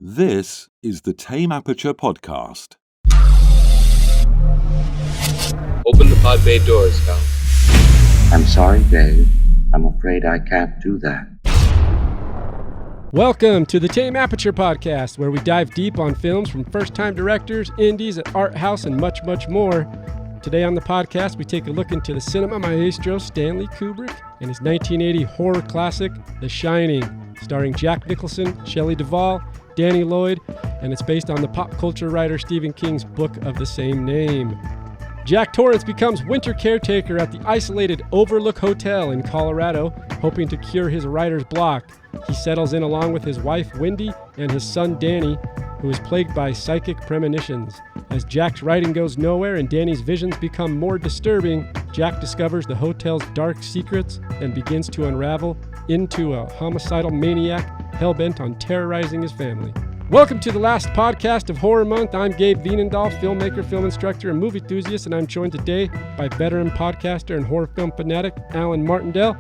This is the Tame Aperture podcast. Open the pod bay doors, Cal. I'm sorry, Dave. I'm afraid I can't do that. Welcome to the Tame Aperture podcast, where we dive deep on films from first-time directors, indies, at art house, and much, much more. Today on the podcast, we take a look into the cinema maestro Stanley Kubrick and his 1980 horror classic, The Shining, starring Jack Nicholson, Shelley Duvall, Danny Lloyd, and it's based on the pop culture writer Stephen King's book of the same name. Jack Torrance becomes winter caretaker at the isolated Overlook Hotel in Colorado, hoping to cure his writer's block. He settles in along with his wife, Wendy, and his son, Danny, who is plagued by psychic premonitions. As Jack's writing goes nowhere and Danny's visions become more disturbing, Jack discovers the hotel's dark secrets and begins to unravel into a homicidal maniac hell-bent on terrorizing his family. Welcome to the last podcast of Horror Month. I'm Gabe Vienendahl, filmmaker, film instructor, and movie enthusiast, and I'm joined today by veteran podcaster and horror film fanatic, Alan Martindale.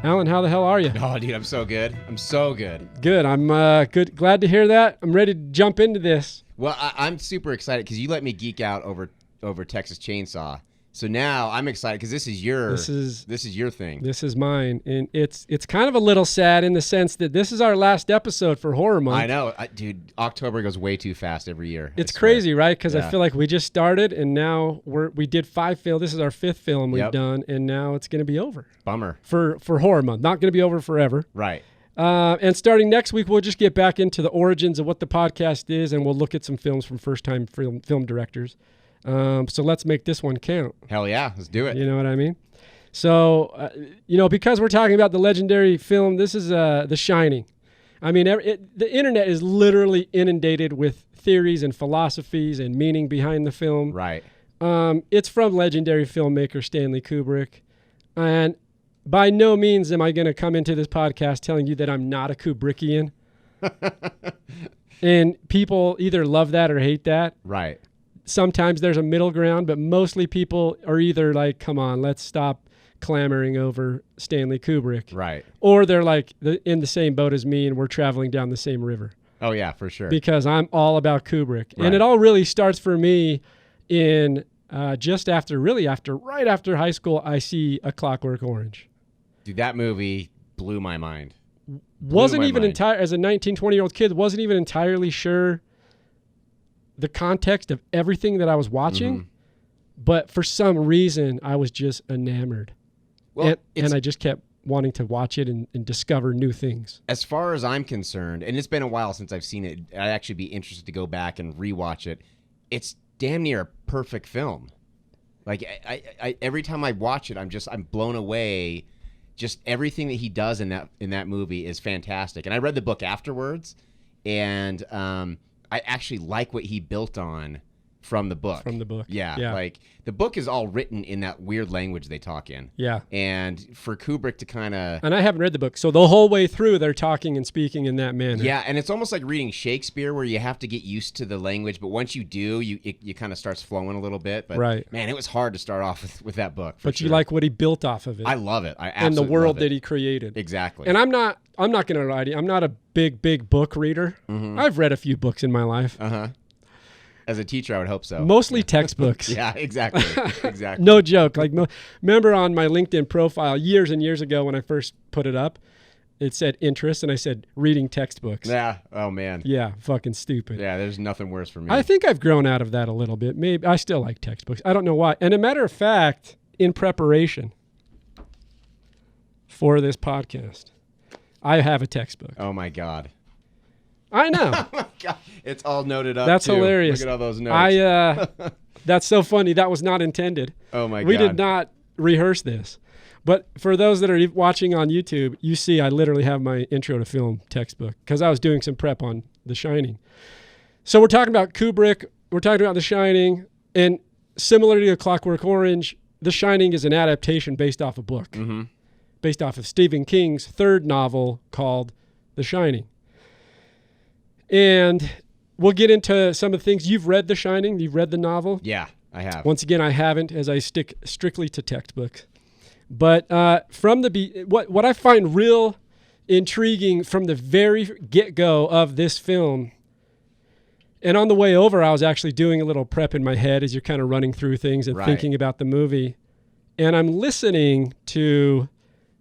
Alan, how the hell are you? Oh, dude, I'm so good. Good. I'm good. Glad to hear that. I'm ready to jump into this. Well, I'm super excited because you let me geek out over Texas Chainsaw. So now I'm excited because this is your thing. This is mine, and it's kind of a little sad in the sense that this is our last episode for Horror Month. I know, dude. October goes way too fast every year. It's crazy, right? Because I feel like we just started, and now we did 5 films. This is our 5th film we've done, and now it's going to be over. Bummer for Horror Month. Not going to be over forever. Right. And starting next week, we'll just get back into the origins of what the podcast is, and we'll look at some films from first-time film directors. So let's make this one count. Hell yeah, let's do it. You know what I mean? So, because we're talking about the legendary film, this is The Shining. I mean, the internet is literally inundated with theories and philosophies and meaning behind the film. Right. It's from legendary filmmaker Stanley Kubrick. And by no means am I going to come into this podcast telling you that I'm not a Kubrickian. And people either love that or hate that. Right. Sometimes there's a middle ground, but mostly people are either like, come on, let's stop clamoring over Stanley Kubrick. Right. Or they're like in the same boat as me and we're traveling down the same river. Oh, yeah, for sure. Because I'm all about Kubrick. Right. And it all really starts for me in right after high school, I see A Clockwork Orange. Dude, that movie blew my mind. Wasn't even as a 19, 20-year-old kid, wasn't even entirely sure the context of everything that I was watching, but for some reason I was just enamored. Well, and I just kept wanting to watch it and discover new things. As far as I'm concerned, and it's been a while since I've seen it, I'd actually be interested to go back and rewatch it. It's damn near a perfect film. Like I every time I watch it, I'm blown away. Just everything that he does in that movie is fantastic. And I read the book afterwards, and I actually like what he built on from the book. Yeah. Like the book is all written in that weird language they talk in. Yeah. And for Kubrick to kind of... And I haven't read the book, so the whole way through they're talking and speaking in that manner. Yeah, and it's almost like reading Shakespeare where you have to get used to the language, but once you do, you kind of starts flowing a little bit. But right. Man, it was hard to start off with that book. But you like what he built off of it. I love it. I absolutely and the world love it. that he created. Exactly. And I'm not going to lie to you. I'm not a big book reader. Mm-hmm. I've read a few books in my life. Uh-huh. As a teacher, I would hope so. Mostly textbooks. Yeah, exactly. Exactly. No joke. Like, remember on my LinkedIn profile years and years ago when I first put it up, it said interest, and I said reading textbooks. Yeah. Oh, man. Yeah, fucking stupid. Yeah, there's nothing worse for me. I think I've grown out of that a little bit. Maybe I still like textbooks. I don't know why. And a matter of fact, in preparation for this podcast, I have a textbook. Oh, my God. I know. Oh my God. It's all noted up. That's too. hilarious. Look at all those notes. That's so funny. That was not intended. Oh my God. We did not rehearse this. But for those that are watching on YouTube, you see I literally have my intro to film textbook because I was doing some prep on The Shining. So we're talking about Kubrick. We're talking about The Shining. And similar to A Clockwork Orange, The Shining is an adaptation based off a book. Mm-hmm. Based off of Stephen King's 3rd novel called The Shining. And we'll get into some of the things. You've read The Shining? You've read the novel? Yeah, I have. Once again, I haven't, as I stick strictly to textbooks. But from what I find real intriguing from the very get-go of this film And on the way over, I was actually doing a little prep in my head as you're kind of running through things and thinking about the movie. And I'm listening to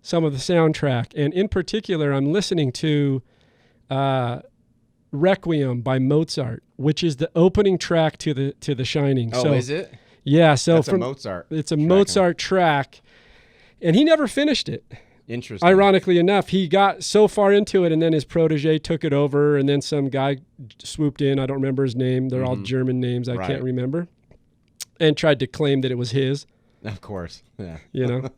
some of the soundtrack. And in particular, I'm listening to Requiem by Mozart, which is the opening track to The Shining. Oh, is it? Yeah. So That's a Mozart. It's a Mozart track. And he never finished it. Interesting. Ironically enough, he got so far into it, and then his protege took it over, and then some guy swooped in. I don't remember his name. They're all German names. I can't remember. And tried to claim that it was his. Of course. Yeah. You know?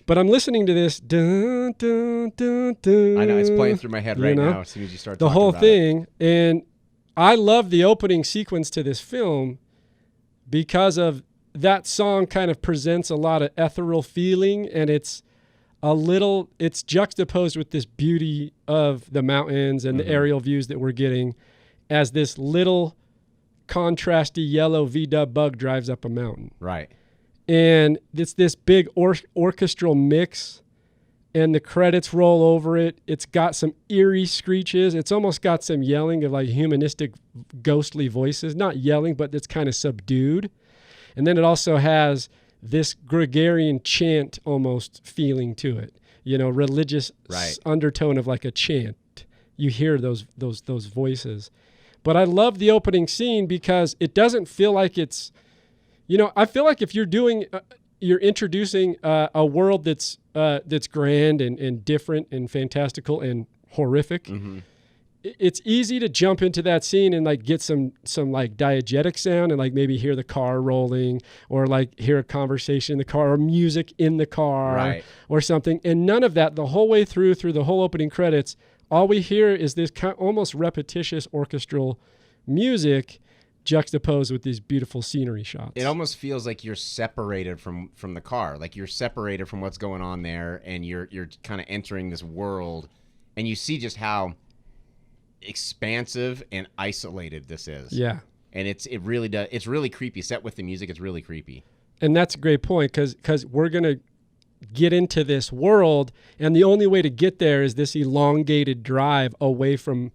But I'm listening to this. Dun, dun, dun, dun, I know. It's playing through my head right now as soon as you start talking the whole about thing. And I love the opening sequence to this film because of that song kind of presents a lot of ethereal feeling, and it's juxtaposed with this beauty of the mountains and the aerial views that we're getting as this little contrasty yellow V-dub bug drives up a mountain. Right. And it's this big orchestral mix, and the credits roll over it. It's got some eerie screeches. It's almost got some yelling of like humanistic ghostly voices. Not yelling, but it's kind of subdued. And then it also has this Gregorian chant almost feeling to it, religious undertone of like a chant. You hear those voices. But I love the opening scene because it doesn't feel like it's, I feel like if you're introducing a world that's grand and different and fantastical and horrific. Mm-hmm. It's easy to jump into that scene and like get some like diegetic sound and like maybe hear the car rolling or like hear a conversation in the car or music in the car or something. And none of that the whole way through the whole opening credits. All we hear is this kind of almost repetitious orchestral music juxtaposed with these beautiful scenery shots. It almost feels like you're separated from the car, like you're separated from what's going on there, and you're kind of entering this world, and you see just how expansive and isolated this is. Yeah. And it's really creepy. Set with the music, it's really creepy. And that's a great point because we're going to get into this world, and the only way to get there is this elongated drive away from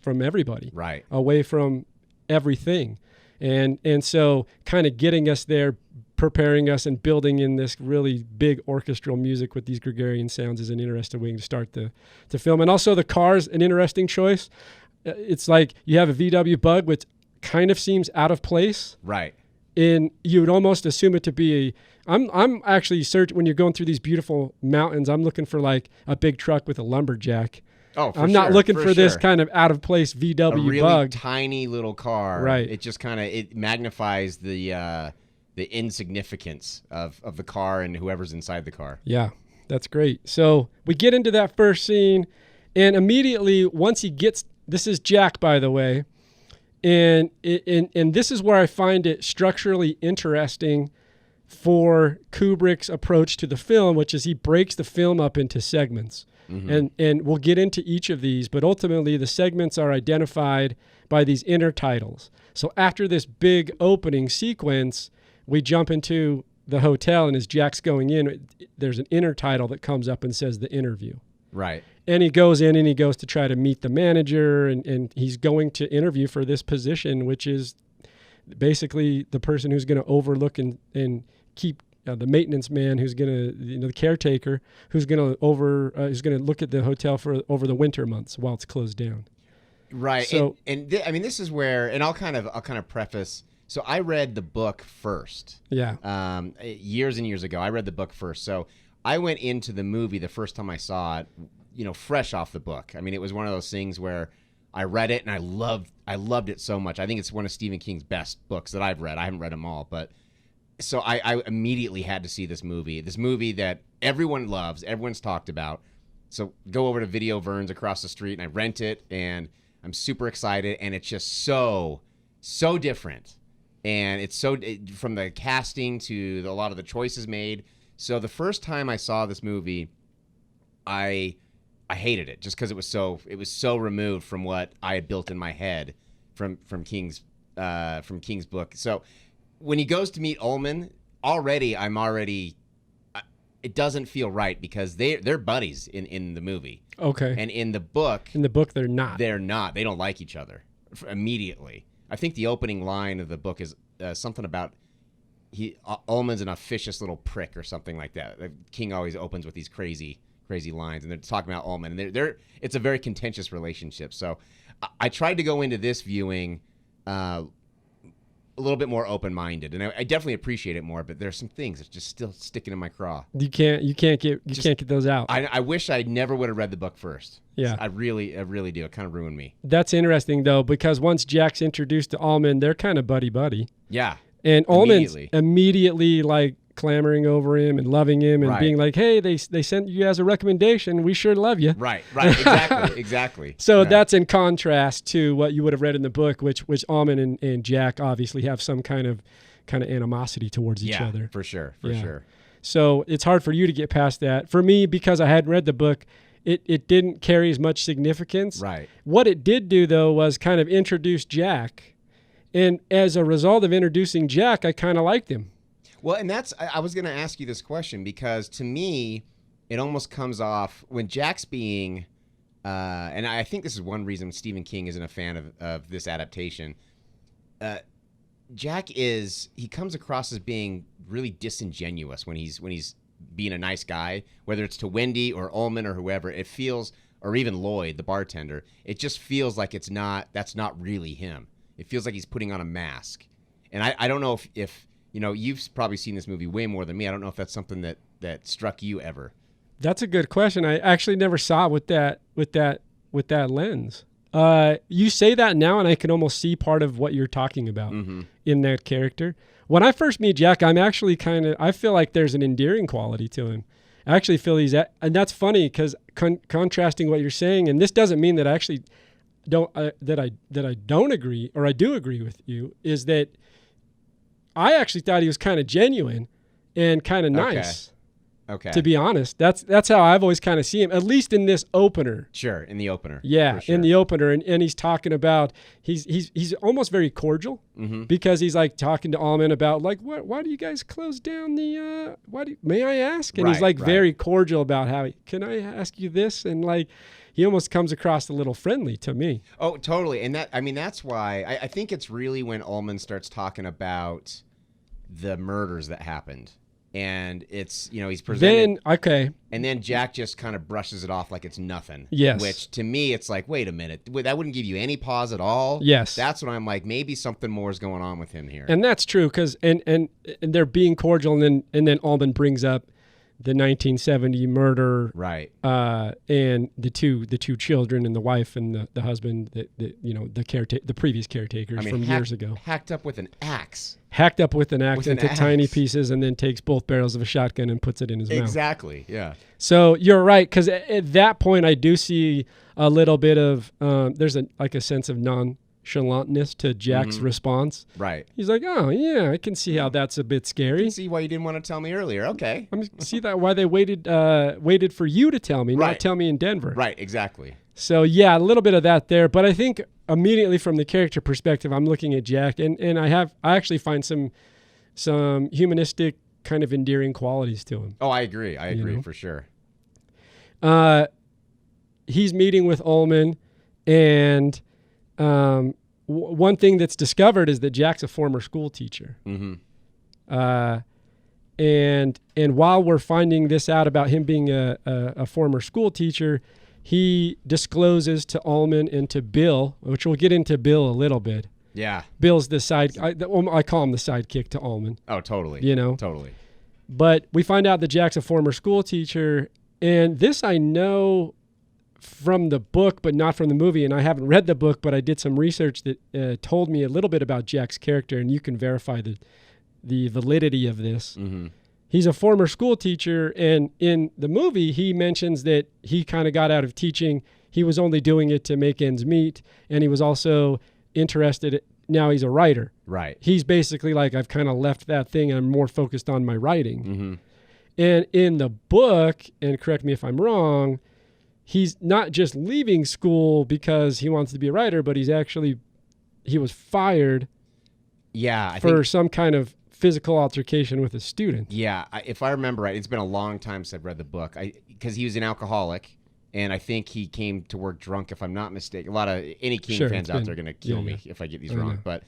everybody. Right. Away from everything. And so kind of getting us there, preparing us and building in this really big orchestral music with these Gregorian sounds is an interesting way to start the film. And also the car's an interesting choice. It's like you have a VW Bug, which kind of seems out of place. Right. And you would almost assume it to be I'm actually when you're going through these beautiful mountains, I'm looking for like a big truck with a lumberjack. Oh, I'm not looking for this kind of out of place VW a really Bug. Tiny little car. Right. It just it magnifies the insignificance of the car and whoever's inside the car. Yeah, that's great. So we get into that first scene, and immediately once this is Jack, by the way, and this is where I find it structurally interesting for Kubrick's approach to the film, which is he breaks the film up into segments. Mm-hmm. And we'll get into each of these, but ultimately the segments are identified by these intertitles. So after this big opening sequence, we jump into the hotel, and as Jack's going in, there's an intertitle that comes up and says the interview. Right. And he goes in and he goes to try to meet the manager, and he's going to interview for this position, which is basically the person who's going to overlook and keep the maintenance man, who's going to, the caretaker, who's going to look at the hotel for over the winter months while it's closed down. Right. So, this is where, and I'll kind of preface. So I read the book first. Yeah. Years and years ago, I read the book first. So I went into the movie the first time I saw it, fresh off the book. I mean, it was one of those things where I read it and I loved it so much. I think it's one of Stephen King's best books that I've read. I haven't read them all, but so I immediately had to see this movie that everyone loves, everyone's talked about. So go over to Video Verne's across the street and I rent it, and I'm super excited, and it's just so different. And it's from the casting to a lot of the choices made. So the first time I saw this movie, I hated it just because it was so removed from what I had built in my head from King's book. So when he goes to meet Ullman, it doesn't feel right because they're buddies in the movie. Okay. And in the book, they're not. They're not. They don't like each other immediately. I think the opening line of the book is something about Ullman's an officious little prick or something like that. King always opens with these crazy lines, and they're talking about Ullman, and it's a very contentious relationship. So I tried to go into this viewing a little bit more open-minded, and I definitely appreciate it more. But there's some things that's just still sticking in my craw. You can't get those out. I wish I never would have read the book first. Yeah, I really do. It kind of ruined me. That's interesting though, because once Jack's introduced to Ullman, they're kind of buddy. Yeah, and Ullman's immediately like clamoring over him and loving him and being like, "Hey, they sent you as a recommendation. We sure love you." Right, exactly. So that's in contrast to what you would have read in the book, which Ullman and Jack obviously have some kind of animosity towards each other. For sure. So it's hard for you to get past that. For me, because I hadn't read the book, it didn't carry as much significance. Right. What it did do, though, was kind of introduce Jack. And as a result of introducing Jack, I kind of liked him. Well, and I was going to ask you this question because to me, it almost comes off when Jack's being, and I think this is one reason Stephen King isn't a fan of this adaptation. Jack he comes across as being really disingenuous when he's being a nice guy, whether it's to Wendy or Ullman or whoever. It feels, or even Lloyd, the bartender, it just feels like that's not really him. It feels like he's putting on a mask. And I don't know if you've probably seen this movie way more than me. I don't know if that's something that struck you ever. That's a good question. I actually never saw it with that lens. You say that now, and I can almost see part of what you're talking about in that character. When I first meet Jack, I'm actually I feel like there's an endearing quality to him. I actually feel and that's funny because contrasting what you're saying, and this doesn't mean that I actually don't that I don't agree, or I do agree with you, is that I actually thought he was kind of genuine and kind of nice. Okay. To be honest, that's how I've always kind of seen him, at least in this opener. Sure, in the opener. Yeah, sure. In the opener, and he's talking about he's almost very cordial because he's like talking to Ullman about like why do you guys close down the may I ask? And he's like very cordial about how can I ask you this, and like he almost comes across a little friendly to me. Oh, totally. And that's why I think it's really when Ullman starts talking about the murders that happened. And it's, he's presented. And then Jack just kind of brushes it off like it's nothing. Yes. Which to me, it's like, wait a minute. That wouldn't give you any pause at all. Yes. That's when I'm like, maybe something more is going on with him here. And that's true because and they're being cordial, and then Ullman brings up the 1970 murder, right? And the two children and the wife and the husband, the previous caretakers from years ago, hacked up with an axe into tiny pieces, and then takes both barrels of a shotgun and puts it in his mouth. Exactly. Yeah. So you're right, because at that point I do see a little bit of there's a sense of nonchalantness to Jack's response. Right. He's like, oh yeah, I can see how that's a bit scary. I can see why you didn't want to tell me earlier. Okay. I see that why they waited for you to tell me, not tell me in Denver. Right. Exactly. So yeah, a little bit of that there, but I think immediately from the character perspective, I'm looking at Jack, and I actually find some humanistic kind of endearing qualities to him. Oh, I agree. For sure. He's meeting with Ullman, and one thing that's discovered is that Jack's a former school teacher. And while we're finding this out about him being a former school teacher, he discloses to Ullman and to Bill, which we'll get into Bill a little bit. Yeah. Bill's the I call him the sidekick to Ullman. Oh, totally. Totally. But we find out that Jack's a former school teacher, and this I know from the book, but not from the movie. And I haven't read the book, but I did some research that told me a little bit about Jack's character, and you can verify the validity of this. He's a former school teacher, and in the movie, he mentions that he kind of got out of teaching. He was only doing it to make ends meet, and he was also interested. Now he's a writer. Right. He's basically like, I've kind of left that thing, and I'm more focused on my writing. And in the book, and correct me if I'm wrong, he's not just leaving school because he wants to be a writer, but he was fired for some kind of physical altercation with a student. Yeah, if I remember right, it's been a long time since I've read the book. Because he was an alcoholic, And I think he came to work drunk, if I'm not mistaken. A lot of any King Sure, fans it's out been- there are going to kill yeah, me if I get these I wrong. know. But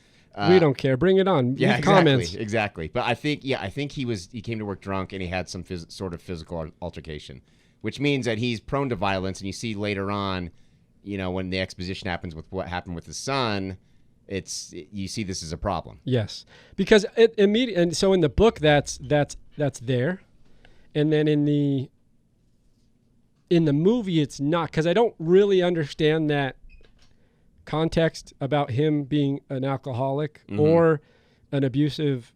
we don't care. Bring it on. yeah, Leave comments. exactly. But I think he came to work drunk and he had some sort of physical altercation, which means that he's prone to violence. And you see later on, when the exposition happens with what happened with his son, you see this as a problem. Yes, because it immediately. And so in the book, that's there, and then in the movie, it's not, because I don't really understand that context about him being an alcoholic or an abusive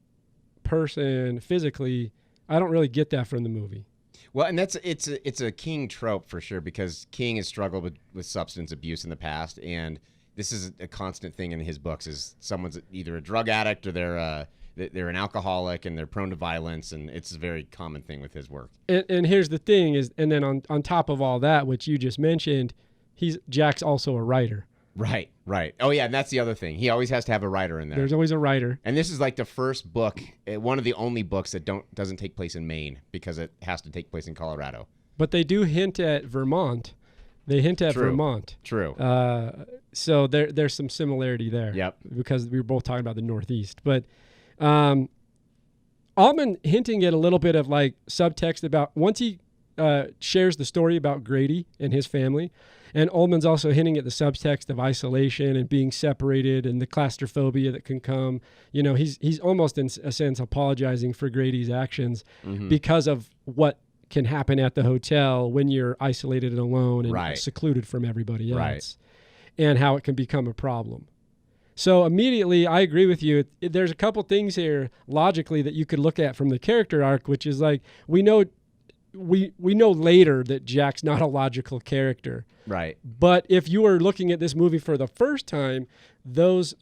person physically. I don't really get that from the movie. Well, and it's a King trope for sure, because King has struggled with substance abuse in the past, and this is a constant thing in his books: is someone's either a drug addict or they're an alcoholic and they're prone to violence, and it's a very common thing with his work. And here's the thing is, and then on top of all that, which you just mentioned, Jack's also a writer. Right. Oh yeah, and that's the other thing. He always has to have a writer in there. There's always a writer. And this is like the first book, one of the only books that doesn't take place in Maine, because it has to take place in Colorado. But they do hint at Vermont. They hint at Vermont. True. So there's some similarity there. Yep. Because we were both talking about the Northeast. But Altman hinting at a little bit of like subtext about once he shares the story about Grady and his family, and Altman's also hinting at the subtext of isolation and being separated and the claustrophobia that can come. He's almost in a sense apologizing for Grady's actions because of what can happen at the hotel when you're isolated and alone and secluded from everybody else, and how it can become a problem. So immediately, I agree with you. There's a couple things here logically that you could look at from the character arc, which is like we know later that Jack's not a logical character. Right. But if you were looking at this movie for the first time, those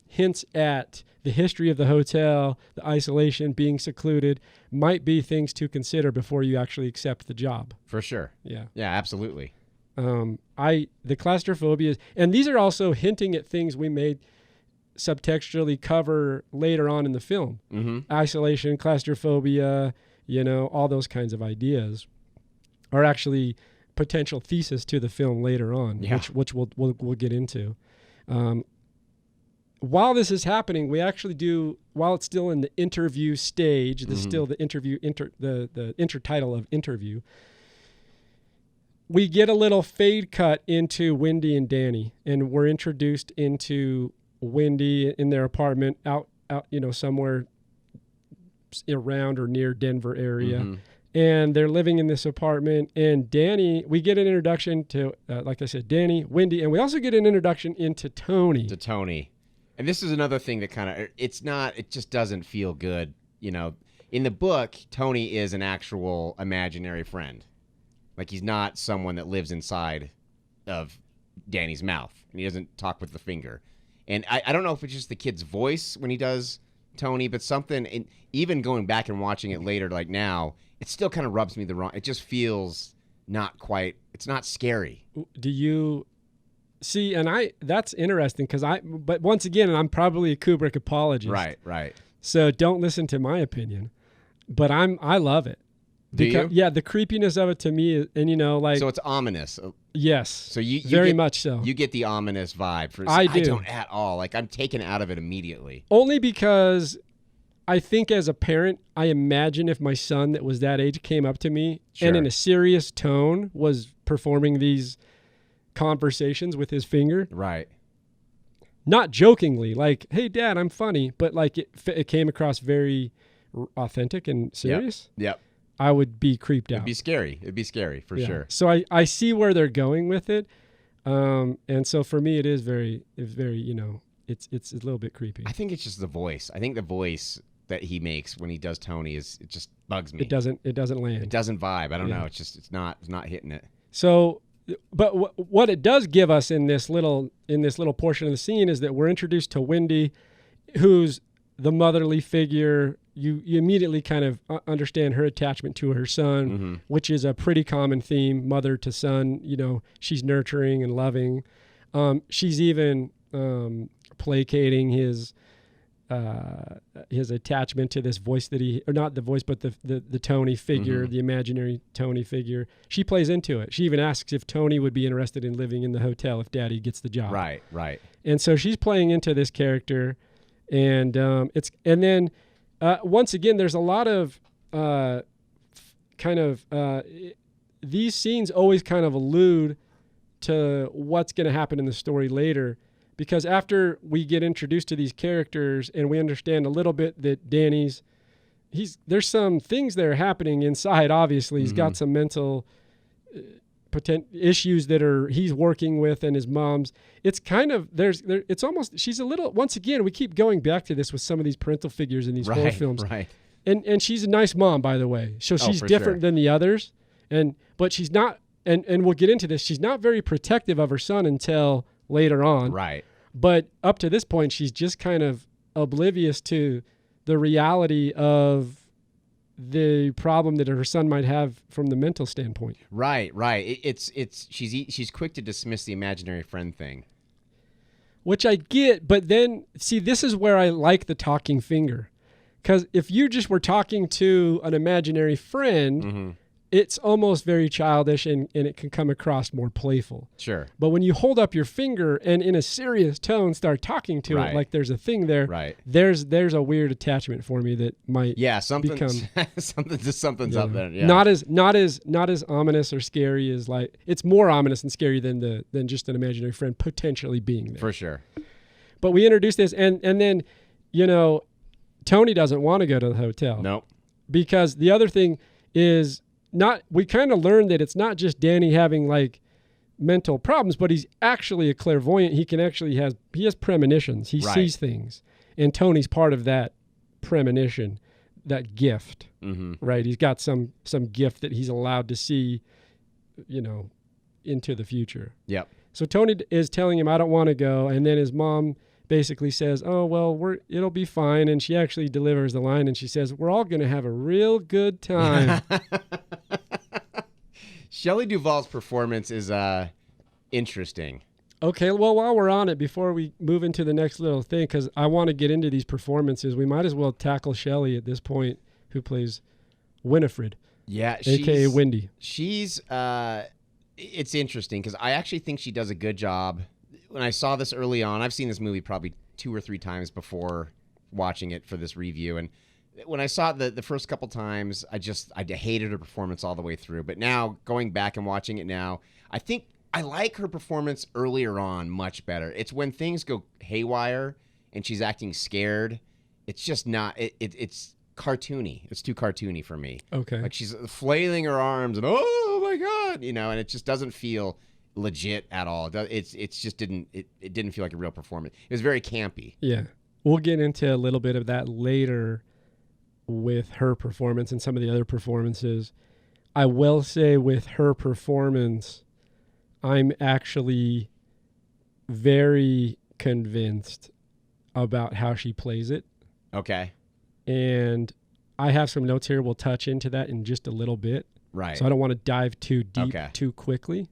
hints at the history of the hotel, the isolation, being secluded, might be things to consider before you actually accept the job. For sure. Yeah. Yeah, absolutely. The claustrophobia, and these are also hinting at things we may subtextually cover later on in the film. Isolation, claustrophobia, all those kinds of ideas are actually potential thesis to the film later on, which we'll get into. While this is happening, we actually do, while it's still in the interview stage, there's still the the intertitle of interview, we get a little fade cut into Wendy and Danny, and we're introduced into Wendy in their apartment out somewhere around or near Denver area. And they're living in this apartment, and Danny, we get an introduction to, like I said, Danny, Wendy, and we also get an introduction into Tony. And this is another thing that kind of, it just doesn't feel good. In the book, Tony is an actual imaginary friend. Like, he's not someone that lives inside of Danny's mouth, and he doesn't talk with the finger. And I don't know if it's just the kid's voice when he does Tony, but something, and even going back and watching it later, like now, it still kind of rubs me the wrong. It just feels not quite, it's not scary. Do you see, and that's interesting but once again, I'm probably a Kubrick apologist. Right. So don't listen to my opinion, but I love it. Do you? Yeah, the creepiness of it to me, and so it's ominous. Yes. So you very get, much so. You get the ominous vibe. I do. I don't at all. Like, I'm taken out of it immediately. Only because I think as a parent, I imagine if my son that was that age came up to me and in a serious tone was performing these conversations with his finger. Right. Not jokingly, like, hey, Dad, I'm funny, but like it came across very authentic and serious. Yep. I would be creeped out. It'd be scary for sure. So I see where they're going with it. And so for me, it's very, it's a little bit creepy. I think it's just the voice. I think the voice that he makes when he does Tony it just bugs me. It doesn't land. It doesn't vibe. I don't know. It's not hitting it. So, but what it does give us in this little portion of the scene is that we're introduced to Wendy, who's the motherly figure. You immediately kind of understand her attachment to her son, which is a pretty common theme, mother to son. She's nurturing and loving. She's even placating his his attachment to this voice that or not the voice, but the Tony figure, the imaginary Tony figure. She plays into it. She even asks if Tony would be interested in living in the hotel if Daddy gets the job. Right. And so she's playing into this character, and then once again, there's a lot of these scenes always kind of allude to what's going to happen in the story later, because after we get introduced to these characters and we understand a little bit that Danny's, there's some things that are happening inside. Obviously, he's got some mental issues that he's working with, and his mom's. It's kind of it's almost, she's a little. Once again, we keep going back to this with some of these parental figures in these horror films. Right. And she's a nice mom, by the way. So she's different than the others. But she's not, and we'll get into this, she's not very protective of her son until later on. Right. But up to this point, she's just kind of oblivious to the reality of the problem that her son might have from the mental standpoint. Right. She's quick to dismiss the imaginary friend thing. Which I get, but then, see, this is where I like the talking finger. Because if you just were talking to an imaginary friend, it's almost very childish and it can come across more playful. Sure. But when you hold up your finger and in a serious tone start talking to it like there's a thing there, there's a weird attachment for me that might something's up there. Yeah. Not as ominous or scary as, like, it's more ominous and scary than just an imaginary friend potentially being there. For sure. But we introduced this and then, Tony doesn't want to go to the hotel. Nope. Because the other thing is we kind of learned that it's not just Danny having like mental problems, but he's actually a clairvoyant. He has premonitions. He sees things. And Tony's part of that premonition, that gift, right? He's got some gift that he's allowed to see, into the future. Yep. So Tony is telling him, I don't want to go. And then his mom basically says, oh, well, it'll be fine. And she actually delivers the line and she says, we're all going to have a real good time. Shelley Duvall's performance is interesting. Okay, well, while we're on it, before we move into the next little thing, because I want to get into these performances, we might as well tackle Shelley at this point, who plays Winifred. Yeah. A.k.a. Wendy. She's, it's interesting because I actually think she does a good job. When I saw this early on, I've seen this movie probably 2 or 3 times before watching it for this review. And when I saw it the first couple times, I hated her performance all the way through. But now, going back and watching it now, I think I like her performance earlier on much better. It's when things go haywire and she's acting scared. It's just not, it's cartoony. It's too cartoony for me. Okay. Like she's flailing her arms and, oh my God, and it just doesn't feel legit at all. It didn't feel like a real performance. It was very campy. Yeah. We'll get into a little bit of that later with her performance and some of the other performances. I will say with her performance, I'm actually very convinced about how she plays it. Okay. And I have some notes here. We'll touch into that in just a little bit. Right. So I don't want to dive too deep too quickly.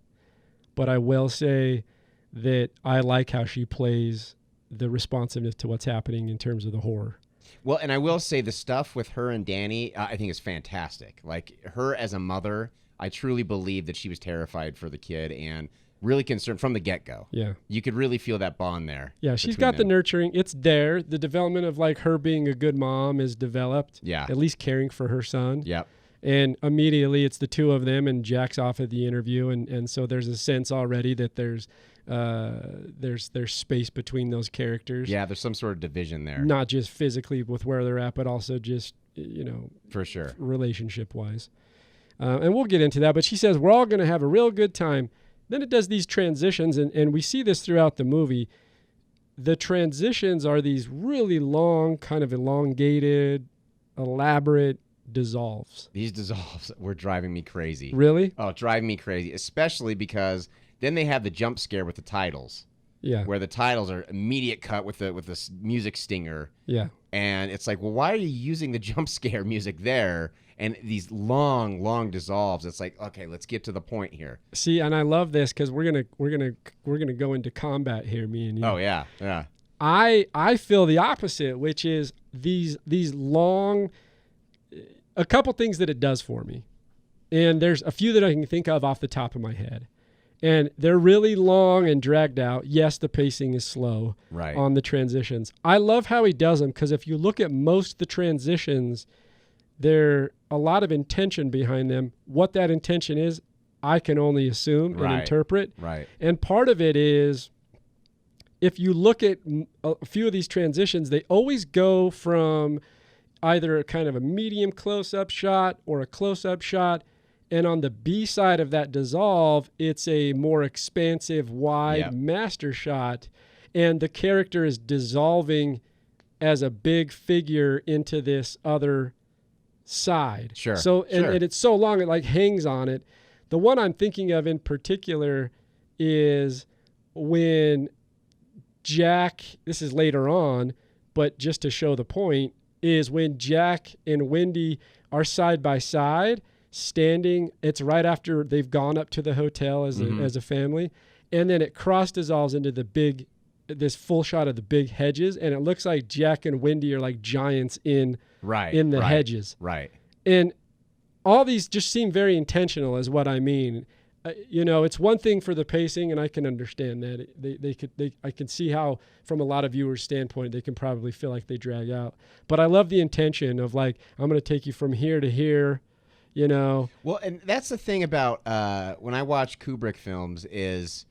But I will say that I like how she plays the responsiveness to what's happening in terms of the horror. Well, and I will say the stuff with her and Danny, I think is fantastic. Like her as a mother, I truly believe that she was terrified for the kid and really concerned from the get-go. Yeah. You could really feel that bond there. Yeah, she's got the nurturing. It's there. The development of like her being a good mom is developed. Yeah. At least caring for her son. Yep. And immediately it's the two of them and Jack's off at the interview. And so there's a sense already that there's space between those characters. Yeah, there's some sort of division there. Not just physically with where they're at, but also just, for sure, relationship-wise. And we'll get into that. But she says, we're all going to have a real good time. Then it does these transitions, and we see this throughout the movie. The transitions are these really long, kind of elongated, elaborate dissolves. These dissolves were driving me crazy. Really? Oh, driving me crazy, especially because then they have the jump scare with the titles. Yeah. Where the titles are immediate cut with the music stinger. Yeah. And it's like, well, why are you using the jump scare music there? And these long dissolves. It's like, okay, let's get to the point here. See, and I love this because we're gonna go into combat here, me and you. Oh yeah. I feel the opposite, which is these long, a couple things that it does for me. And there's a few that I can think of off the top of my head. And they're really long and dragged out. Yes, the pacing is slow on the transitions. I love how he does them, because if you look at most of the transitions, there's a lot of intention behind them. What that intention is, I can only assume and interpret. Right. And part of it is, if you look at a few of these transitions, they always go from either a kind of a medium close-up shot or a close-up shot. And on the B side of that dissolve, it's a more expansive, wide master shot. And the character is dissolving as a big figure into this other side. Sure. So, and it's so long, it like hangs on it. The one I'm thinking of in particular is when Jack, this is later on, but just to show the point, is when Jack and Wendy are side by side, standing. It's right after they've gone up to the hotel as a family, and then it cross dissolves into this full shot of the big hedges, and it looks like Jack and Wendy are like giants in the hedges. Right. And all these just seem very intentional, is what I mean. It's one thing for the pacing, and I can understand that I can see how, from a lot of viewers' standpoint, they can probably feel like they drag out. But I love the intention of like, I'm going to take you from here to here. Well, and that's the thing about when I watch Kubrick films is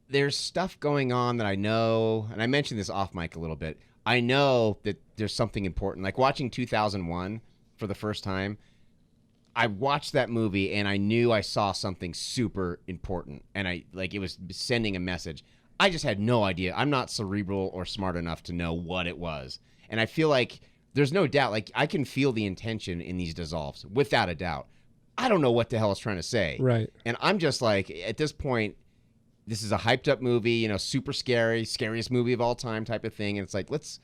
there's stuff going on that I know, and I mentioned this off mic a little bit. I know that there's something important. Like watching 2001 for the first time, I watched that movie and I knew I saw something super important, and it was sending a message. I just had no idea. I'm not cerebral or smart enough to know what it was, and I feel like there's no doubt, like, I can feel the intention in these dissolves, without a doubt. I don't know what the hell it's trying to say. Right. And I'm just like, at this point, this is a hyped up movie, super scary, scariest movie of all time type of thing. And it's like, let's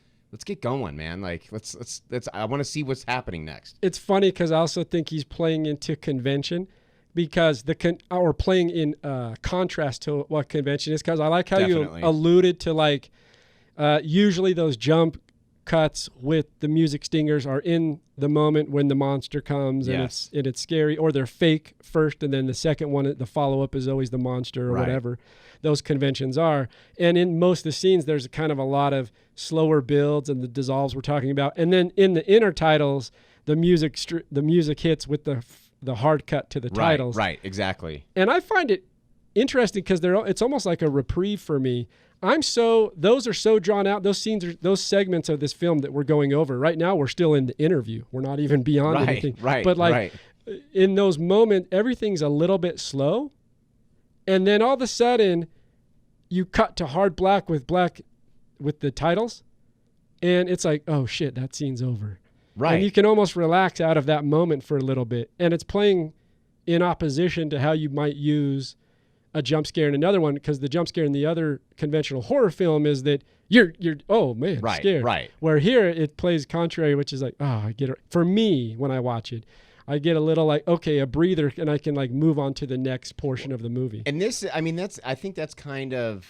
get going, man. Like, let's I want to see what's happening next. It's funny because I also think he's playing into convention, because or playing in contrast to what convention is. Because I like how you alluded to, like, usually those jump cuts with the music stingers are in the moment when the monster comes, and it's scary, or they're fake first, and then the second one, the follow-up, is always the monster or whatever those conventions are. And in most of the scenes, there's kind of a lot of slower builds and the dissolves we're talking about. And then in the inner titles, the music hits with the hard cut to the titles. Right, exactly. And I find it interesting because it's almost like a reprieve for me. Those are so drawn out. Those scenes those segments of this film that we're going over right now. We're still in the interview. We're not even beyond anything. Right. But in those moments, everything's a little bit slow, and then all of a sudden, you cut to hard black with the titles, and it's like, oh shit, that scene's over. Right. And you can almost relax out of that moment for a little bit, and it's playing in opposition to how you might use a jump scare in another one, because the jump scare in the other conventional horror film is that you're oh man, scared. Right. Where here it plays contrary, which is like, oh, I get it. For me, when I watch it, I get a little like, okay, a breather, and I can like move on to the next portion of the movie. And this, I think that's kind of,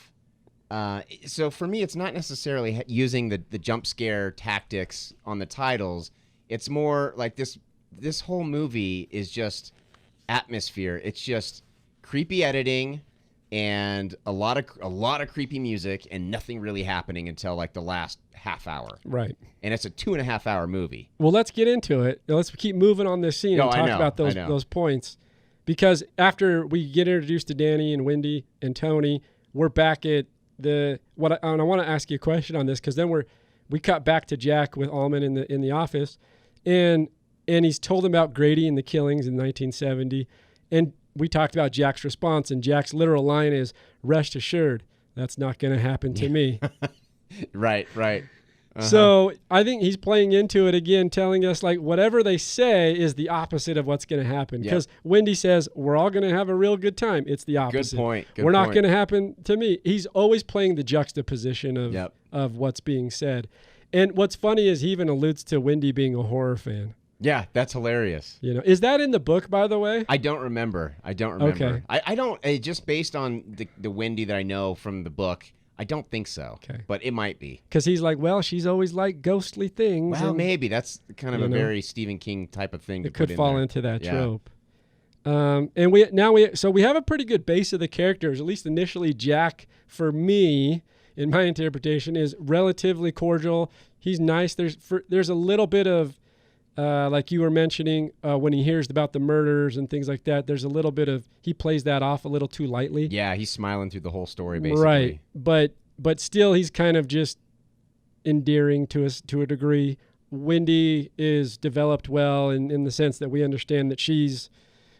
so for me, it's not necessarily using the jump scare tactics on the titles. It's more like this whole movie is just atmosphere. It's just creepy editing and a lot of creepy music, and nothing really happening until like the last half hour. Right. And it's a 2.5 hour movie. Well, let's get into it. Let's keep moving on this scene and talk about those points, because after we get introduced to Danny and Wendy and Tony, we're back at and I want to ask you a question on this, because then we cut back to Jack with Allman in the office, and he's told him about Grady and the killings in 1970, and we talked about Jack's response, and Jack's literal line is, "Rest assured, that's not going to happen to me." Right. Uh-huh. So I think he's playing into it again, telling us like whatever they say is the opposite of what's going to happen. Because Wendy says, we're all going to have a real good time. It's the opposite. Good point. We're not going to happen to me. He's always playing the juxtaposition of what's being said. And what's funny is he even alludes to Wendy being a horror fan. Yeah, that's hilarious. Is that in the book, by the way? I don't remember. Okay. I don't. Just based on the Wendy that I know from the book, I don't think so. Okay. But it might be. Because he's like, well, she's always like ghostly things. Well, and maybe that's kind of a very Stephen King type of thing. It to could put in fall there. into that Yeah. trope. And we have a pretty good base of the characters. At least initially, Jack, for me, in my interpretation, is relatively cordial. He's nice. There's a little bit of, like you were mentioning, when he hears about the murders and things like that. There's a little bit of he plays that off a little too lightly. Yeah, he's smiling through the whole story, basically. Right, but still, he's kind of just endearing to us to a degree. Wendy is developed well in the sense that we understand that she's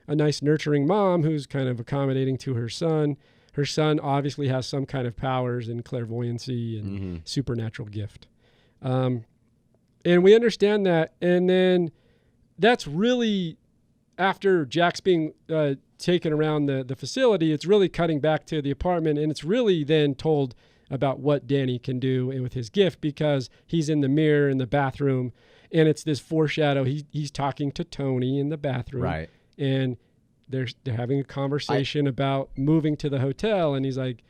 a nice nurturing mom who's kind of accommodating to her son. Her son obviously has some kind of powers and clairvoyancy and supernatural gift. And we understand that. And then that's really, after Jack's being taken around the facility, it's really cutting back to the apartment. And it's really then told about what Danny can do with his gift, because he's in the mirror in the bathroom. And it's this foreshadow. He's talking to Tony in the bathroom. Right. And they're having a conversation about moving to the hotel, and he's like,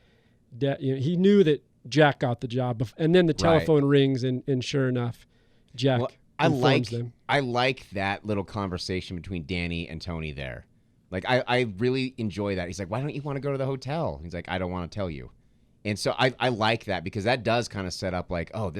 he knew that Jack got the job, and then the telephone rings, and sure enough, Jack informs them. I like that little conversation between Danny and Tony there. Like I really enjoy that. He's like, why don't you want to go to the hotel? He's like, I don't want to tell you. And so I like that, because that does kind of set up like, oh,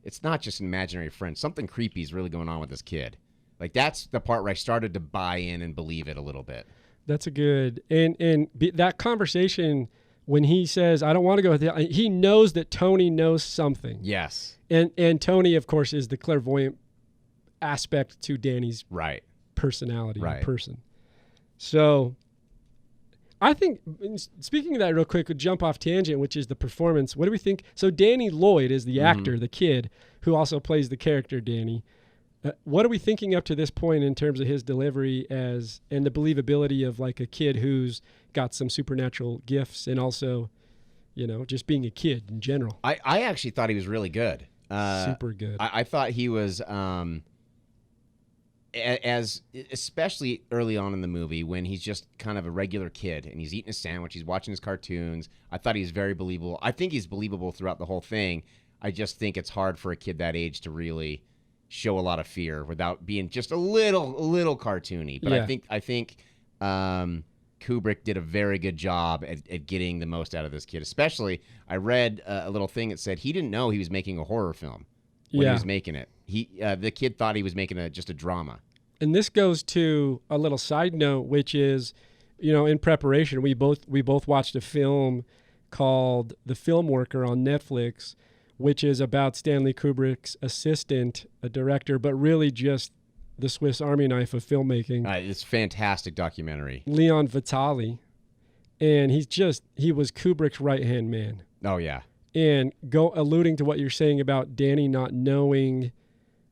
it's not just an imaginary friend. Something creepy is really going on with this kid. Like, that's the part where I started to buy in and believe it a little bit. That's a good, that conversation when he says, I don't want to go with it, he knows that Tony knows something. Yes. And Tony, of course, is the clairvoyant aspect to Danny's personality and person. So I think, speaking of that real quick, we'll jump off tangent, which is the performance. What do we think? So Danny Lloyd is the actor, the kid, who also plays the character Danny. What are we thinking up to this point in terms of his delivery and the believability of like a kid who's got some supernatural gifts, and also, just being a kid in general? I actually thought he was really good. Super good. I thought he was, especially early on in the movie when he's just kind of a regular kid and he's eating a sandwich, he's watching his cartoons. I thought he was very believable. I think he's believable throughout the whole thing. I just think it's hard for a kid that age to really show a lot of fear without being just a little cartoony. But I think Kubrick did a very good job at getting the most out of this kid. Especially, I read a little thing that said he didn't know he was making a horror film when he was making it. The kid thought he was making just a drama. And this goes to a little side note, which is, in preparation, we both watched a film called The Film Worker on Netflix, which is about Stanley Kubrick's assistant, a director, but really just the Swiss Army knife of filmmaking. It's a fantastic documentary. Leon Vitali. And he was Kubrick's right-hand man. Oh, yeah. And alluding to what you're saying about Danny not knowing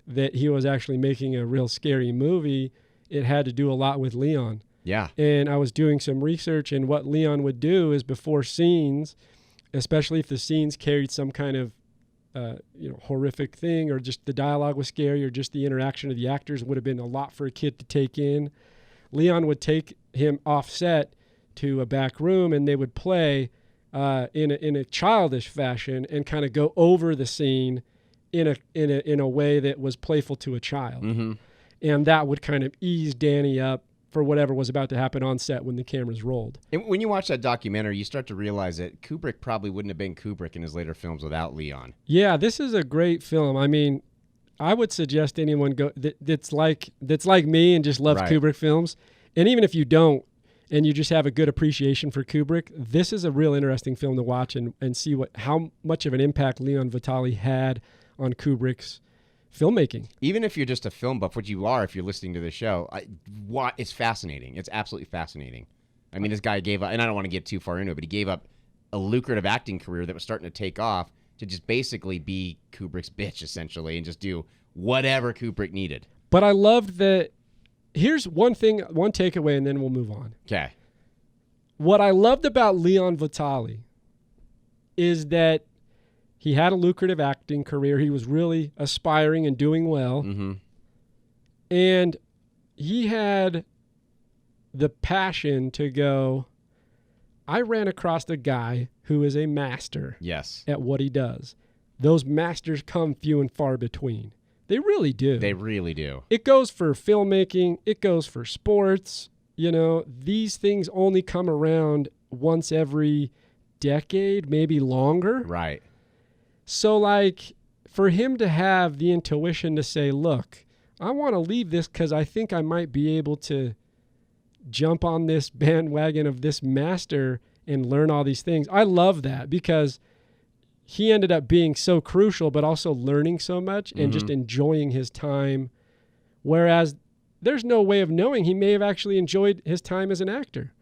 that he was actually making a real scary movie, it had to do a lot with Leon. Yeah. And I was doing some research, and what Leon would do is before scenes, especially if the scenes carried some kind of horrific thing, or just the dialogue was scary, or just the interaction of the actors would have been a lot for a kid to take in, Leon would take him off set to a back room, and they would play in a childish fashion and kind of go over the scene in a way that was playful to a child. Mm-hmm. And that would kind of ease Danny up for whatever was about to happen on set when the cameras rolled. And when you watch that documentary, you start to realize that Kubrick probably wouldn't have been Kubrick in his later films without Leon. Yeah, this is a great film. I mean, I would suggest anyone go that's like me and just loves Kubrick films. And even if you don't, and you just have a good appreciation for Kubrick, this is a real interesting film to watch and see how much of an impact Leon Vitali had on Kubrick's filmmaking. Even if you're just a film buff, which you are if you're listening to the show, it's fascinating. It's absolutely fascinating. I mean, this guy gave up, and I don't want to get too far into it, but he gave up a lucrative acting career that was starting to take off to just basically be Kubrick's bitch, essentially, and just do whatever Kubrick needed. But I loved that. Here's one takeaway, and then we'll move on. Okay. What I loved about Leon Vitali is that he had a lucrative acting career. He was really aspiring and doing well. Mm-hmm. And he had the passion to go, I ran across a guy who is a master Yes. at what he does. Those masters come few and far between. They really do. They really do. It goes for filmmaking. It goes for sports. You know, these things only come around once every decade, maybe longer. Right. So, like, for him to have the intuition to say, look, I want to leave this because I think I might be able to jump on this bandwagon of this master and learn all these things. I love that because he ended up being so crucial, but also learning so much and just enjoying his time. Whereas there's no way of knowing he may have actually enjoyed his time as an actor.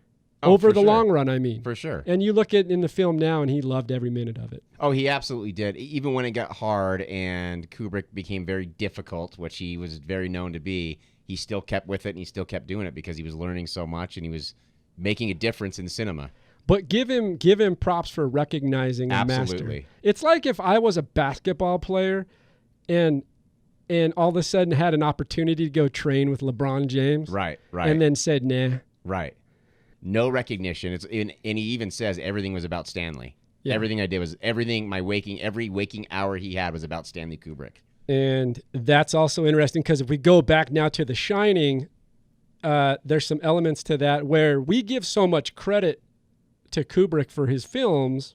Over the long run, I mean. For sure. And you look at in the film now, and he loved every minute of it. Oh, he absolutely did. Even when it got hard and Kubrick became very difficult, which he was very known to be, he still kept with it and he still kept doing it because he was learning so much and he was making a difference in cinema. But give him props for recognizing a master. Absolutely. It's like if I was a basketball player and all of a sudden had an opportunity to go train with LeBron James. Right, right. And then said, nah. Right. No recognition. And he even says everything was about Stanley. Yeah. Everything I did was every waking hour he had was about Stanley Kubrick. And that's also interesting because if we go back now to The Shining, there's some elements to that where we give so much credit to Kubrick for his films,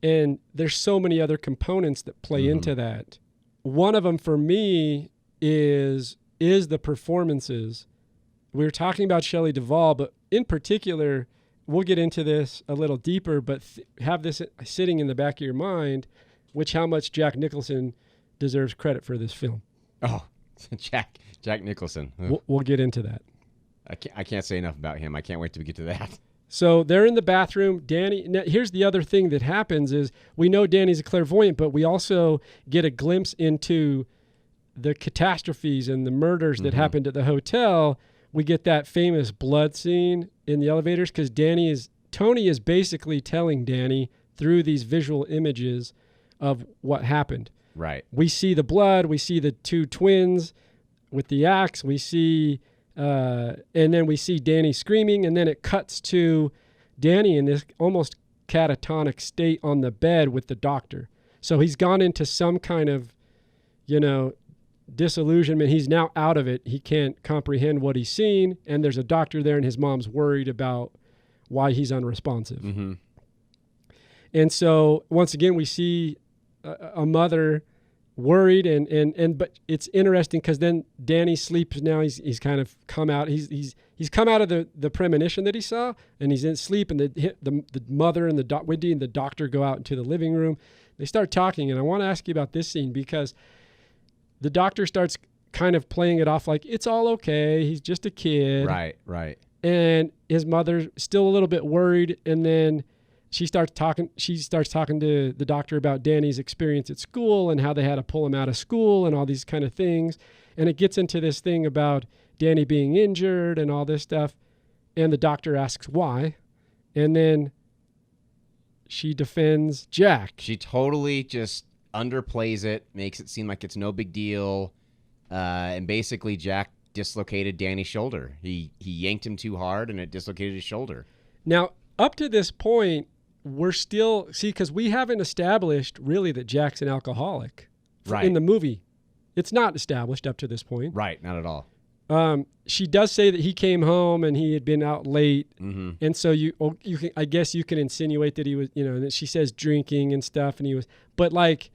and there's so many other components that play into that. One of them for me is the performances. We were talking about Shelley Duvall, but in particular, we'll get into this a little deeper, but have this sitting in the back of your mind, how much Jack Nicholson deserves credit for this film. Oh, Jack Nicholson. We'll get into that. I can't say enough about him. I can't wait to get to that. So they're in the bathroom. Danny. Now here's the other thing that happens is we know Danny's a clairvoyant, but we also get a glimpse into the catastrophes and the murders that happened at the hotel. We get that famous blood scene in the elevators because Tony is basically telling Danny through these visual images of what happened. Right. We see the blood. We see the two twins with the axe. We see, and then we see Danny screaming, and then it cuts to Danny in this almost catatonic state on the bed with the doctor. So he's gone into some kind of, disillusionment. He's now out of it. He can't comprehend what he's seen, and there's a doctor there, and his mom's worried about why he's unresponsive. Mm-hmm. And so once again, we see a mother worried, and but it's interesting because then Danny sleeps now. He's kind of come out. He's come out of the premonition that he saw, and he's in sleep. And the mother and Wendy and the doctor go out into the living room. They start talking, and I want to ask you about this scene because the doctor starts kind of playing it off like it's all okay. He's just a kid. Right, right. And his mother's still a little bit worried, and then she starts talking to the doctor about Danny's experience at school and how they had to pull him out of school and all these kind of things. And it gets into this thing about Danny being injured and all this stuff. And the doctor asks why. And then she defends Jack. She totally just underplays it, makes it seem like it's no big deal. And basically Jack dislocated Danny's shoulder. He yanked him too hard and it dislocated his shoulder. Now, up to this point, we're still, because we haven't established really that Jack's an alcoholic. Right. In the movie. It's not established up to this point. Right, not at all. She does say that he came home and he had been out late. Mm-hmm. And so I guess you can insinuate that he was, that she says drinking and stuff and he was, but like,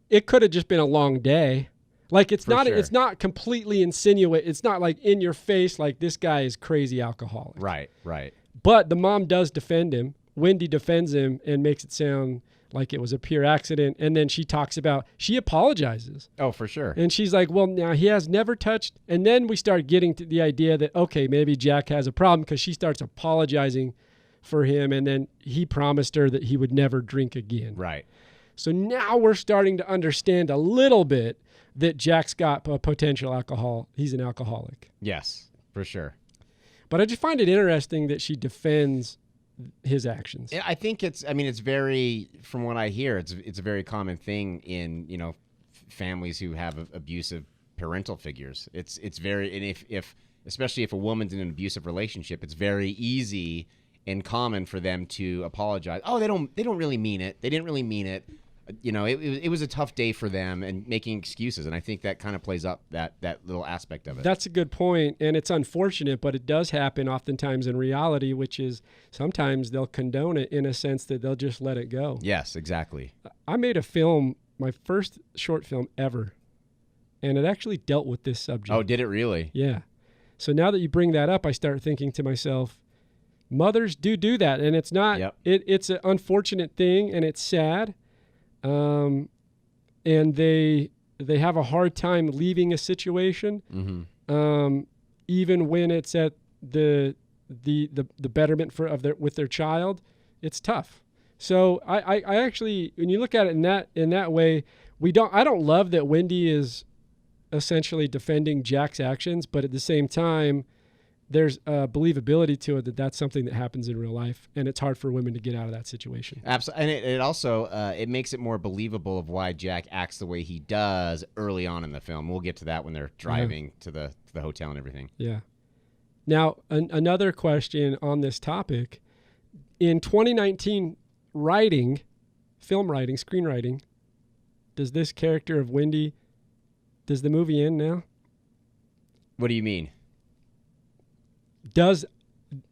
it could have just been a long day. Like it's not completely insinuate. It's not like in your face, like this guy is crazy alcoholic. Right, right. But the mom does defend him. Wendy defends him and makes it sound like it was a pure accident. And then she apologizes. Oh, for sure. And she's like, well, now he has never touched. And then we start getting to the idea that, okay, maybe Jack has a problem because she starts apologizing for him. And then he promised her that he would never drink again. Right. So now we're starting to understand a little bit that Jack's got a potential alcohol. He's an alcoholic. Yes, for sure. But I just find it interesting that she defends his actions. I think it's very, from what I hear, it's a very common thing in, families who have abusive parental figures. It's very, and if especially if a woman's in an abusive relationship, it's very easy and common for them to apologize. Oh, they don't really mean it. They didn't really mean it. It was a tough day for them and making excuses. And I think that kind of plays up that little aspect of it. That's a good point, and it's unfortunate, but it does happen oftentimes in reality, which is sometimes they'll condone it in a sense that they'll just let it go. Yes, exactly. I made a film, my first short film ever, and it actually dealt with this subject. Oh, did it really? Yeah. So now that you bring that up, I start thinking to myself, mothers do that, and it's not. Yep. It's an unfortunate thing, and it's sad. And they have a hard time leaving a situation, even when it's at the betterment with their child. It's tough. So I actually, when you look at it in that way, I don't love that Wendy is essentially defending Jack's actions, but at the same time, there's a believability to it that that's something that happens in real life, and it's hard for women to get out of that situation. Absolutely, and it also it makes it more believable of why Jack acts the way he does early on in the film. We'll get to that when they're driving to the hotel and everything. Yeah. Now, another question on this topic: in 2019, film writing, screenwriting, does this character of Wendy, does the movie end now? What do you mean?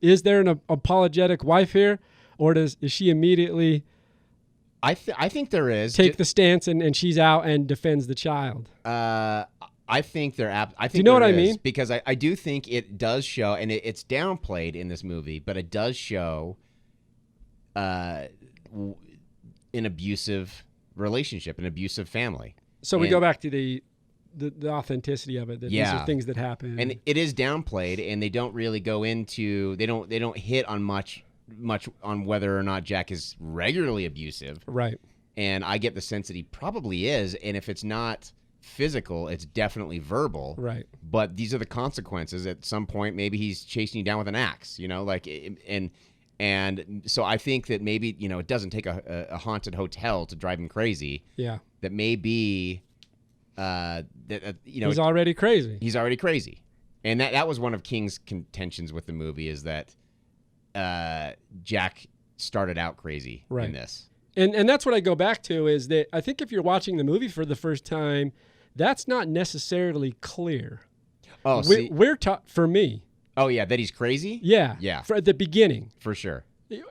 Is there an apologetic wife here, or is she immediately? I think there is. Take the stance and she's out and defends the child. I think they're I think. Do you know what I is, mean? Because I do think it does show, and it's downplayed in this movie, but it does show an abusive relationship, an abusive family. So we go back to the authenticity of it. That these are things that happen, and it is downplayed, and they don't really go into. They don't hit on much on whether or not Jack is regularly abusive. Right. And I get the sense that he probably is, and if it's not physical, it's definitely verbal. Right. But these are the consequences. At some point, maybe he's chasing you down with an axe. And so I think that maybe it doesn't take a haunted hotel to drive him crazy. Yeah. That may be. He's already crazy. He's already crazy, and that was one of King's contentions with the movie is that Jack started out crazy in this, and that's what I go back to is that I think if you're watching the movie for the first time, that's not necessarily clear. Oh, we're taught for me. Oh yeah, that he's crazy. Yeah, at the beginning, for sure.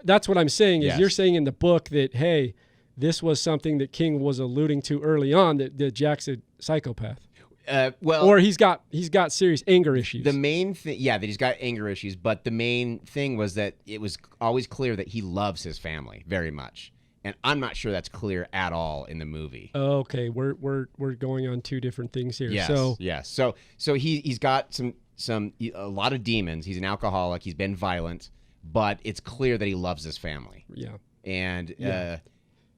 That's what I'm saying. Is Yes. You're saying in the book that hey, this was something that King was alluding to early on that Jack's a psychopath. Or he's got serious anger issues. The main thing, that he's got anger issues. But the main thing was that it was always clear that he loves his family very much, and I'm not sure that's clear at all in the movie. Okay, we're going on two different things here. Yes. So he's got a lot of demons. He's an alcoholic. He's been violent, but it's clear that he loves his family. Yeah. And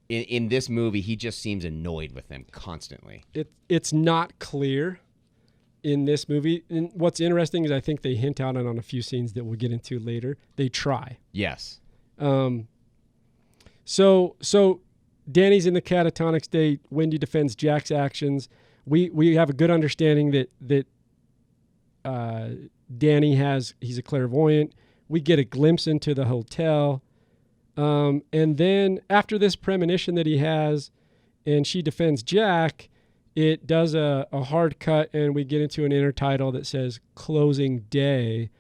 in this movie, he just seems annoyed with them constantly. It's not clear in this movie. And what's interesting is I think they hint out on a few scenes that we'll get into later. They try. Yes. So Danny's in the catatonic state. Wendy defends Jack's actions. We have a good understanding that Danny he's a clairvoyant. We get a glimpse into the hotel. And then after this premonition that he has and she defends Jack, it does a hard cut and we get into an intertitle that says closing day.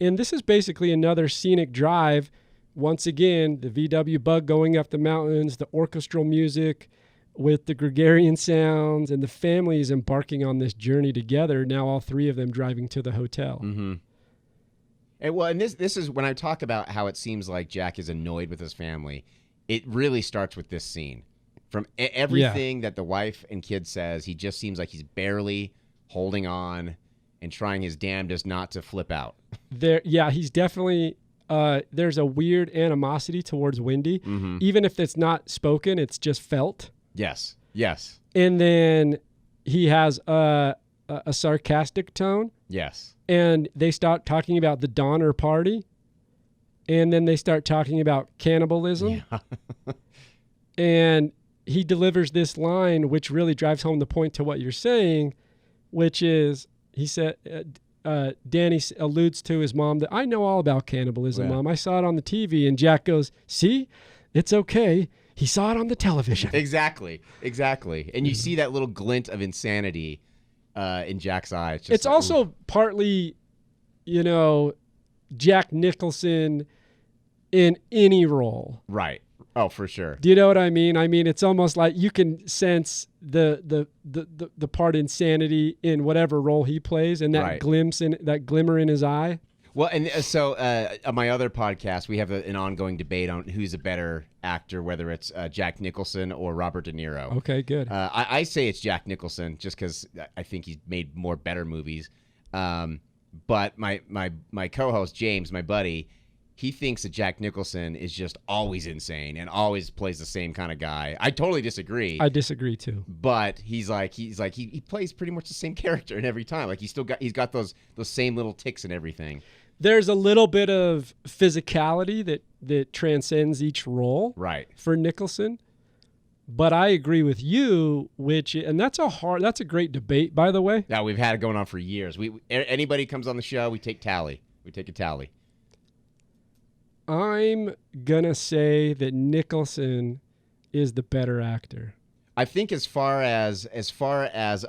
And this is basically another scenic drive. Once again, the VW bug going up the mountains, the orchestral music with the Gregorian sounds, and the family is embarking on this journey together. Now all three of them driving to the hotel. Mm-hmm. And this is when I talk about how it seems like Jack is annoyed with his family. It really starts with this scene. From everything that the wife and kid says, he just seems like he's barely holding on and trying his damnedest not to flip out. He's definitely. There's a weird animosity towards Wendy, even if it's not spoken, it's just felt. Yes. And then he has a sarcastic tone. Yes. And they start talking about the Donner Party, and then they start talking about cannibalism. Yeah. And he delivers this line, which really drives home the point to what you're saying, which is, he said, Danny alludes to his mom that I know all about cannibalism, Yeah. Mom. I saw it on the TV. And Jack goes, see, it's okay. He saw it on the television. Exactly. And you see that little glint of insanity in Jack's eye. It's also partly, Jack Nicholson in any role. Right. Oh, for sure. Do you know what I mean? I mean, it's almost like you can sense the part insanity in whatever role he plays, and that Right. that glimmer in his eye. Well, and so on my other podcast, we have an ongoing debate on who's a better actor, whether it's Jack Nicholson or Robert De Niro. Okay, good. I say it's Jack Nicholson just because I think he's made more better movies. But my co-host, James, my buddy, he thinks that Jack Nicholson is just always insane and always plays the same kind of guy. I totally disagree. I disagree too. But he plays pretty much the same character in every time. Like he's got those same little ticks and everything. There's a little bit of physicality that transcends each role, Right. for Nicholson. But I agree with you, that's a great debate, by the way. Yeah, we've had it going on for years. Anybody comes on the show, we take tally. We take a tally. I'm gonna say that Nicholson is the better actor. I think as far as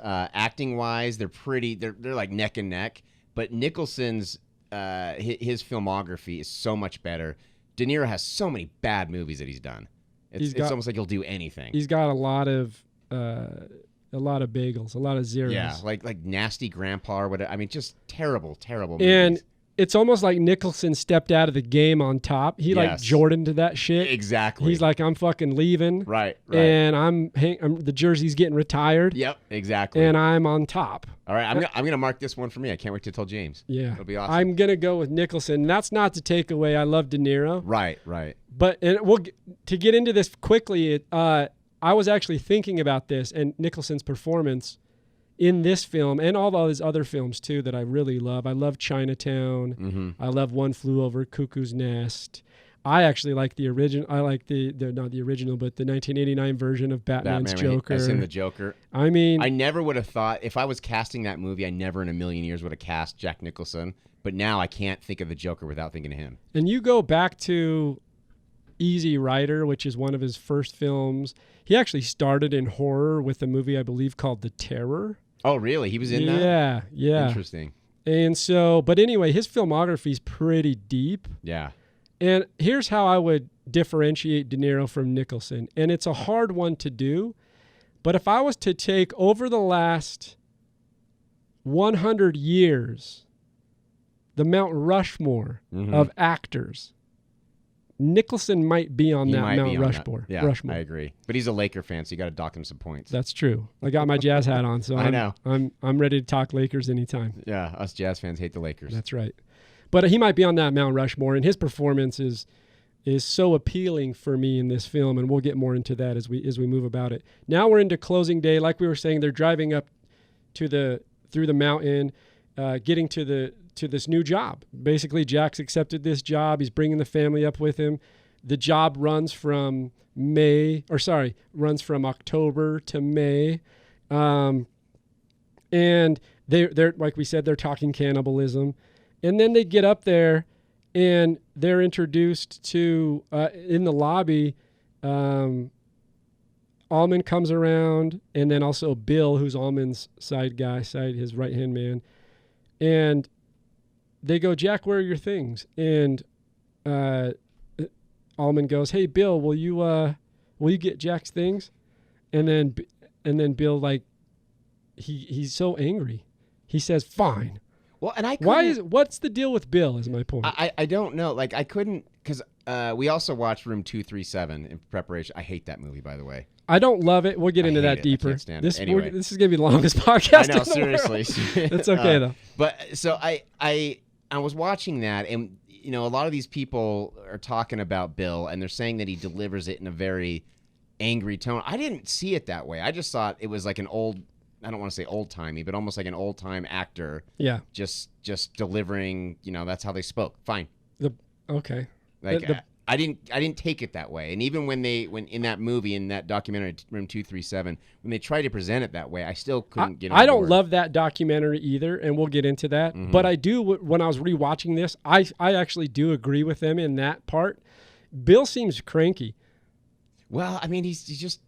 acting wise, they're like neck and neck. But Nicholson's his filmography is so much better. De Niro has so many bad movies that he's done. It's almost like he'll do anything. He's got a lot of bagels, a lot of zeros. Yeah, like Nasty Grandpa or whatever. I mean, just terrible movies. And it's almost like Nicholson stepped out of the game on top. He like Jordan to that shit. Exactly. He's like, I'm fucking leaving. Right. And I'm the jersey's getting retired. Yep, exactly. And I'm on top. All right, I'm gonna mark this one for me. I can't wait to tell James. Yeah, it'll be awesome. I'm gonna go with Nicholson. That's not to take away. I love De Niro. Right. But to get into this quickly, I was actually thinking about this and Nicholson's performance in this film and all of his other films too that I really love. I love Chinatown. Mm-hmm. I love One Flew Over Cuckoo's Nest. I actually like the original. I like not the original, but the 1989 version of Batman's Joker. As in the Joker. I mean, I never would have thought if I was casting that movie, I never in a million years would have cast Jack Nicholson. But now I can't think of the Joker without thinking of him. And you go back to Easy Rider, which is one of his first films. He actually started in horror with a movie I believe called The Terror. Oh, really? He was in that? Yeah. Interesting. And so, but anyway, his filmography is pretty deep. Yeah. And here's how I would differentiate De Niro from Nicholson. And it's a hard one to do. But if I was to take over the last 100 years, the Mount Rushmore of actors, Nicholson might be on that Mount Rushmore. Yeah, I agree. But he's a Laker fan, so you got to dock him some points. That's true. I got my Jazz hat on, so I'm ready to talk Lakers anytime. Yeah, us Jazz fans hate the Lakers. That's right. But he might be on that Mount Rushmore, and his performance is so appealing for me in this film, and we'll get more into that as we move about it. Now we're into closing day. Like we were saying, they're driving up through the mountain, getting to this new job. Basically, Jack's accepted this job. He's bringing the family up with him. The job runs from October to May. And they're like we said, they're talking cannibalism. And then they get up there and they're introduced to, in the lobby, Allman comes around, and then also Bill, who's Allman's his right-hand man. And they go, Jack, where are your things? And Allman goes, hey, Bill, will you get Jack's things? And then Bill, like, he's so angry. He says, fine. Well, and what's the deal with Bill is my point. I don't know. Like, I couldn't, because we also watched Room 237 in preparation. I hate that movie, by the way. I don't love it. We'll get into that deeper. I can't stand it. Anyway. This is going to be the longest podcast. I know, seriously. It's okay, though. But so I was watching that, and a lot of these people are talking about Bill, and they're saying that he delivers it in a very angry tone. I didn't see it that way. I just thought it was like an old, I don't want to say old-timey, but almost like an old-time actor. Yeah. Just delivering, that's how they spoke. Fine. Okay. Like I didn't take it that way. And even when in that movie, in that documentary, Room 237, when they tried to present it that way, I still couldn't get on I don't board. love that documentary either, and we'll get into that. Mm-hmm. But I do, when I was rewatching this, I actually do agree with them in that part. Bill seems cranky. Well, I mean, he's just...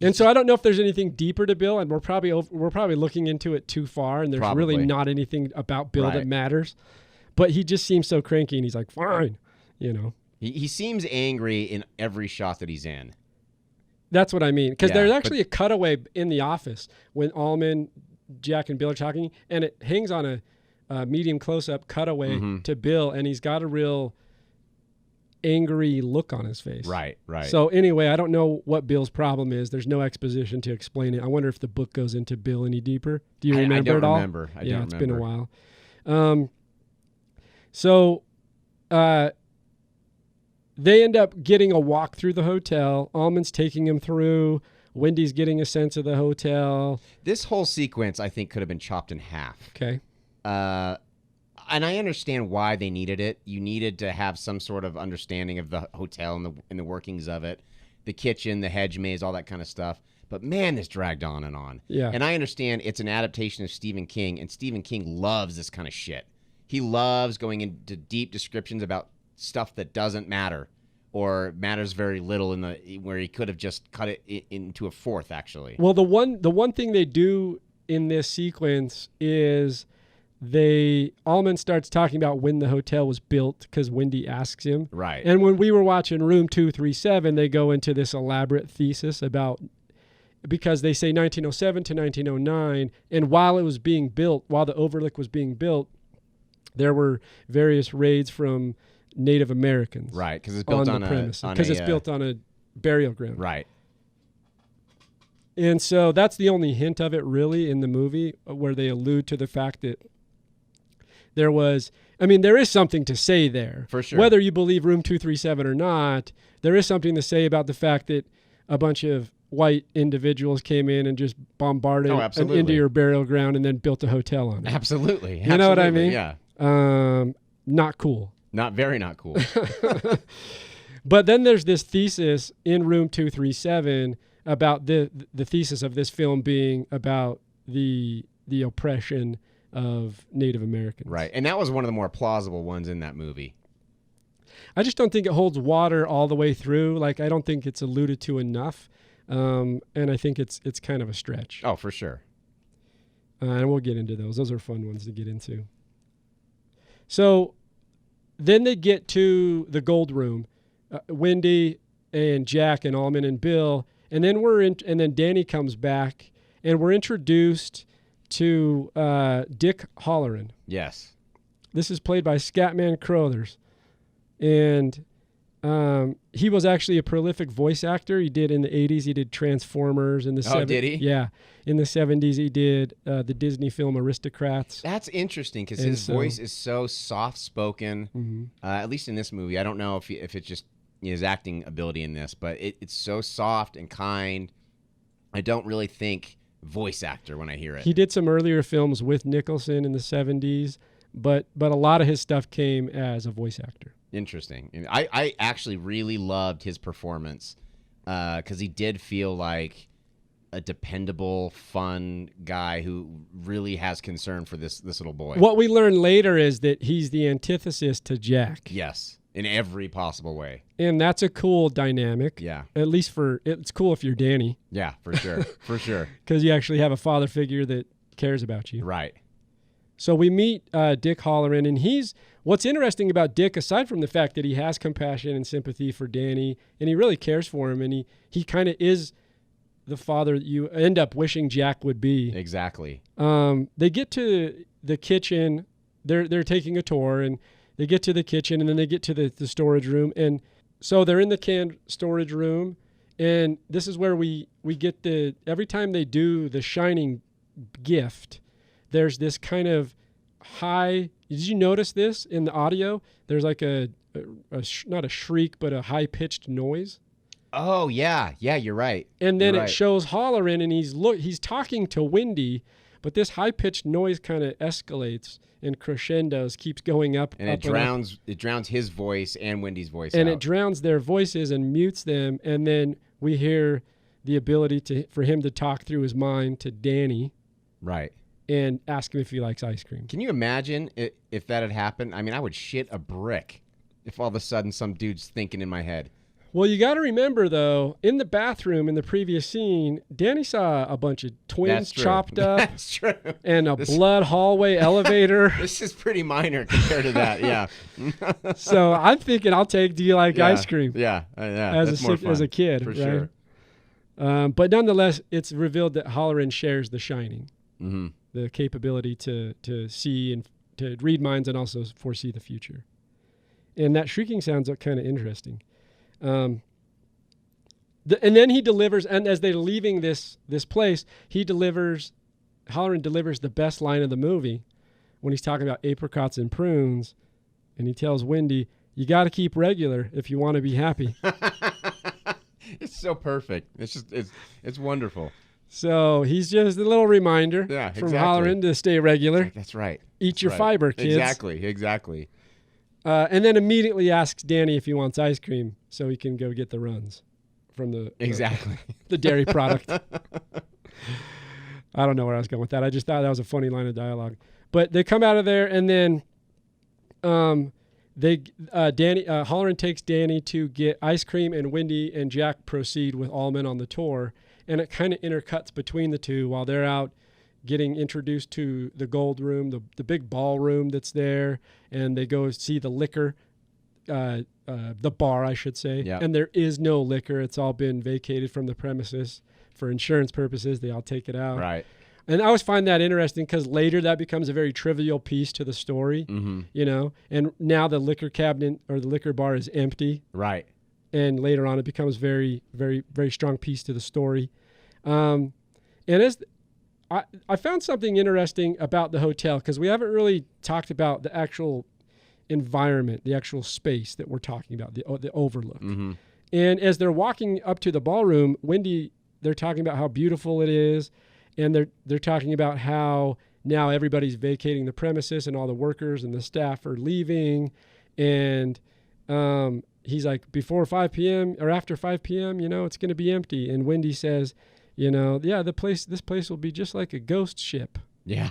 And so I don't know if there's anything deeper to Bill, and we're probably looking into it too far, and there's really not anything about Bill that matters. But he just seems so cranky, and he's like, fine, you know. He seems angry in every shot that he's in. That's what I mean. Because there's actually a cutaway in the office when Allman, Jack, and Bill are talking, and it hangs on a medium close-up cutaway to Bill, and he's got a real angry look on his face. Right. So anyway, I don't know what Bill's problem is. There's no exposition to explain it. I wonder if the book goes into Bill any deeper. Do you remember it all? I don't remember. It's been a while. So they end up getting a walk through the hotel. Allman's taking him through. Wendy's getting a sense of the hotel. This whole sequence, I think, could have been chopped in half. Okay. And I understand why they needed it. You needed to have some sort of understanding of the hotel and the workings of it, the kitchen, the hedge maze, all that kind of stuff. But man, this dragged on and on. Yeah. And I understand it's an adaptation of Stephen King, and Stephen King loves this kind of shit. He loves going into deep descriptions about stuff that doesn't matter or matters very little where he could have just cut it into a fourth, actually. Well, the one thing they do in this sequence is Allman starts talking about when the hotel was built because Wendy asks him. Right. And when we were watching Room 237, they go into this elaborate thesis because they say 1907 to 1909, and while the Overlook was being built, there were various raids from Native Americans. Right, because it's built on the premises. Because it's built on a burial ground. Right. And so that's the only hint of it really in the movie, where they allude to the fact that there is something to say there. For sure. Whether you believe Room 237 or not, there is something to say about the fact that a bunch of white individuals came in and just bombarded into your burial ground and then built a hotel on it. Absolutely. You know what I mean? Yeah. Not cool. Not cool. But then there's this thesis in Room 237 about the thesis of this film being about the oppression of Native Americans. Right. And that was one of the more plausible ones in that movie. I just don't think it holds water all the way through. Like, I don't think it's alluded to enough. And I think it's kind of a stretch. Oh, for sure. And we'll get into those. Those are fun ones to get into. So then they get to the gold room. Wendy and Jack and Allman and Bill. And then and then Danny comes back, and we're introduced to Dick Halloran. Yes. This is played by Scatman Crothers. And he was actually a prolific voice actor. He did in the 80s. He did Transformers in the 70s. Oh, did he? Yeah. In the 70s, he did the Disney film Aristocrats. That's interesting because his voice is so soft-spoken, at least in this movie. I don't know if it's just his acting ability in this, but it's so soft and kind. I don't really think voice actor when I hear it. He did some earlier films with Nicholson in the 70s, but a lot of his stuff came as a voice actor. Interesting. And I actually really loved his performance because he did feel like a dependable, fun guy who really has concern for this little boy. What we learn later is that he's the antithesis to Jack. Yes, in every possible way. And that's a cool dynamic. Yeah. At least it's cool if you're Danny. Yeah, for sure. For sure. Because you actually have a father figure that cares about you. Right. So we meet Dick Halloran, and what's interesting about Dick, aside from the fact that he has compassion and sympathy for Danny, and he really cares for him, and he kind of is the father that you end up wishing Jack would be. Exactly. They get to the kitchen. They're taking a tour, and they get to the kitchen, and then they get to the storage room. And so they're in the canned storage room, and this is where we get every time they do the Shining gift, there's this kind of high. Did you notice this in the audio? There's like not a shriek, but a high-pitched noise. Oh, yeah. Yeah, you're right. And then it shows Halloran, and he's talking to Wendy, But this high-pitched noise kind of escalates and crescendos, keeps going up. And up it drowns his voice and Wendy's voice and out. it drowns their voices and mutes them. And then we hear the ability for him to talk through his mind to Danny. Right. And ask him if he likes ice cream. Can you imagine if that had happened? I mean, I would shit a brick if all of a sudden some dude's thinking in my head. Well, you got to remember, though, in the bathroom in the previous scene, Danny saw a bunch of twins chopped up. That's true. And a blood hallway elevator. This is pretty minor compared to that, yeah. So I'm thinking, do you like ice cream? Yeah, As a kid, for right? sure. But nonetheless, it's revealed that Halloran shares the Shining, mm-hmm. the capability to see and to read minds and also foresee the future. And that shrieking sounds kind of interesting. And then he delivers, and as they're leaving this place, Halloran delivers the best line of the movie when he's talking about apricots and prunes, and he tells Wendy, "You got to keep regular if you want to be happy." It's so perfect. It's wonderful. So he's just a little reminder from Halloran to stay regular. That's right. Eat your fiber, kids. Exactly. And then immediately asks Danny if he wants ice cream so he can go get the runs from the dairy product. I don't know where I was going with that. I just thought that was a funny line of dialogue. But they come out of there, and then Halloran takes Danny to get ice cream, and Wendy and Jack proceed with Allman on the tour, and it kind of intercuts between the two while they're out getting introduced to the gold room, the big ballroom that's there, and they go see the liquor, the bar, I should say. Yep. And there is no liquor. It's all been vacated from the premises for insurance purposes. They all take it out. Right. And I always find that interesting because later that becomes a very trivial piece to the story, you know, and now the liquor cabinet or the liquor bar is empty. Right. And later on it becomes very, very, very strong piece to the story. And as I found something interesting about the hotel because we haven't really talked about the actual environment, the actual space that we're talking about, the Overlook. Mm-hmm. And as they're walking up to the ballroom, Wendy, they're talking about how beautiful it is, and they're talking about how now everybody's vacating the premises and all the workers and the staff are leaving, and he's like, before 5 p.m. or after 5 p.m., you know, it's going to be empty. And Wendy says, you know, this place will be just like a ghost ship. Yeah.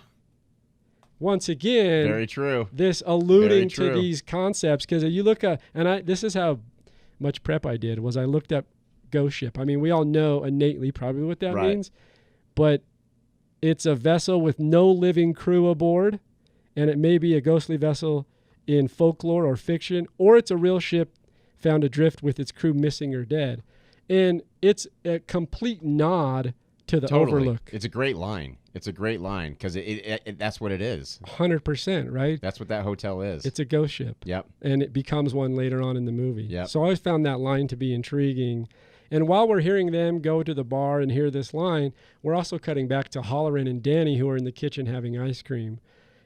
Once again, very true. This alluding to these concepts, because you look at, this is how much prep I did, was I looked up ghost ship. I mean, we all know innately probably what that means, but it's a vessel with no living crew aboard, and it may be a ghostly vessel in folklore or fiction, or it's a real ship found adrift with its crew missing or dead. And it's a complete nod to the Overlook. It's a great line. Because that's what it is. 100%, right? That's what that hotel is. It's a ghost ship. Yep. And it becomes one later on in the movie. Yep. So I always found that line to be intriguing. And while we're hearing them go to the bar and hear this line, we're also cutting back to Halloran and Danny, who are in the kitchen having ice cream.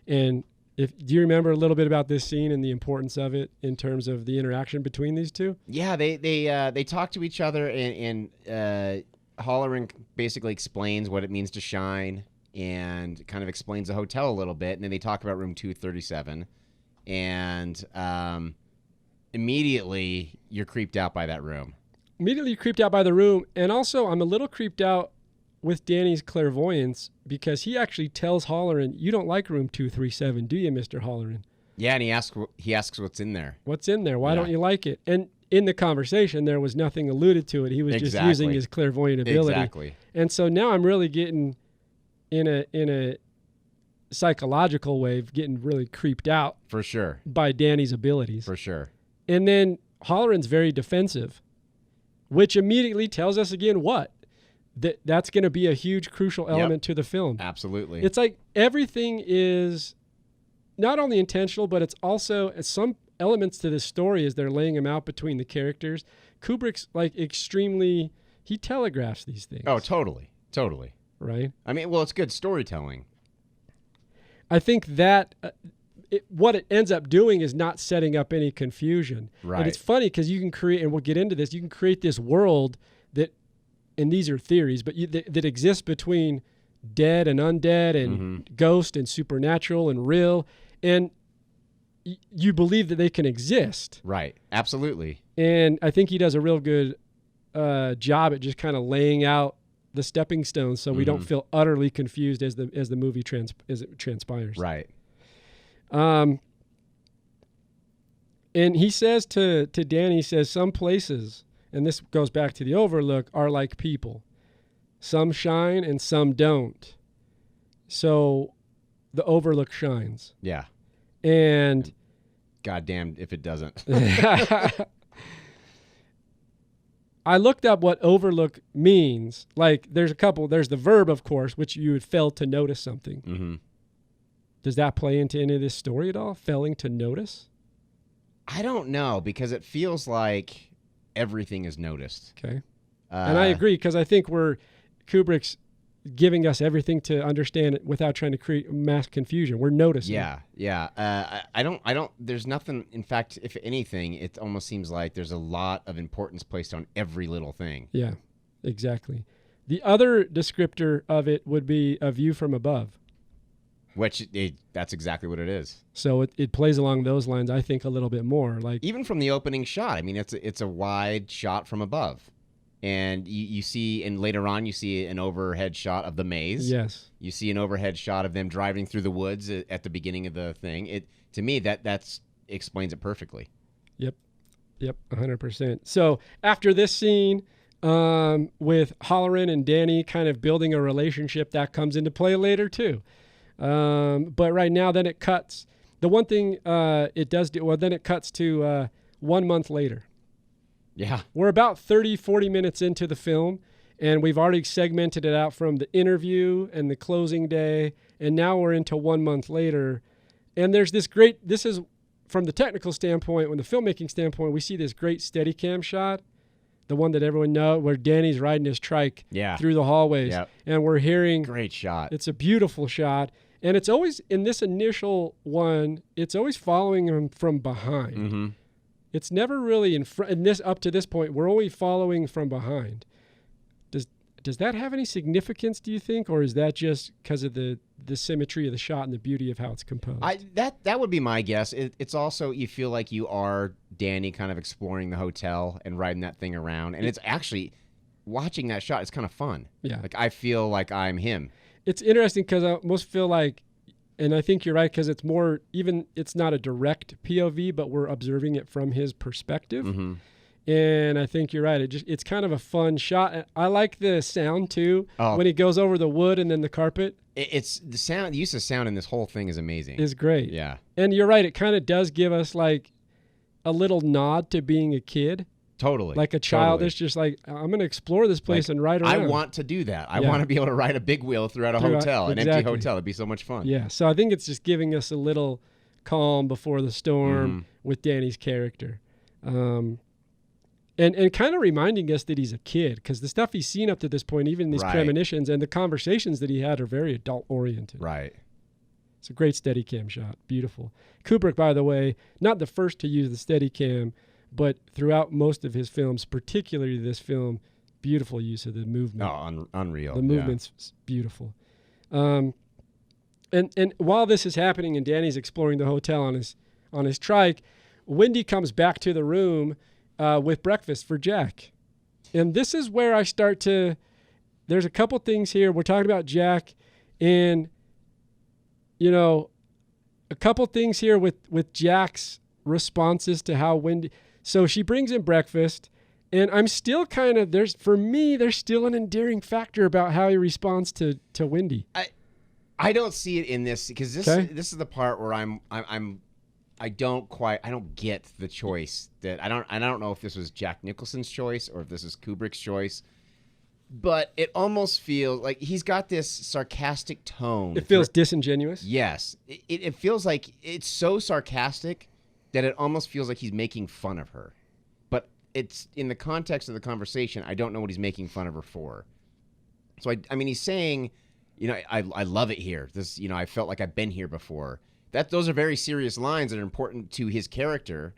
And do you remember a little bit about this scene and the importance of it in terms of the interaction between these two? Yeah, they talk to each other, and Halloran basically explains what it means to shine and kind of explains the hotel a little bit, and then they talk about room 237, and immediately you're creeped out by that room. Immediately creeped out by the room, and also I'm a little creeped out with Danny's clairvoyance because he actually tells Halloran, "You don't like room 237, do you, Mr. Halloran?" Yeah, and he asks what's in there. What's in there? Why don't you like it? And in the conversation, there was nothing alluded to it. He was just using his clairvoyant ability. Exactly. And so now I'm really getting in a psychological way, getting really creeped out. For sure. By Danny's abilities. For sure. And then Halloran's very defensive, which immediately tells us again what? That's going to be a huge crucial element to the film. Absolutely. It's like everything is not only intentional, but it's also some elements to this story as they're laying them out between the characters. Kubrick's like extremely, he telegraphs these things. Oh, totally. Right? I mean, well, it's good storytelling. I think that what it ends up doing is not setting up any confusion. Right. And it's funny because you can create, and we'll get into this, you can create this world that, and these are theories, but that exists between dead and undead and ghost and supernatural and real. And you believe that they can exist. Right. Absolutely. And I think he does a real good job at just kind of laying out the stepping stones so we don't feel utterly confused as the movie as it transpires. Right. And he says to Danny, he says, some places, and this goes back to the Overlook, are like people. Some shine and some don't. So the Overlook shines. Yeah. And goddamn if it doesn't. I looked up what overlook means. Like, there's the verb, of course, which you would fail to notice something. Mm-hmm. Does that play into any of this story at all? Failing to notice? I don't know, because it feels like everything is noticed. Okay. And I agree, because I think Kubrick's giving us everything to understand it without trying to create mass confusion. We're noticing. Yeah. I don't, there's nothing, in fact, if anything, it almost seems like there's a lot of importance placed on every little thing. Yeah, exactly. The other descriptor of it would be a view from above. Which, that's exactly what it is. So it plays along those lines, I think, a little bit more. Like, even from the opening shot, I mean, it's a wide shot from above. And you see, and later on, you see an overhead shot of the maze. Yes. You see an overhead shot of them driving through the woods at the beginning of the thing. To me, that explains it perfectly. Yep, 100%. So after this scene, with Halloran and Danny kind of building a relationship, that comes into play later too. But right now, then it cuts. The one thing it does do, well, then it cuts to 1 month later. Yeah. We're about 30, 40 minutes into the film, and we've already segmented it out from the interview and the closing day, and now we're into 1 month later. And there's this is from the technical standpoint, from the filmmaking standpoint, we see this great Steadicam shot, the one that everyone knows, where Danny's riding his trike through the hallways. Yep. And we're hearing... Great shot. It's a beautiful shot. And it's always, in this initial one, it's always following him from behind. Mm-hmm. It's never really in front. And this, up to this point, we're only following from behind. Does that have any significance, do you think, or is that just because of the symmetry of the shot and the beauty of how it's composed? That would be my guess. It's also, you feel like you are Danny kind of exploring the hotel and riding that thing around, and it's actually, watching that shot, it's kind of fun. Yeah. Like, I feel like I'm him. It's interesting because I almost feel like, and I think you're right, because it's more, even, it's not a direct POV, but we're observing it from his perspective. Mm-hmm. And I think you're right. It's kind of a fun shot. I like the sound too, when he goes over the wood and then the carpet. It's the sound, the use of sound in this whole thing is amazing. Is great. Yeah. And you're right. It kind of does give us like a little nod to being a kid. Totally. Like a child that's just like, I'm going to explore this place and ride around. I want to do that. I want to be able to ride a big wheel throughout a hotel, an empty hotel. It'd be so much fun. Yeah. So I think it's just giving us a little calm before the storm with Danny's character. And kind of reminding us that he's a kid, because the stuff he's seen up to this point, even these premonitions and the conversations that he had, are very adult-oriented. Right. It's a great Steadicam shot. Beautiful. Kubrick, by the way, not the first to use the Steadicam, but throughout most of his films, particularly this film, beautiful use of the movement. Oh, unreal. The movement's beautiful. And while this is happening and Danny's exploring the hotel on his trike, Wendy comes back to the room with breakfast for Jack. And this is where I start to, there's a couple things here. We're talking about Jack, and, you know, a couple things here with Jack's responses to how Wendy, so she brings in breakfast, and I'm still kind of, there's still an endearing factor about how he responds to Wendy. I don't see it in this, because this is the part where I don't get the choice that I don't know if this was Jack Nicholson's choice or if this is Kubrick's choice, but it almost feels like he's got this sarcastic tone. It feels disingenuous. Yes. It feels like it's so sarcastic that it almost feels like he's making fun of her, but it's in the context of the conversation. I don't know what he's making fun of her for. So I mean, he's saying, you know, I love it here. This, you know, I felt like I've been here before. Those are very serious lines that are important to his character,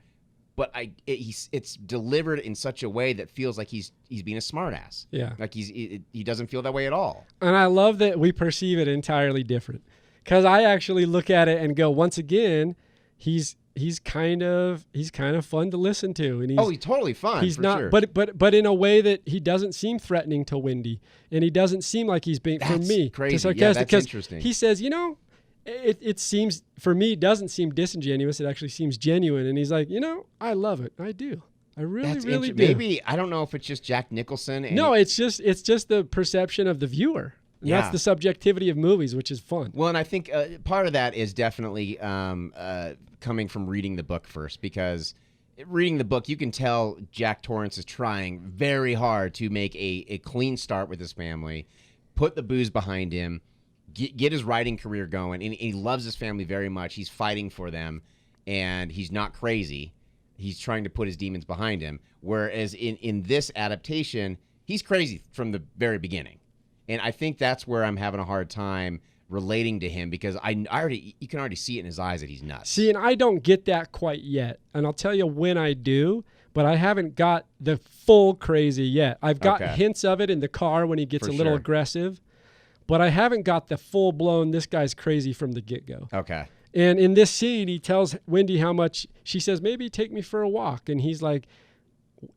but it's delivered in such a way that feels like he's being a smartass. Yeah. Like he doesn't feel that way at all. And I love that we perceive it entirely different. Because I actually look at it and go, once again, he's kind of fun to listen to, and he's totally fun. He's for not, sure. but in a way that he doesn't seem threatening to Wendy, and he doesn't seem like he's being for me crazy. sarcastic. Yeah, that's interesting. He says, it seems for me it doesn't seem disingenuous. It actually seems genuine, and he's like, I love it. I do. I really do. Maybe I don't know if it's just Jack Nicholson. No, it's just the perception of the viewer. And that's the subjectivity of movies, which is fun. Well, and I think part of that is definitely coming from reading the book first, because reading the book, you can tell Jack Torrance is trying very hard to make a clean start with his family, put the booze behind him, get his writing career going, and he loves his family very much. He's fighting for them, and he's not crazy. He's trying to put his demons behind him, whereas in this adaptation, he's crazy from the very beginning. And I think that's where I'm having a hard time relating to him, because you can already see it in his eyes that he's nuts. See, and I don't get that quite yet. And I'll tell you when I do, but I haven't got the full crazy yet. I've got hints of it in the car when he gets a little aggressive, but I haven't got the full-blown, this guy's crazy from the get-go. Okay. And in this scene, he tells Wendy how much, she says, maybe take me for a walk. And he's like,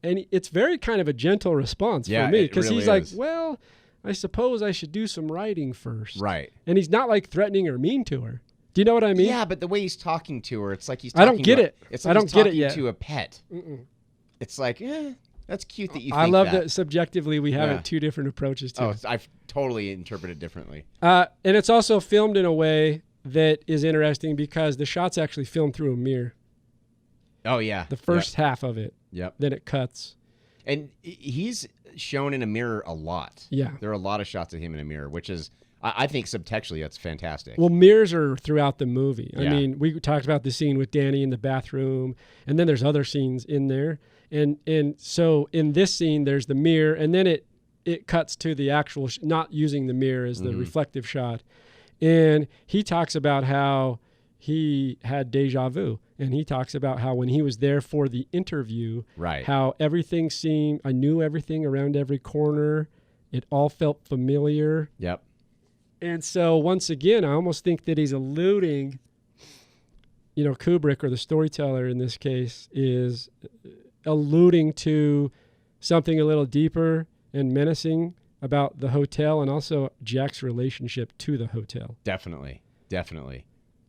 and it's very kind of a gentle response for me, because he's like, well, I suppose I should do some writing first. Right. And he's not like threatening or mean to her. Do you know what I mean? Yeah, but the way he's talking to her, it's like he's talking I don't get it. It's like I don't he's get talking it yet. to a pet. Mm-mm. It's like, that's cute that you think I love that subjectively we have two different approaches to it. I've totally interpreted it differently. And it's also filmed in a way that is interesting, because the shot's actually filmed through a mirror. Oh, yeah. The first half of it. Yep. Then it cuts. And he's shown in a mirror a lot. Yeah. There are a lot of shots of him in a mirror, which is, I think subtextually, that's fantastic. Well, mirrors are throughout the movie. Yeah. I mean, we talked about the scene with Danny in the bathroom, and then there's other scenes in there. And so in this scene, there's the mirror, and then it cuts to the actual, not using the mirror as the reflective shot. And he talks about how he had deja vu. And he talks about how when he was there for the interview, how everything seemed, I knew everything around every corner. It all felt familiar. Yep. And so once again, I almost think that he's alluding, Kubrick, or the storyteller in this case, is alluding to something a little deeper and menacing about the hotel, and also Jack's relationship to the hotel. Definitely.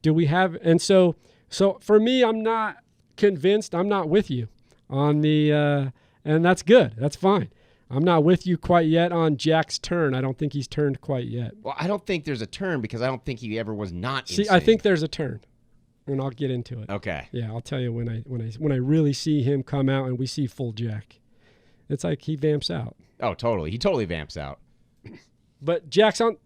Do we have, and so for me, I'm not convinced. I'm not with you on the, and that's good. That's fine. I'm not with you quite yet on Jack's turn. I don't think he's turned quite yet. Well, I don't think there's a turn, because I don't think he ever was not insane. See, I think there's a turn, and I'll get into it. Okay. Yeah, I'll tell you when I really see him come out and we see full Jack. It's like he vamps out. Oh, totally. He totally vamps out. But Jack's on.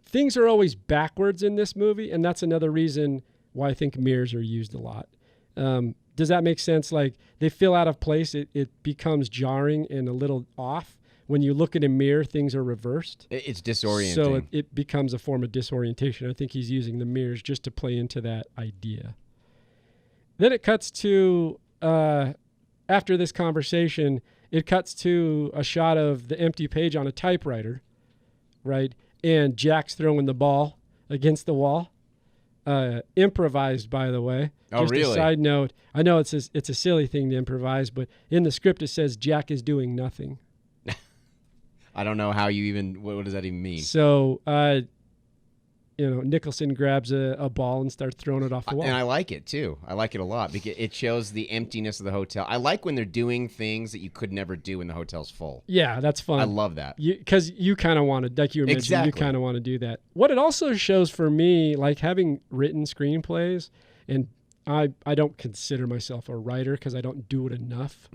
Things are always backwards in this movie, and that's another reason why I think mirrors are used a lot. Does that make sense? Like, they feel out of place. It becomes jarring and a little off. When you look at a mirror, things are reversed. It's disorienting. So it becomes a form of disorientation. I think he's using the mirrors just to play into that idea. Then it cuts to, after this conversation, it cuts to a shot of the empty page on a typewriter, right? And Jack's throwing the ball against the wall. Improvised, by the way. Oh, Just really? a side note. I know it's a silly thing to improvise, but in the script it says Jack is doing nothing. I don't know how you even, what does that even mean? So, Nicholson grabs a ball and starts throwing it off the wall. And I like it, too. I like it a lot, because it shows the emptiness of the hotel. I like when they're doing things that you could never do when the hotel's full. Yeah, that's fun. I love that. Because you kind of want to, like you were mentioning, you kind of want to do that. What it also shows for me, like having written screenplays, and I don't consider myself a writer because I don't do it enough,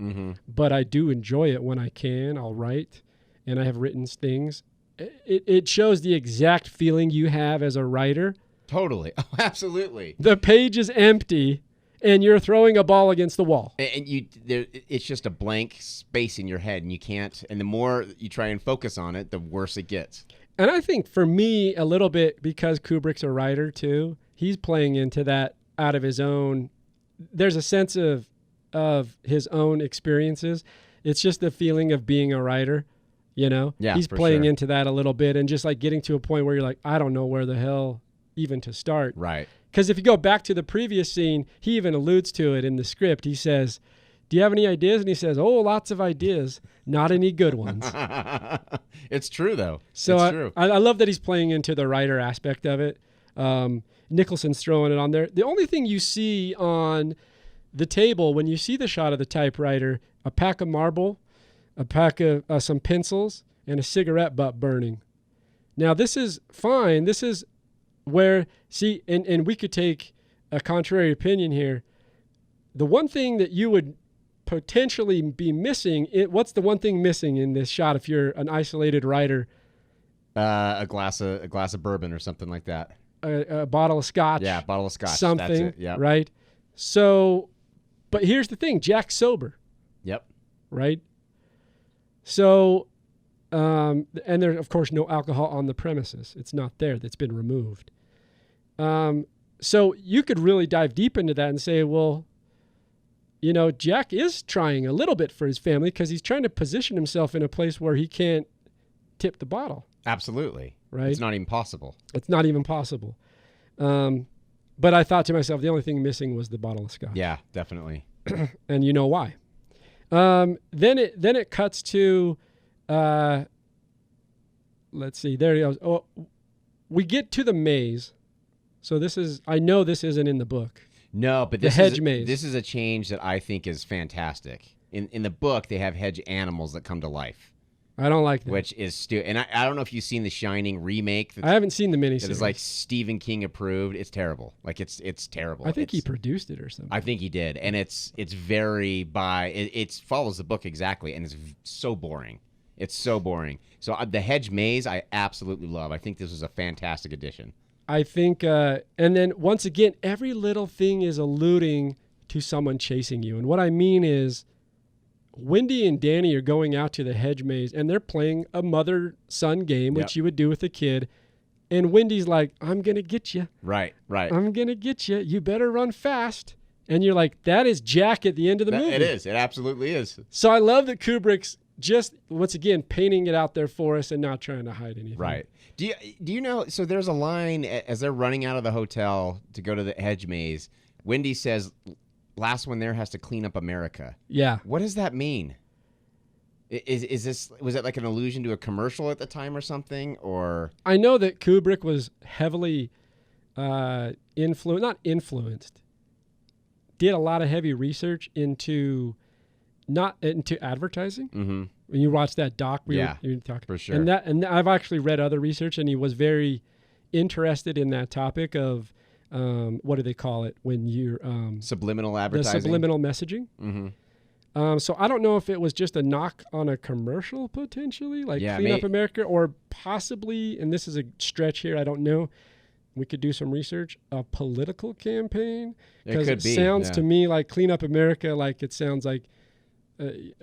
but I do enjoy it when I can. I'll write, and I have written things. It shows the exact feeling you have as a writer. Totally. Oh, absolutely. The page is empty, and you're throwing a ball against the wall. And it's just a blank space in your head, and you can't. And the more you try and focus on it, the worse it gets. And I think for me, a little bit, because Kubrick's a writer too, he's playing into that out of his own there's a sense of his own experiences. It's just the feeling of being a writer, you know? Yeah, he's for playing sure. into that a little bit and just like getting to a point where you're like, I don't know where the hell even to start. Right. Because if you go back to the previous scene, he even alludes to it in the script. He says, do you have any ideas? And he says, oh, lots of ideas, not any good ones. It's true, though. So it's true. I love that he's playing into the writer aspect of it. Nicholson's throwing it on there. The only thing you see on the table when you see the shot of the typewriter, a pack of marble, a pack of some pencils, and a cigarette butt burning. Now, this is fine. This is where, see, and we could take a contrary opinion here. The one thing that you would potentially be missing, what's the one thing missing in this shot if you're an isolated writer? A glass of bourbon or something like that. A bottle of scotch. Yeah, bottle of scotch. Something, That's it. Yeah. right? So, but here's the thing. Jack's sober, Yep. right? So, and there's, of course, no alcohol on the premises. It's not there. That's been removed. So you could really dive deep into that and say, well, you know, Jack is trying a little bit for his family because he's trying to position himself in a place where he can't tip the bottle. Absolutely. Right? It's not even possible. It's not even possible. But I thought to myself, the only thing missing was the bottle of scotch. Yeah, definitely. And you know why. Then it cuts to, let's see, there he goes. Oh, we get to the maze. So I know this isn't in the book. No, but The hedge maze. This is a change that I think is fantastic. In the book, they have hedge animals that come to life, I don't like that. which is and I don't know if you've seen the Shining remake. I haven't seen the miniseries. That is like Stephen King approved. It's terrible. Like it's terrible. I think he produced it or something. I think he did, and it's very it follows the book exactly, and it's so boring. It's so boring. So the hedge maze, I absolutely love. I think this was a fantastic addition. I think, and then once again, every little thing is alluding to someone chasing you. And what I mean is, Wendy and Danny are going out to the hedge maze, and they're playing a mother-son game, which you would do with a kid. And Wendy's like, I'm going to get you. Right. I'm going to get you. You better run fast. And you're like, that is Jack at the end of the movie. It is. It absolutely is. So I love that Kubrick's just, once again, painting it out there for us and not trying to hide anything. Right. Do you know, so there's a line as they're running out of the hotel to go to the hedge maze. Wendy says, last one there has to clean up America. Yeah. What does that mean? Was it like an allusion to a commercial at the time or something? Or I know that Kubrick was heavily not influenced, did a lot of heavy research into advertising. Mm-hmm. When you watch that doc, you were talking for sure. and I've actually read other research, and he was very interested in that topic of what do they call it when you're subliminal advertising, the subliminal messaging. Mm-hmm. So I don't know if it was just a knock on a commercial potentially, like Clean Up America, or possibly, and this is a stretch here, I don't know. We could do some research. A political campaign, because it sounds to me like Clean Up America, like it sounds like.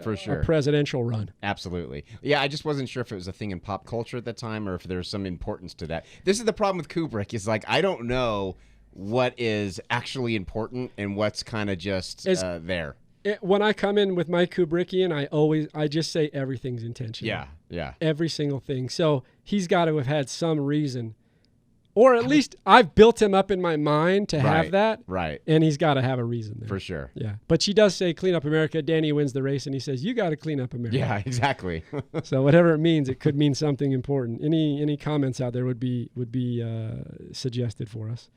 For sure. A presidential run. Absolutely. Yeah, I just wasn't sure if it was a thing in pop culture at the time or if there's some importance to that. This is the problem with Kubrick, is like, I don't know what is actually important and what's kind of just there. When I come in with my Kubrickian, I just say everything's intentional. Yeah. Every single thing. So he's got to have had some reason. Or at least I've built him up in my mind to have that. Right. And he's got to have a reason there. For sure. Yeah. But she does say clean up America. Danny wins the race, and he says, you got to clean up America. Yeah, exactly. So whatever it means, it could mean something important. Any comments out there would be suggested for us.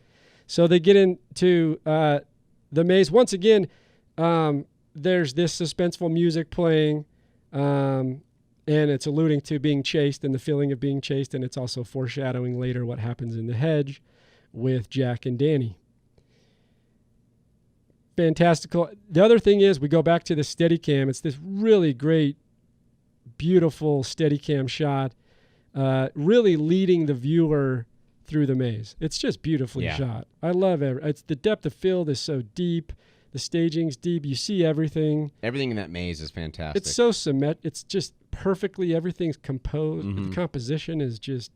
So they get into the maze. Once again, there's this suspenseful music playing, and it's alluding to being chased and the feeling of being chased, and it's also foreshadowing later what happens in the hedge with Jack and Danny. Fantastical. The other thing is, we go back to the Steadicam. It's this really great, beautiful Steadicam shot, really leading the viewer through the maze. It's just beautifully shot. I love it. It's the depth of field is so deep. The staging's deep. You see everything. Everything in that maze is fantastic. It's so It's just perfectly, everything's composed. Mm-hmm. The composition is just,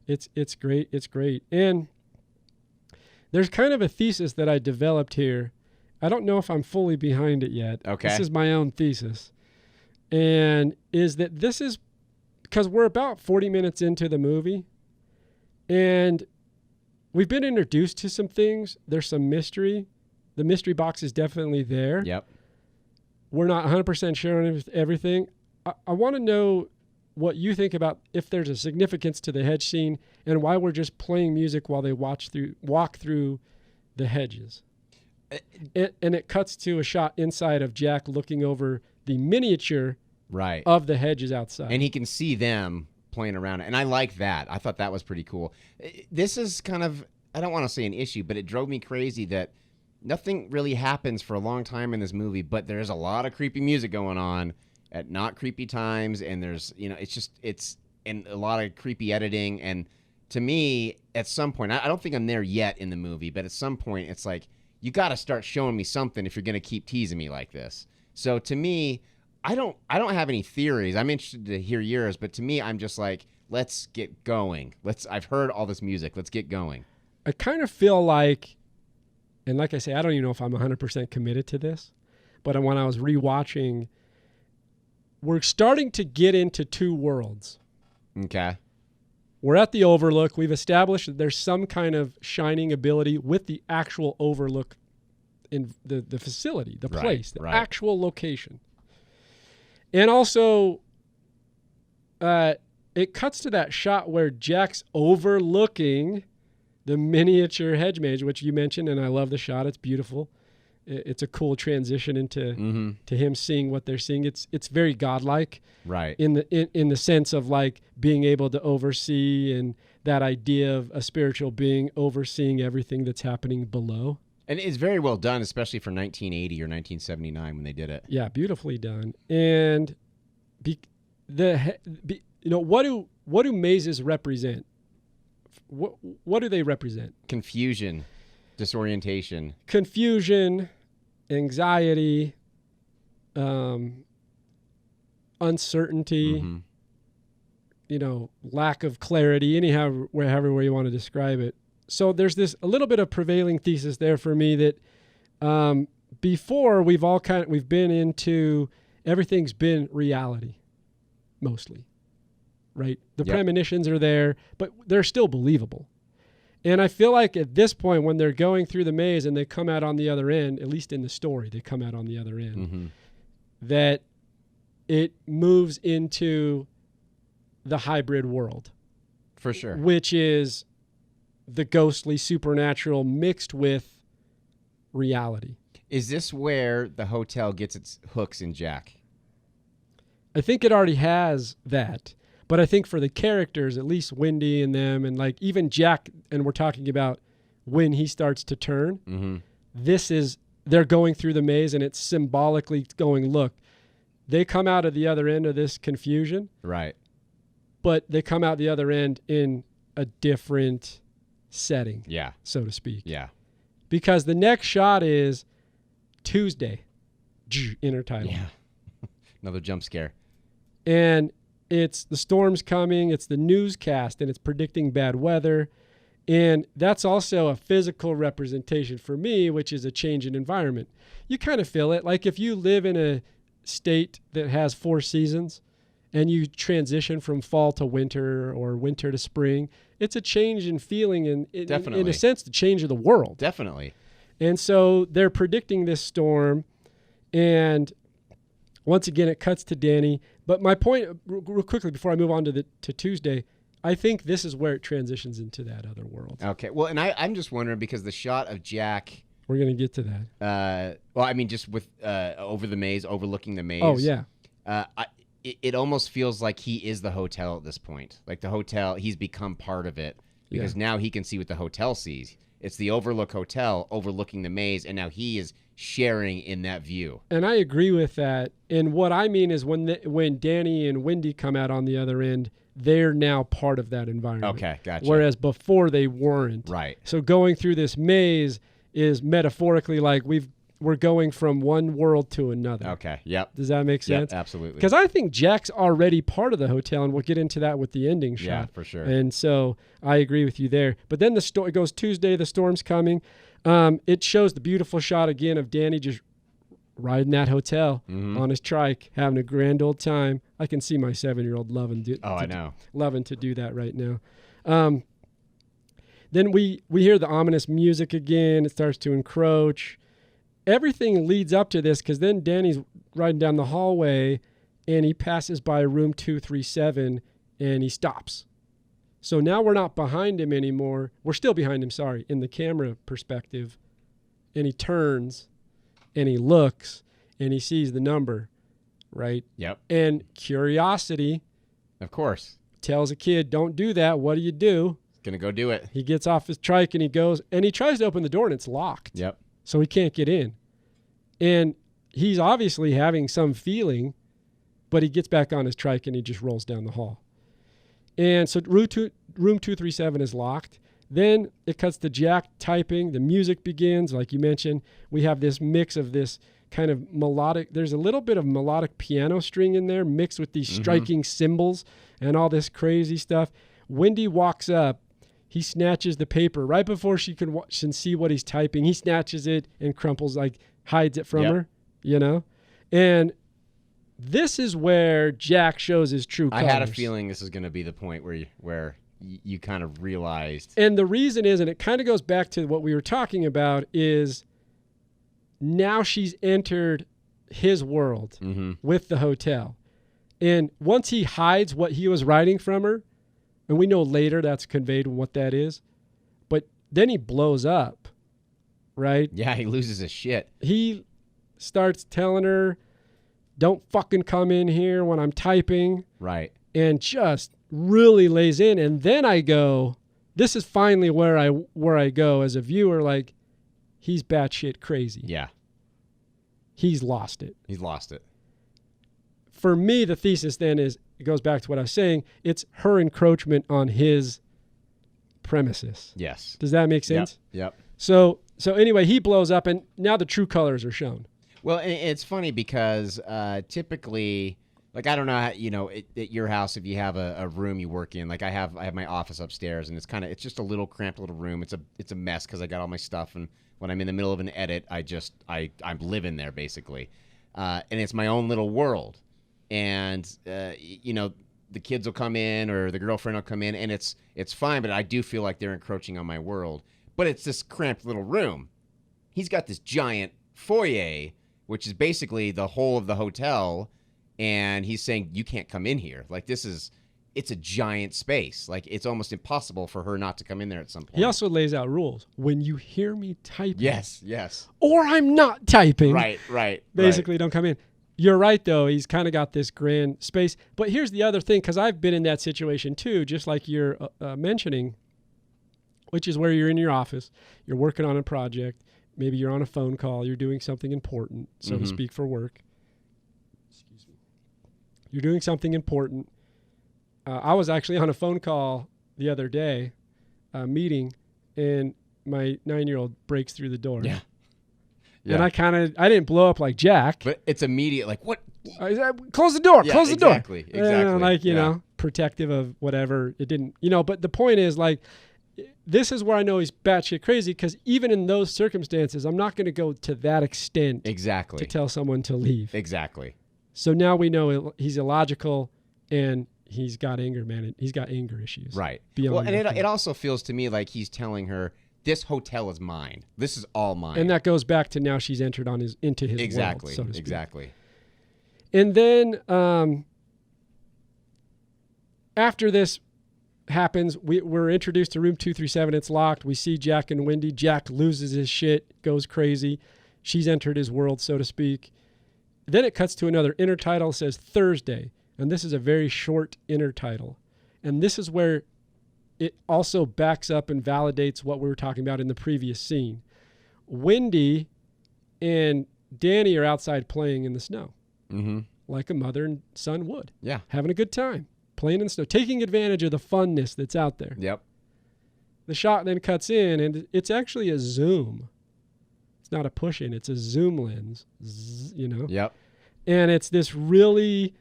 it's great. It's great. And there's kind of a thesis that I developed here I don't know if I'm fully behind it yet. Okay. This is my own thesis. And is that this is because we're about 40 minutes into the movie and we've been introduced to some things. There's some mystery. The mystery box is definitely there. Yep. We're not 100% sure on everything. I want to know what you think about if there's a significance to the hedge scene and why we're just playing music while they walk through the hedges. And it cuts to a shot inside of Jack looking over the miniature of the hedges outside. And he can see them playing around. And I like that. I thought that was pretty cool. This is kind of, I don't want to say an issue, but it drove me crazy that nothing really happens for a long time in this movie, but there's a lot of creepy music going on at not creepy times. And there's, it's and a lot of creepy editing. And to me, at some point, I don't think I'm there yet in the movie, but at some point it's like, you got to start showing me something if you're going to keep teasing me like this. So to me, I don't have any theories. I'm interested to hear yours, but to me, I'm just like, let's get going. I've heard all this music. Let's get going. I kind of feel like, and like I say, I don't even know if I'm 100% committed to this, but when I was rewatching, we're starting to get into two worlds. Okay. We're at the Overlook. We've established that there's some kind of shining ability with the actual Overlook in the facility, the place, the actual location. And also, it cuts to that shot where Jack's overlooking the miniature hedge maze, which you mentioned, and I love the shot. It's beautiful. It's a cool transition into to him seeing what they're seeing. It's very godlike, right? In the sense of like being able to oversee and that idea of a spiritual being overseeing everything that's happening below. And it's very well done, especially for 1980 or 1979 when they did it. Yeah, beautifully done. And what do mazes represent? What do they represent? Confusion. Disorientation, confusion, anxiety, uncertainty, lack of clarity, however way you want to describe it. So there's this a little bit of prevailing thesis there for me that before we've been into everything's been reality, mostly, right? The premonitions are there, but they're still believable. And I feel like at this point, when they're going through the maze and they come out on the other end, at least in the story, they come out on the other end, that it moves into the hybrid world. For sure. Which is the ghostly supernatural mixed with reality. Is this where the hotel gets its hooks in Jack? I think it already has that. But I think for the characters, at least Wendy and them, and like even Jack, and we're talking about when he starts to turn, they're going through the maze and it's symbolically going, look, they come out of the other end of this confusion. Right. But they come out the other end in a different setting. Yeah. So to speak. Yeah. Because the next shot is Tuesday, intertitle. Yeah. Another jump scare. And it's the storm's coming, it's the newscast, and it's predicting bad weather. And that's also a physical representation for me, which is a change in environment. You kind of feel it. Like if you live in a state that has 4 seasons and you transition from fall to winter or winter to spring, it's a change in feeling and in a sense, the change of the world. Definitely. And so they're predicting this storm, and once again, it cuts to Danny. But my point, real quickly, before I move on to Tuesday, I think this is where it transitions into that other world. Okay. Well, and I'm just wondering because the shot of Jack. We're going to get to that. Well, I mean, just with over the maze, overlooking the maze. Oh, yeah. It almost feels like he is the hotel at this point. Like the hotel, he's become part of it because now he can see what the hotel sees. It's the Overlook Hotel overlooking the maze, and now he is sharing in that view. And I agree with that. And what I mean is when Danny and Wendy come out on the other end, they're now part of that environment. Okay, gotcha. Whereas before they weren't. Right. So going through this maze is metaphorically like we're going from one world to another. Okay, yep. Does that make sense? Yep, absolutely. Because I think Jack's already part of the hotel, and we'll get into that with the ending shot. Yeah, for sure. And so I agree with you there. But then it goes Tuesday, the storm's coming. It shows the beautiful shot again of Danny just riding that hotel on his trike, having a grand old time. I can see my 7-year-old loving to do that right now. Then we hear the ominous music again. It starts to encroach. Everything leads up to this because then Danny's riding down the hallway and he passes by room 237 and he stops. So now we're not behind him anymore. We're still behind him, sorry, in the camera perspective. And he turns and he looks and he sees the number, right? Yep. And curiosity, of course, tells a kid, don't do that. What do you do? He's going to go do it. He gets off his trike and he goes, and he tries to open the door and it's locked. Yep. So he can't get in. And he's obviously having some feeling, but he gets back on his trike and he just rolls down the hall. And so room 237 is locked. Then it cuts to Jack typing. The music begins. Like you mentioned, we have this mix of this kind of melodic. There's a little bit of melodic piano string in there mixed with these striking cymbals and all this crazy stuff. Wendy walks up. He snatches the paper right before she can watch and see what he's typing. He snatches it and crumples, like hides it from her, you know? And this is where Jack shows his true colors. I had a feeling this is going to be the point where you kind of realized. And the reason is, and it kind of goes back to what we were talking about, is now she's entered his world with the hotel. And once he hides what he was writing from her, and we know later that's conveyed what that is, but then he blows up, right? Yeah, he loses his shit. He starts telling her, don't fucking come in here when I'm typing. Right. And just really lays in. And then I go, this is finally where I go as a viewer, like, he's batshit crazy. Yeah. He's lost it. He's lost it. For me, the thesis then is, it goes back to what I was saying, it's her encroachment on his premises. Yes. Does that make sense? Yep. So anyway, he blows up and now the true colors are shown. Well, it's funny because typically, like, I don't know how, at your house, if you have a room you work in, like I have my office upstairs, and it's just a little cramped little room. It's a mess because I got all my stuff, and when I'm in the middle of an edit, I'm living there basically, and it's my own little world. And the kids will come in or the girlfriend will come in, and it's fine, but I do feel like they're encroaching on my world. But it's this cramped little room. He's got this giant foyer, which is basically the whole of the hotel, and he's saying, you can't come in here. Like, it's a giant space. Like, it's almost impossible for her not to come in there at some point. He also lays out rules. When you hear me typing. Yes. Or I'm not typing. Right. Basically, don't come in. You're right, though. He's kind of got this grand space. But here's the other thing, because I've been in that situation, too, just like you're mentioning, which is where you're in your office, you're working on a project, maybe you're on a phone call, you're doing something important, so to speak, for work. Excuse me. You're doing something important. I was actually on a phone call the other day, meeting, and my 9-year-old breaks through the door. Yeah. And I didn't blow up like Jack. But it's immediate, like, what? Close the door, yeah, close the door. Exactly. And like, you know, protective of whatever. It didn't, but the point is, like, this is where I know he's batshit crazy, because even in those circumstances, I'm not going to go to that extent to tell someone to leave. Exactly. So now we know he's illogical and he's got anger, man. He's got anger issues. Right. Well, and it also feels to me like he's telling her, this hotel is mine. This is all mine. And that goes back to now she's entered into his world, so to speak. Exactly. And then after this happens, we're introduced to room 237. It's locked. We see Jack and Wendy. Jack loses his shit, goes crazy. She's entered his world, so to speak. Then it cuts to another intertitle, says Thursday. And this is a very short intertitle. And this is where it also backs up and validates what we were talking about in the previous scene. Wendy and Danny are outside playing in the snow, like a mother and son would. Yeah. Having a good time, playing in the snow, taking advantage of the funness that's out there. Yep. The shot then cuts in, and it's actually a zoom. It's not a push-in. It's a zoom lens, Yep. And it's this really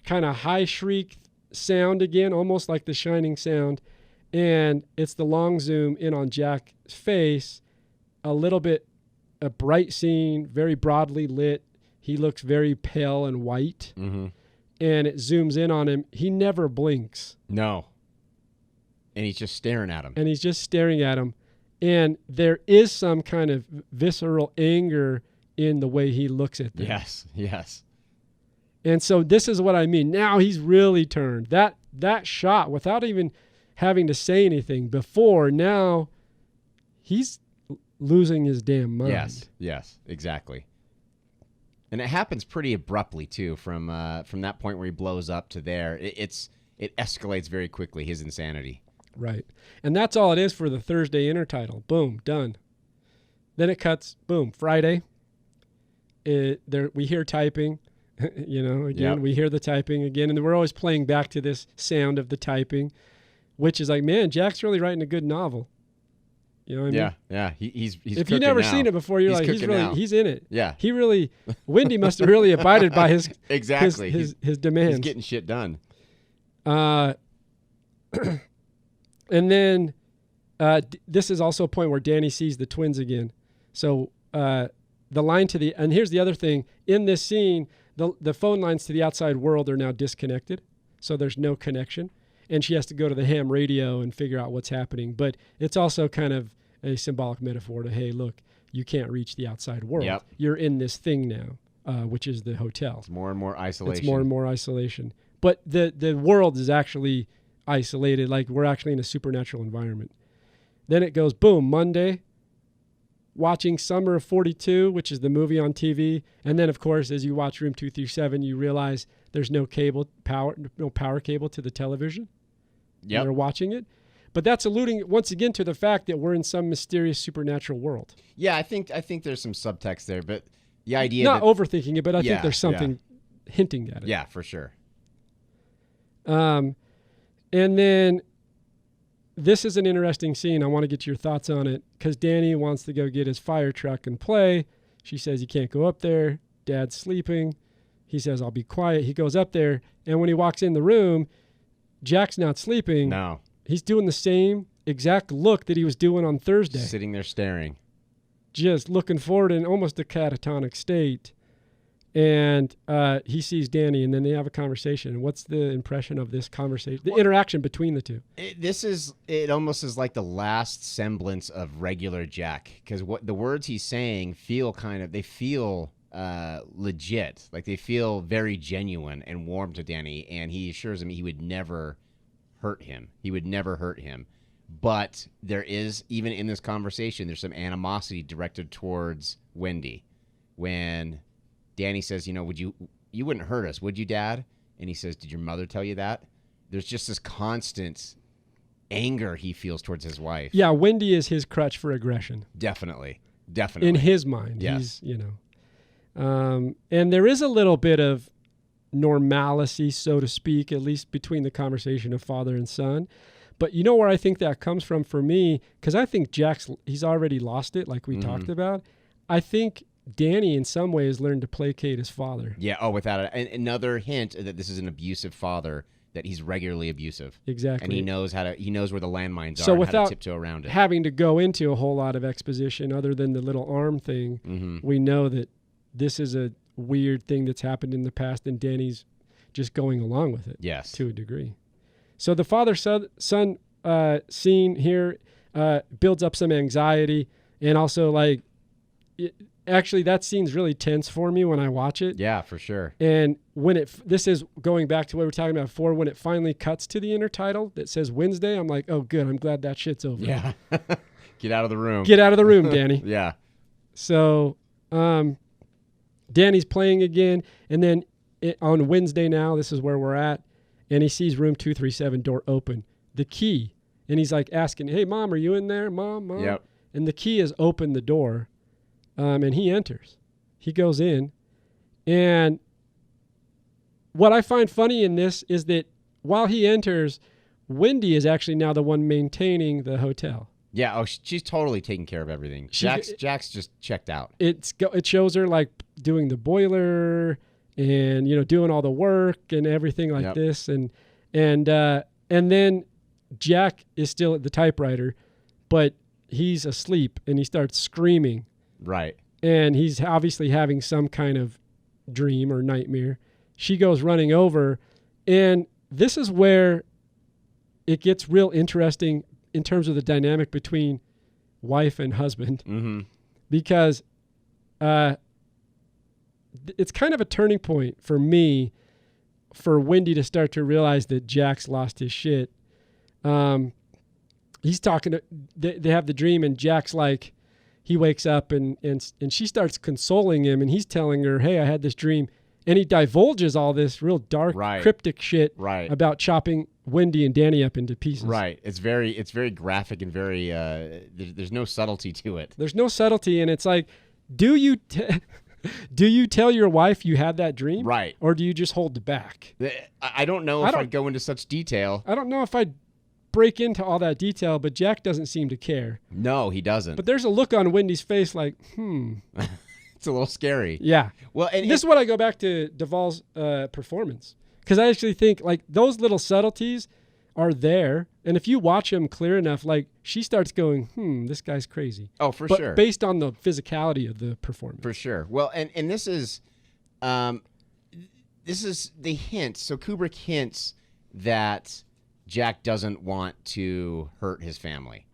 kind of high shriek sound again, almost like the Shining sound, and it's the long zoom in on Jack's face, a little bit a bright scene, very broadly lit. He looks very pale and white, and it zooms in on him. He never blinks. No. And he's just staring at him. And there is some kind of visceral anger in the way he looks at them. Yes. And so this is what I mean. Now he's really turned. That shot, without even having to say anything before, now he's losing his damn mind. Yes, exactly. And it happens pretty abruptly too. From that point where he blows up to there, it escalates very quickly. His insanity. Right, and that's all it is for the Thursday intertitle. Boom, done. Then it cuts. Boom, Friday. We hear typing. We hear the typing again, and we're always playing back to this sound of the typing, which is like, man, Jack's really writing a good novel. You know what I mean? Yeah. He's if you've never seen it before, you're he's in it. Yeah. He really, Wendy must have really abided by his exactly his demands. He's getting shit done. And then this is also a point where Danny sees the twins again. So the line and here's the other thing in this scene, the phone lines to the outside world are now disconnected, so there's no connection. And she has to go to the ham radio and figure out what's happening. But it's also kind of a symbolic metaphor to, hey, look, you can't reach the outside world. Yep. You're in this thing now, which is the hotel. It's more and more isolation. It's more and more isolation. But the world is actually isolated, like we're actually in a supernatural environment. Then it goes, boom, Monday, watching Summer of 42, which is the movie on TV. And then, of course, as you watch Room 237, you realize there's no power cable to the television. Yep. They're watching it. But that's alluding once again to the fact that we're in some mysterious supernatural world. Yeah, I think there's some subtext there, but the idea not overthinking it, but I think there's something hinting at it. Yeah, for sure. And then this is an interesting scene. I want to get your thoughts on it because Danny wants to go get his fire truck and play. She says, you can't go up there. Dad's sleeping. He says, I'll be quiet. He goes up there, and when he walks in the room, Jack's not sleeping. No. He's doing the same exact look that he was doing on Thursday. Sitting there staring. Just looking forward in almost a catatonic state. And he sees Danny, and then they have a conversation. And what's the impression of this conversation, the interaction between the two? It almost is like the last semblance of regular Jack, because what the words he's saying feel legit, like they feel very genuine and warm to Danny, and he assures him he would never hurt him. But there is, even in this conversation, there's some animosity directed towards Wendy when Danny says, you wouldn't hurt us, would you, Dad? And he says, did your mother tell you that? There's just this constant anger he feels towards his wife. Yeah, Wendy is his crutch for aggression. Definitely. In his mind. Yes. He's, and there is a little bit of normalcy, so to speak, at least between the conversation of father and son. But you know where I think that comes from for me? Because I think he's already lost it, like we talked about. I think Danny, in some ways, learned to placate his father. Yeah. Oh, without it. And another hint that this is an abusive father, that he's regularly abusive. Exactly. And he knows where the landmines so are and without how to tiptoe around it. Having to go into a whole lot of exposition other than the little arm thing, we know that this is a weird thing that's happened in the past, and Danny's just going along with it. Yes. To a degree. So the father-son scene here builds up some anxiety, and also actually that scene's really tense for me when I watch it. Yeah, for sure. And when this is going back to what we were talking about before, when it finally cuts to the intertitle that says Wednesday, I'm like, oh, good. I'm glad that shit's over. Yeah. Get out of the room. Get out of the room, Danny. Yeah. So Danny's playing again, and then on Wednesday now, this is where we're at, and he sees room 237 door open. The key, and he's like asking, hey, Mom, are you in there? Mom? Yep. And the key has opened the door. And he enters. He goes in. And what I find funny in this is that while he enters, Wendy is actually now the one maintaining the hotel. Yeah. Oh, she's totally taking care of everything. Jack's just checked out. It shows her like doing the boiler and, doing all the work and everything like this. And then Jack is still at the typewriter, but he's asleep and he starts screaming. Right. And he's obviously having some kind of dream or nightmare. She goes running over, and this is where it gets real interesting in terms of the dynamic between wife and husband, because it's kind of a turning point for me, for Wendy to start to realize that Jack's lost his shit. He's talking, they have the dream, and Jack's like, he wakes up and she starts consoling him, and he's telling her, hey, I had this dream. And he divulges all this real dark, cryptic shit about chopping Wendy and Danny up into pieces. Right. It's very graphic and very, there's no subtlety to it. There's no subtlety, and it's like, do you tell your wife you had that dream? Right. Or do you just hold it back? I don't know if I'd go into such detail. I don't know if I'd break into all that detail, but Jack doesn't seem to care. No, he doesn't. But there's a look on Wendy's face like, It's a little scary. Yeah. Well, and this is what I go back to Duvall's performance, because I actually think like those little subtleties are there, and if you watch them clear enough, like she starts going, this guy's crazy. Oh, for but sure. Based on the physicality of the performance. For sure. Well, and this is the hint. So Kubrick hints that Jack doesn't want to hurt his family.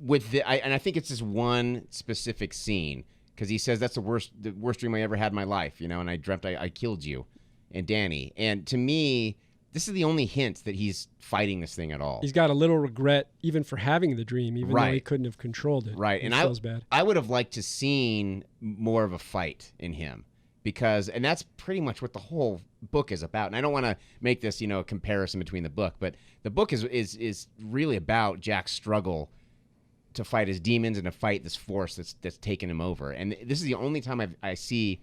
And I think it's this one specific scene. Because he says that's the worst dream I ever had in my life, and I dreamt I killed you and Danny. And to me, this is the only hint that he's fighting this thing at all. He's got a little regret even for having the dream, even though he couldn't have controlled it. Right. And I would have liked to seen more of a fight in him, and that's pretty much what the whole book is about. And I don't want to make this, a comparison between the book, but the book is really about Jack's struggle to fight his demons and to fight this force that's taken him over. And this is the only time I see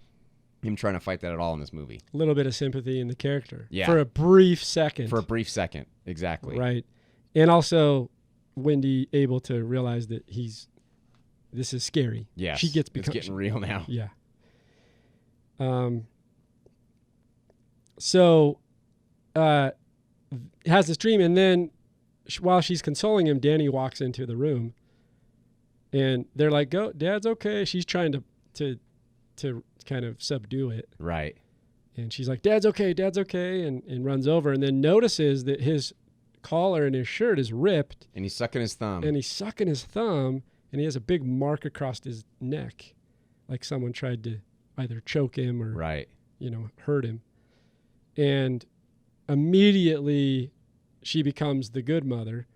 him trying to fight that at all in this movie. A little bit of sympathy in the character. Yeah. For a brief second. Exactly. Right. And also Wendy able to realize that this is scary. Yeah. She gets it's getting real now. Yeah. So has this dream, and then while she's consoling him, Danny walks into the room. And they're like, "Go, Dad's okay." She's trying to kind of subdue it. Right. And she's like, Dad's okay, and runs over, and then notices that his collar and his shirt is ripped. And he's sucking his thumb. And he has a big mark across his neck, like someone tried to either choke him or hurt him. And immediately she becomes the good mother,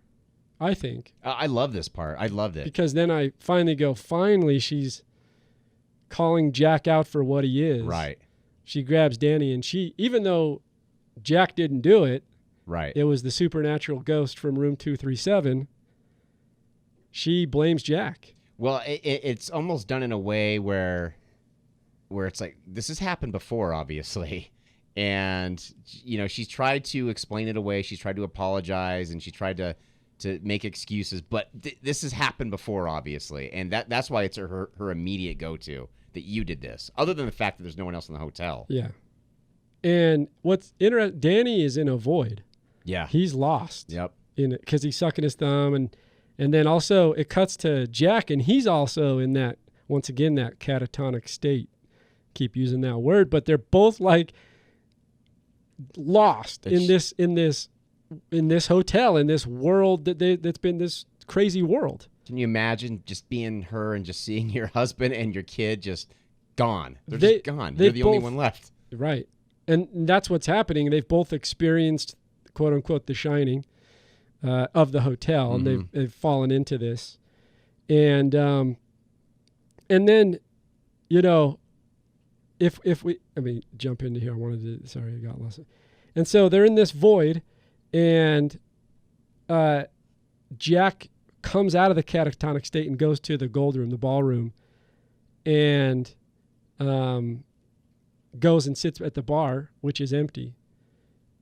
I think. I love this part. I loved it. Because then I finally she's calling Jack out for what he is. Right. She grabs Danny, and even though Jack didn't do it, it was the supernatural ghost from room 237, she blames Jack. Well, it's almost done in a way where it's like, this has happened before, obviously. And, she's tried to explain it away. She's tried to apologize, and she tried to make excuses. But this has happened before, obviously. And that's why it's her immediate go-to, that you did this. Other than the fact that there's no one else in the hotel. Yeah. And what's interesting, Danny is in a void. Yeah. He's lost. Yep. Because he's sucking his thumb. And then also it cuts to Jack, and he's also in that, once again, that catatonic state. Keep using that word. But they're both like lost in this hotel, in this world that's been this crazy world. Can you imagine just being her and just seeing your husband and your kid just gone? They're just gone. You're the only one left. Right. And that's what's happening. They've both experienced, quote unquote, the shining of the hotel, and they've fallen into this. And then, if we, jump into here. I got lost. And so they're in this void, and Jack comes out of the catatonic state and goes to the gold room, the ballroom, and goes and sits at the bar, which is empty.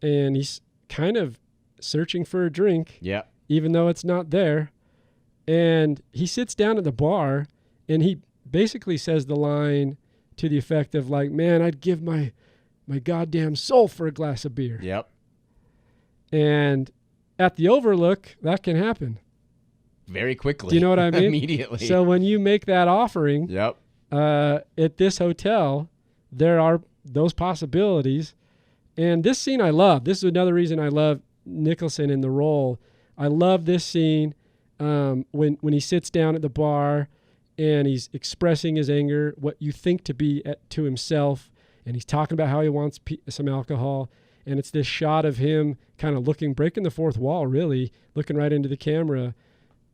And he's kind of searching for a drink, even though it's not there. And he sits down at the bar, and he basically says the line to the effect of like, man, I'd give my goddamn soul for a glass of beer. Yep. And at the Overlook, that can happen. very quickly. Do you know what I mean? Immediately. So when you make that offering Yep. At this hotel, there are those possibilities. And this scene I love. This is another reason I love Nicholson in the role. I love this scene when he sits down at the bar and he's expressing his anger, what you think to be to himself, and he's talking about how he wants some alcohol. And it's this shot of him kind of breaking the fourth wall, really, looking right into the camera.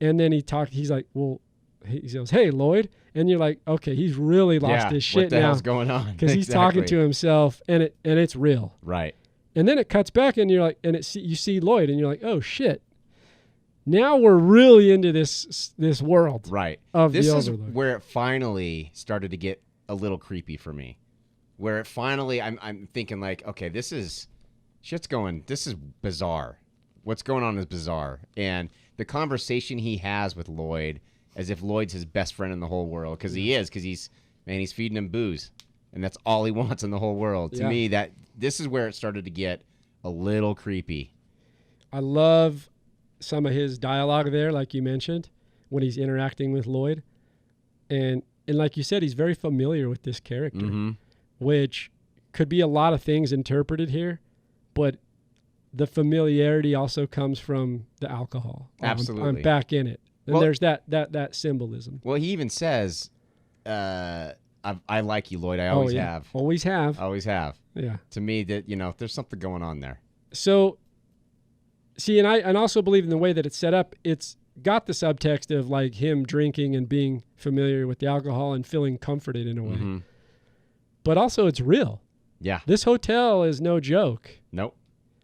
And then he's like, well, he goes, hey, Lloyd. And you're like, okay, he's really lost his shit now. What the hell's going on? Because he's talking to himself, and it's real. Right. And then it cuts back, and you're like, you see Lloyd, and you're like, oh, shit. Now we're really into this world. Right. Of this the is Overlook. where it finally started to get a little creepy for me. Where it finally, I'm thinking like, okay, this is bizarre. What's going on is bizarre. And the conversation he has with Lloyd, as if Lloyd's his best friend in the whole world, because he's feeding him booze, and that's all he wants in the whole world. To me, this is where it started to get a little creepy. I love some of his dialogue there, like you mentioned, when he's interacting with Lloyd, and like you said, he's very familiar with this character, which could be a lot of things interpreted here, but the familiarity also comes from the alcohol. Absolutely. I'm back in it. And there's that symbolism. Well, he even says, I like you, Lloyd. I always have. Always have. Always have. Yeah. To me, that, there's something going on there. So, see, and I also believe in the way that it's set up, it's got the subtext of like him drinking and being familiar with the alcohol and feeling comforted in a way. But also it's real. Yeah. This hotel is no joke. Nope.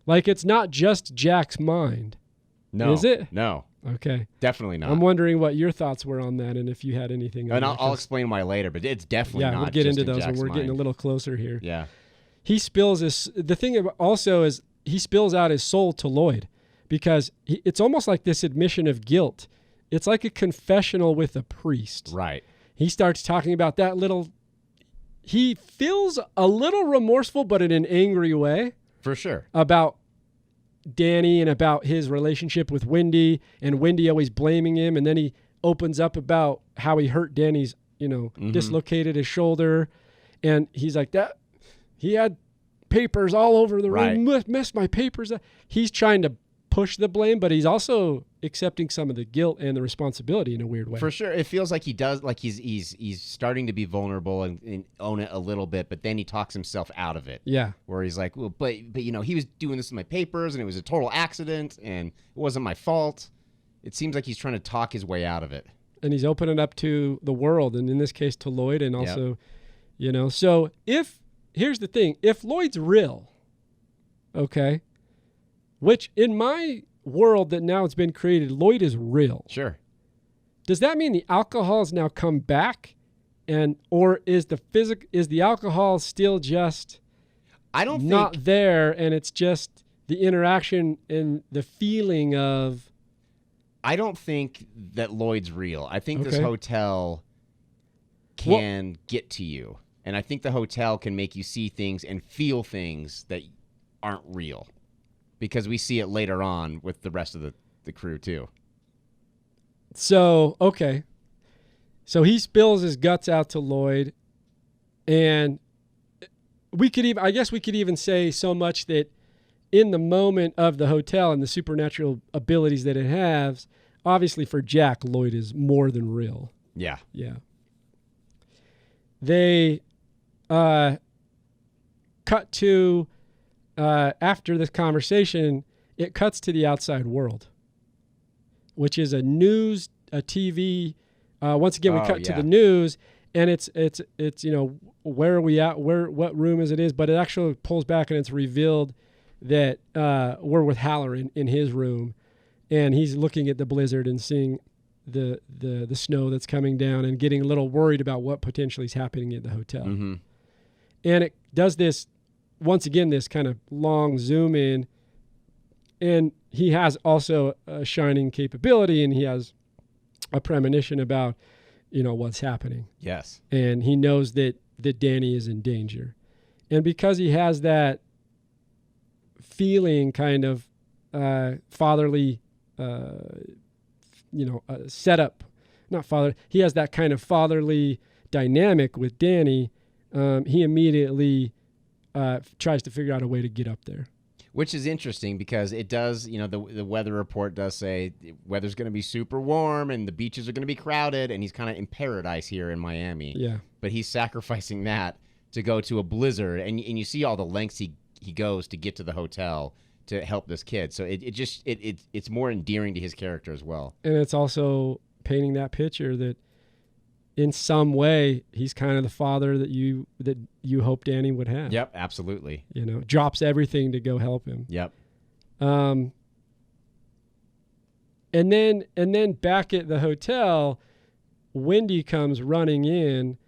Like, it's not just Jack's mind. No. Is it? No. Okay. Definitely not. I'm wondering what your thoughts were on that and if you had anything. And I'll explain why later, but it's definitely not. Yeah, we'll get into those when when we're getting a little closer here. Yeah. He spills his. The thing also is he spills out his soul to Lloyd because it's almost like this admission of guilt. It's like a confessional with a priest. Right. He starts talking about that little. He feels a little remorseful, but in an angry way. For sure. About Danny and about his relationship with Wendy, and Wendy always blaming him. And then he opens up about how he hurt Danny's, dislocated his shoulder. And he's like, that he had papers all over the room, messed my papers up. He's trying to push the blame, but he's also accepting some of the guilt and the responsibility in a weird way. For sure. It feels like he does, like he's starting to be vulnerable and own it a little bit, but then he talks himself out of it. Yeah. Where he's like, well, but he was doing this with my papers and it was a total accident and it wasn't my fault. It seems like he's trying to talk his way out of it. And he's opening up to the world, and in this case to Lloyd, and also, so here's the thing, if Lloyd's real, okay, which in my world that now it's been created, Lloyd is real. Sure. Does that mean the alcohol has now come back, or is the alcohol still just not there, and it's just the interaction and the feeling of? I don't think that Lloyd's real. I think this hotel can get to you, and I think the hotel can make you see things and feel things that aren't real. Because we see it later on with the rest of the crew, too. So, okay. So he spills his guts out to Lloyd. And we could even say so much that in the moment of the hotel and the supernatural abilities that it has, obviously for Jack, Lloyd is more than real. Yeah. Yeah. They cut to... after this conversation, it cuts to the outside world, which is a TV. Once again, we cut to the news, and it's where are we at? What room is it? But it actually pulls back, and it's revealed that we're with Halloran in his room, and he's looking at the blizzard and seeing the snow that's coming down, and getting a little worried about what potentially is happening at the hotel. Mm-hmm. And it does this. Once again, this kind of long zoom in, and he has also a shining capability, and he has a premonition about, what's happening. Yes. And he knows that Danny is in danger. And because he has that feeling, kind of fatherly, setup, not father. He has that kind of fatherly dynamic with Danny. He immediately tries to figure out a way to get up there. Which is interesting because it does, the weather report does say the weather's going to be super warm and the beaches are going to be crowded, and he's kind of in paradise here in Miami. Yeah. But he's sacrificing that to go to a blizzard, and you see all the lengths he goes to get to the hotel to help this kid. So it's more endearing to his character as well. And it's also painting that picture that in some way he's kind of the father that you hope Danny would have. Yep, absolutely. Drops everything to go help him. Yep. And then back at the hotel, Wendy comes running in,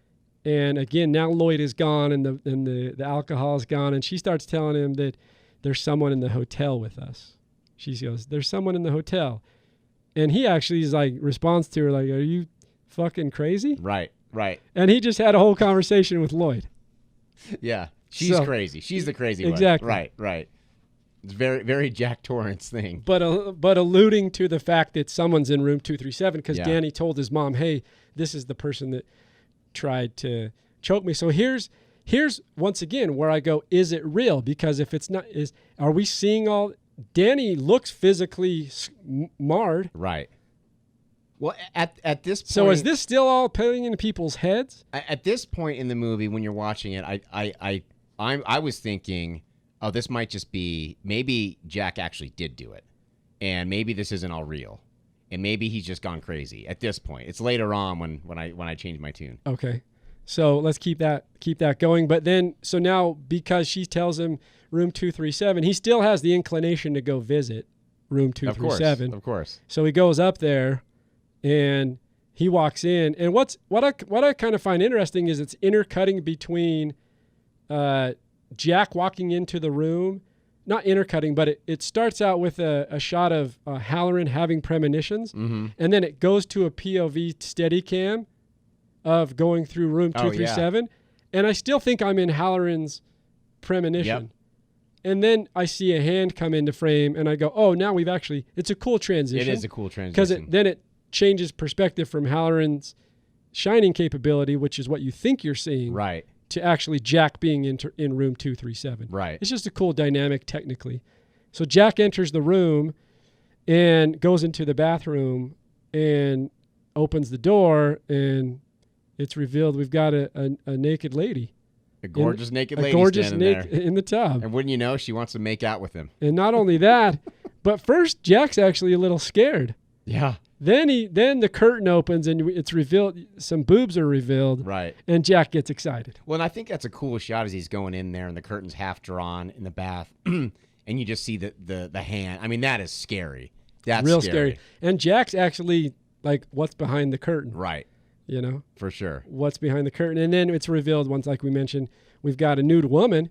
and again now Lloyd is gone and the alcohol is gone, and she starts telling him that there's someone in the hotel with us. She goes, "There's someone in the hotel," and he actually is like responds to her like, "Are you fucking crazy?" Right. And he just had a whole conversation with Lloyd. Yeah, she's crazy. She's the crazy one. Exactly. Right. It's very, very Jack Torrance thing. But alluding to the fact that someone's in room 237 because Danny told his mom, "Hey, this is the person that tried to choke me." So here's once again where I go, is it real? Because if it's not, are we seeing all? Danny looks physically marred. Right. Well, at this point, so is this still all playing in people's heads? At this point in the movie, when you're watching it, I was thinking, oh, this might just be maybe Jack actually did do it, and maybe this isn't all real, and maybe he's just gone crazy. At this point, it's later on when I changed my tune. Okay, so let's keep that going. But then, so now because she tells him room 237, he still has the inclination to go visit room 237. Of course. So he goes up there. And he walks in, and what I kind of find interesting is it's intercutting between Jack walking into the room, not intercutting, but it starts out with a shot of Halloran having premonitions, and then it goes to a POV steady cam of going through room 237, and I still think I'm in Halloran's premonition. Yep. And then I see a hand come into frame, and I go, oh, now it's a cool transition. It is a cool transition. Because then it changes perspective from Halloran's shining capability, which is what you think you're seeing, right, to actually Jack being in room 237. Right. It's just a cool dynamic technically. So Jack enters the room and goes into the bathroom and opens the door, and it's revealed we've got a naked lady. A gorgeous naked lady standing there in the tub. And wouldn't you know, she wants to make out with him. And not only that, but first Jack's actually a little scared. Yeah. Then the curtain opens and it's revealed, some boobs are revealed. Right. And Jack gets excited. Well, and I think that's a cool shot as he's going in there and the curtain's half drawn in the bath and you just see the hand. I mean, that is scary. That's real scary. And Jack's actually like, what's behind the curtain? Right. For sure. What's behind the curtain. And then it's revealed once, like we mentioned, we've got a nude woman,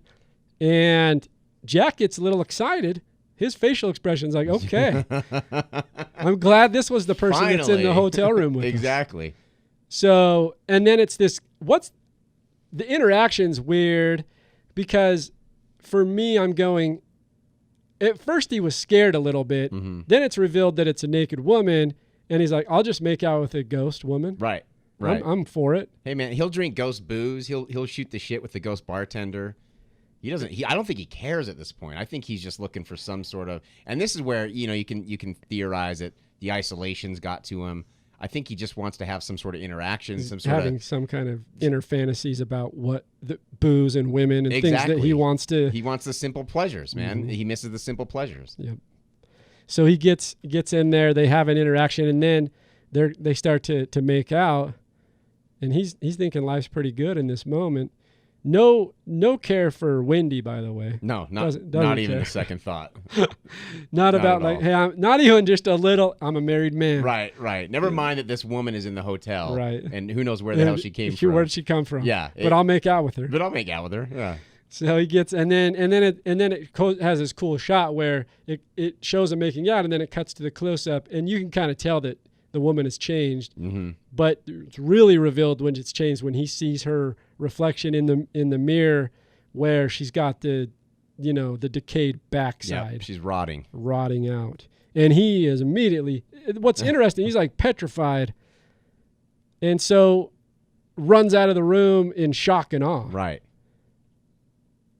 and Jack gets a little excited. His facial expression's like, okay, I'm glad this was the person Finally. That's in the hotel room with Exactly. us. So, and then it's this, the interaction's weird because for me, I'm going, at first he was scared a little bit. Mm-hmm. Then it's revealed that it's a naked woman, and he's like, I'll just make out with a ghost woman. Right. I'm for it. Hey man, he'll drink ghost booze. He'll shoot the shit with the ghost bartender. I don't think he cares at this point. I think he's just looking for some sort of, and this is where, you can theorize that the isolation's got to him. I think he just wants to have some sort of interaction, some kind of inner fantasies about what the booze and women and things that he wants to. He wants the simple pleasures, man. Mm-hmm. He misses the simple pleasures. Yep. So he gets in there. They have an interaction, and then they start to make out, and he's thinking life's pretty good in this moment. No care for Wendy, by the way. No, not even a second thought. Not about like, hey, I'm not even just a little. I'm a married man. Right. Never mind that this woman is in the hotel. Right. And who knows where the hell she came from? Where did she come from? Yeah. But I'll make out with her. Yeah. So he gets, and then it has this cool shot where it shows him making out, and then it cuts to the close up, and you can kind of tell that the woman has changed. Mm-hmm. But it's really revealed when it's changed when he sees her reflection in the mirror, where she's got the decayed backside. Yep, she's rotting out, And he is immediately, what's interesting, he's like petrified. And so runs out of the room in shock and awe. Right.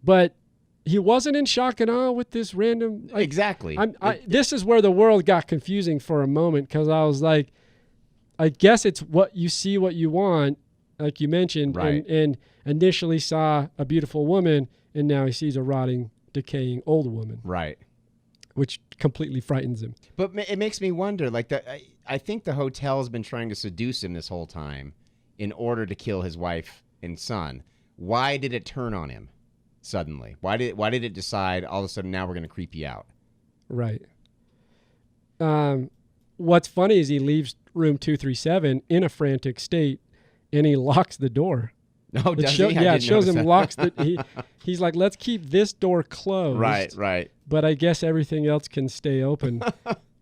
But he wasn't in shock and awe with this random. Like, exactly. This is where the world got confusing for a moment, because I was like, I guess it's what you see, what you want, like you mentioned, right. and initially saw a beautiful woman, and now he sees a rotting, decaying old woman. Right. Which completely frightens him. But it makes me wonder, like, I think the hotel has been trying to seduce him this whole time in order to kill his wife and son. Why did it turn on him suddenly? Why did it decide all of a sudden now we're going to creep you out? Right. What's funny is he leaves room 237 in a frantic state, and he locks the door. Oh, does he? Yeah, it shows him locks the. He's like, let's keep this door closed. Right, right. But I guess everything else can stay open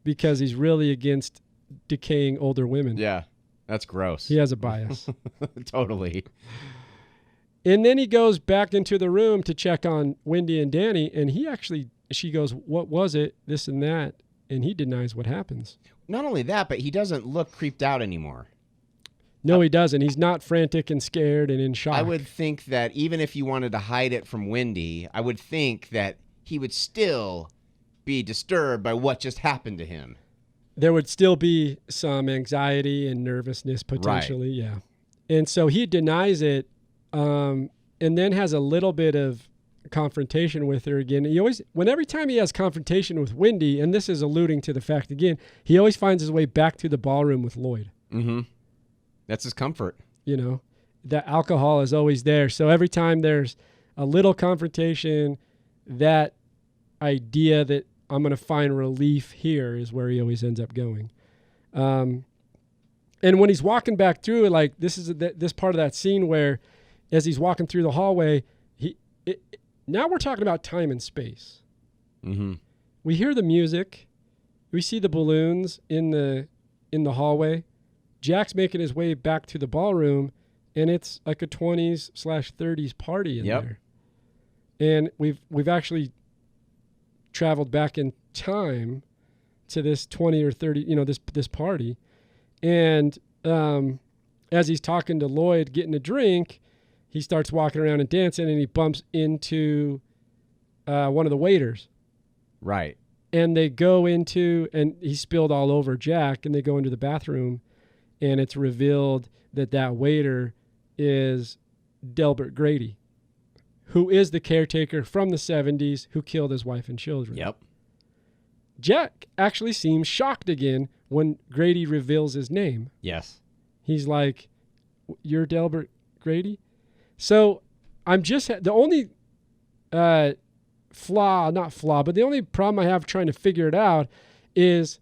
because he's really against decaying older women. Yeah, that's gross. He has a bias. Totally. And then he goes back into the room to check on Wendy and Danny, and she goes, what was it, this and that, and he denies what happens. Not only that, but he doesn't look creeped out anymore. No, he doesn't. He's not frantic and scared and in shock. I would think that even if you wanted to hide it from Wendy, I would think that he would still be disturbed by what just happened to him. There would still be some anxiety and nervousness potentially, right. Yeah. And so he denies it, and then has a little bit of confrontation with her again. Every time he has confrontation with Wendy, and this is alluding to the fact again, he always finds his way back to the ballroom with Lloyd. Mm-hmm. That's his comfort. You know, the alcohol is always there. So every time there's a little confrontation, that idea that I'm going to find relief here is where he always ends up going. And when he's walking back through, like this is this part of that scene where, as he's walking through the hallway, now we're talking about time and space. Mm-hmm. We hear the music, we see the balloons in the hallway. Jack's making his way back to the ballroom, and it's like a 20s/30s party in there. And we've actually traveled back in time to this 20 or 30, this party. And as he's talking to Lloyd, getting a drink, he starts walking around and dancing, and he bumps into one of the waiters. Right. And they go into, and he spilled all over Jack, and they go into the bathroom, and it's revealed that waiter is Delbert Grady, who is the caretaker from the 70s who killed his wife and children. Yep. Jack actually seems shocked again when Grady reveals his name. Yes. He's like, "You're Delbert Grady?" So I'm just, the only the only problem I have trying to figure it out is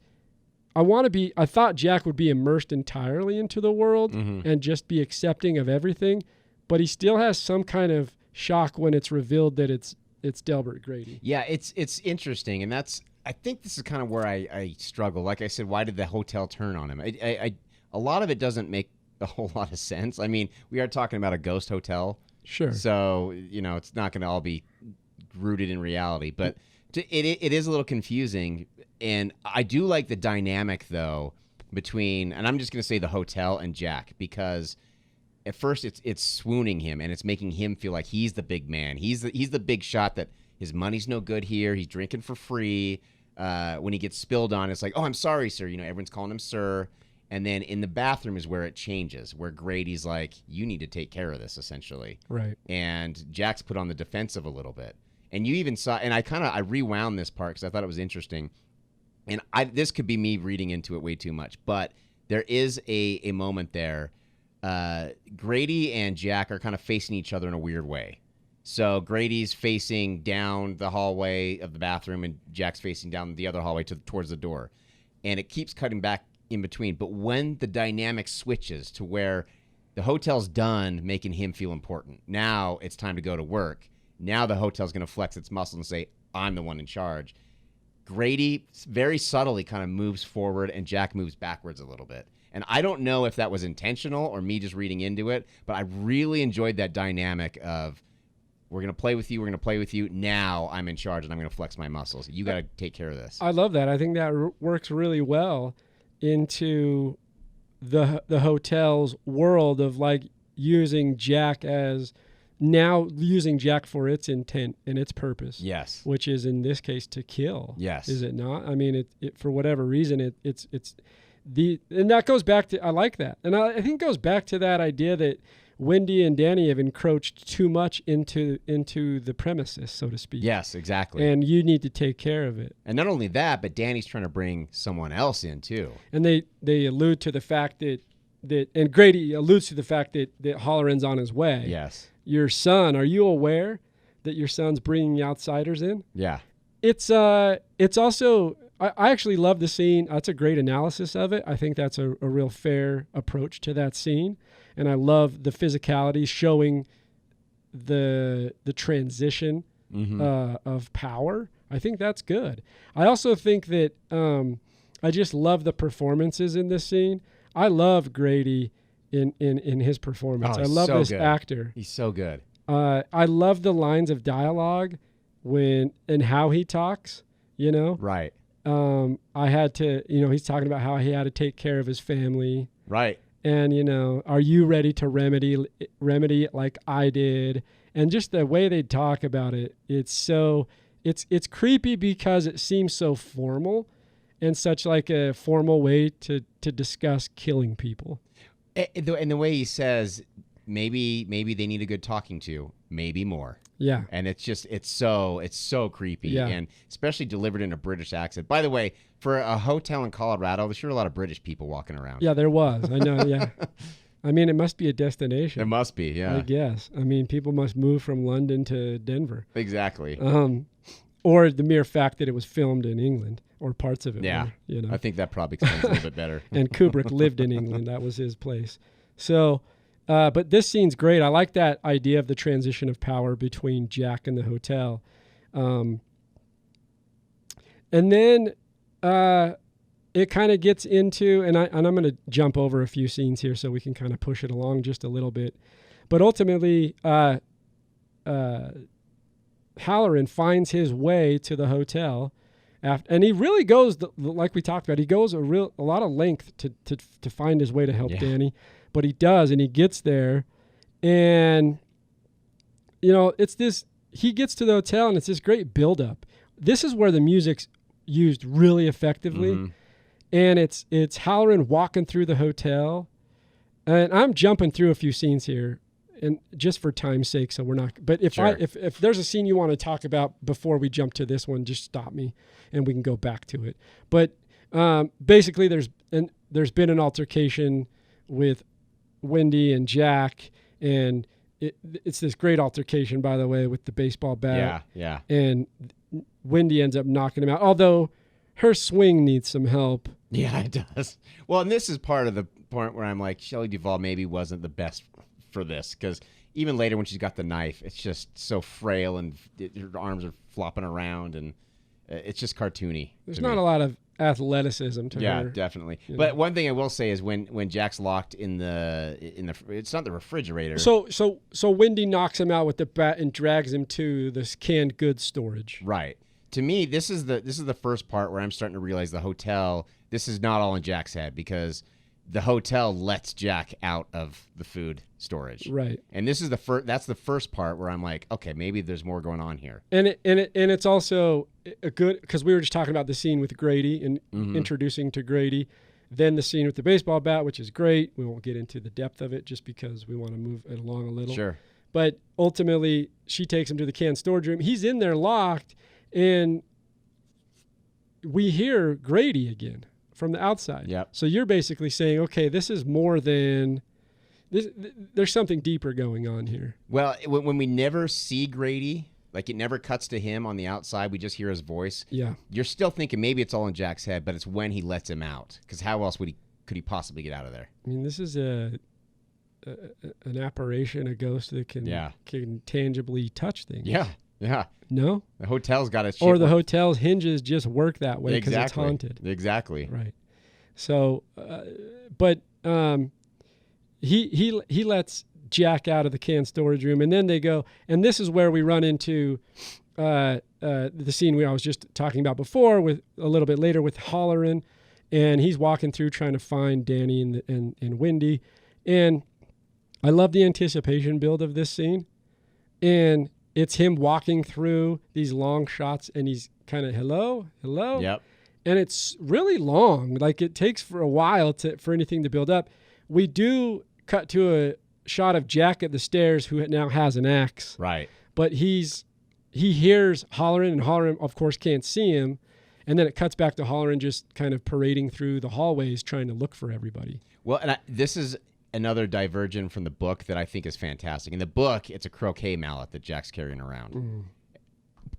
I thought Jack would be immersed entirely into the world and just be accepting of everything, but he still has some kind of shock when it's revealed that it's Delbert Grady. Yeah, it's interesting, and I think this is kind of where I struggle. Like I said, why did the hotel turn on him? A lot of it doesn't make a whole lot of sense. I mean, we are talking about a ghost hotel. Sure. So, it's not going to all be rooted in reality, but it is a little confusing. And I do like the dynamic, though, between, and I'm just going to say the hotel and Jack, because at first it's swooning him, and it's making him feel like he's the big man. He's the big shot, that his money's no good here. He's drinking for free. When he gets spilled on, it's like, "Oh, I'm sorry, sir." Everyone's calling him sir. And then in the bathroom is where it changes, where Grady's like, "You need to take care of this," essentially. Right. And Jack's put on the defensive a little bit. And you even saw, and I rewound this part because I thought it was interesting. And this could be me reading into it way too much, but there is a moment there. Grady and Jack are kind of facing each other in a weird way. So Grady's facing down the hallway of the bathroom, and Jack's facing down the other hallway towards the door. And it keeps cutting back in between. But when the dynamic switches to where the hotel's done making him feel important, now it's time to go to work. Now the hotel's going to flex its muscle and say, "I'm the one in charge." Grady very subtly kind of moves forward, and Jack moves backwards a little bit. And I don't know if that was intentional or me just reading into it, but I really enjoyed that dynamic of We're going to play with you. We're going to play with you. Now I'm in charge, and I'm going to flex my muscles. You got to take care of this. I love that. I think that works really well into the hotel's world of like using Jack for its intent and its purpose. Yes. Which is in this case to kill. Yes. Is it not? I mean, it for whatever reason, and that goes back to, I like that. And I think it goes back to that idea that Wendy and Danny have encroached too much into the premises, so to speak. Yes, exactly. And you need to take care of it. And not only that, but Danny's trying to bring someone else in too. And they allude to the fact that and Grady alludes to the fact that Holloran's on his way. Yes. Your son, are you aware that your son's bringing outsiders in? Yeah. It's also, I actually love the scene. That's a great analysis of it. I think that's a real fair approach to that scene. And I love the physicality showing the transition of power. I think that's good. I also think that I just love the performances in this scene. I love Grady in his performance. I love this actor. He's so good. I love the lines of dialogue and how he talks, Right. I had to, he's talking about how he had to take care of his family. Right. And, are you ready to remedy it like I did? And just the way they talk about it, it's creepy because it seems so formal and such like a formal way to discuss killing people. And the way he says, maybe they need a good talking to, maybe more. Yeah. And it's so creepy. Yeah. And especially delivered in a British accent. By the way, for a hotel in Colorado, there's sure a lot of British people walking around. Yeah, there was. I know, yeah. I mean, it must be a destination. It must be, yeah. I guess. I mean, people must move from London to Denver. Exactly. Or the mere fact that it was filmed in England, or parts of it. Yeah. were, I think that probably explains a little bit better. And Kubrick lived in England. That was his place. So, but this scene's great. I like that idea of the transition of power between Jack and the hotel. And then it kind of gets into, and I'm going to jump over a few scenes here so we can kind of push it along just a little bit. But ultimately, Halloran finds his way to the hotel, and he really goes, like we talked about, he goes a lot of length to find his way to help Danny, but he does, and he gets there, and it's this. He gets to the hotel, and it's this great buildup. This is where the music's used really effectively, and it's Halloran walking through the hotel, and I'm jumping through a few scenes here. And just for time's sake, so we're not. But if there's a scene you want to talk about before we jump to this one, just stop me, and we can go back to it. But basically, there's been an altercation with Wendy and Jack, and it's this great altercation, by the way, with the baseball bat. Yeah. And Wendy ends up knocking him out, although her swing needs some help. Yeah, it does. Well, and this is part of the point where I'm like, Shelley Duvall maybe wasn't the best for this, because even later when she's got the knife, it's just so frail and her arms are flopping around, and it's just cartoony. There's not a lot of athleticism to her. Yeah, definitely. But one thing I will say is when Jack's locked in the it's not the refrigerator. So Wendy knocks him out with the bat and drags him to this canned goods storage. Right. To me, this is the first part where I'm starting to realize the hotel. This is not all in Jack's head, because the hotel lets Jack out of the food storage. Right. And this is that's the first part where I'm like, okay, maybe there's more going on here. And it's also a good, because we were just talking about the scene with Grady and introducing to Grady, then the scene with the baseball bat, which is great. We won't get into the depth of it just because we want to move it along a little. Sure. But ultimately, she takes him to the canned storage room. He's in there locked, and we hear Grady again from the outside. Yep. So you're basically saying, okay, this is more than this. There's something deeper going on here. Well, when we never see Grady, like it never cuts to him on the outside, we just hear his voice. Yeah. You're still thinking maybe it's all in Jack's head, but it's when he lets him out, because how else could he possibly get out of there? I mean, this is an apparition, a ghost that can tangibly touch things. Yeah. Yeah. No? The hotel's got its shit. Or the hotel's hinges just work that way because it's haunted. Exactly. Right. So, but he lets Jack out of the canned storage room. And then they go, and this is where we run into the scene I was just talking about before, with a little bit later with Halloran, and he's walking through trying to find Danny and Wendy. And I love the anticipation build of this scene. And it's him walking through these long shots, and he's kind of, hello. Yep. And it's really long. Like, it takes for a while for anything to build up. We do cut to a shot of Jack at the stairs, who now has an axe. Right. But he hears Halloran, and Halloran, of course, can't see him. And then it cuts back to Halloran just kind of parading through the hallways trying to look for everybody. Well, and this is another diversion from the book that I think is fantastic. In the book, it's a croquet mallet that Jack's carrying around. Mm.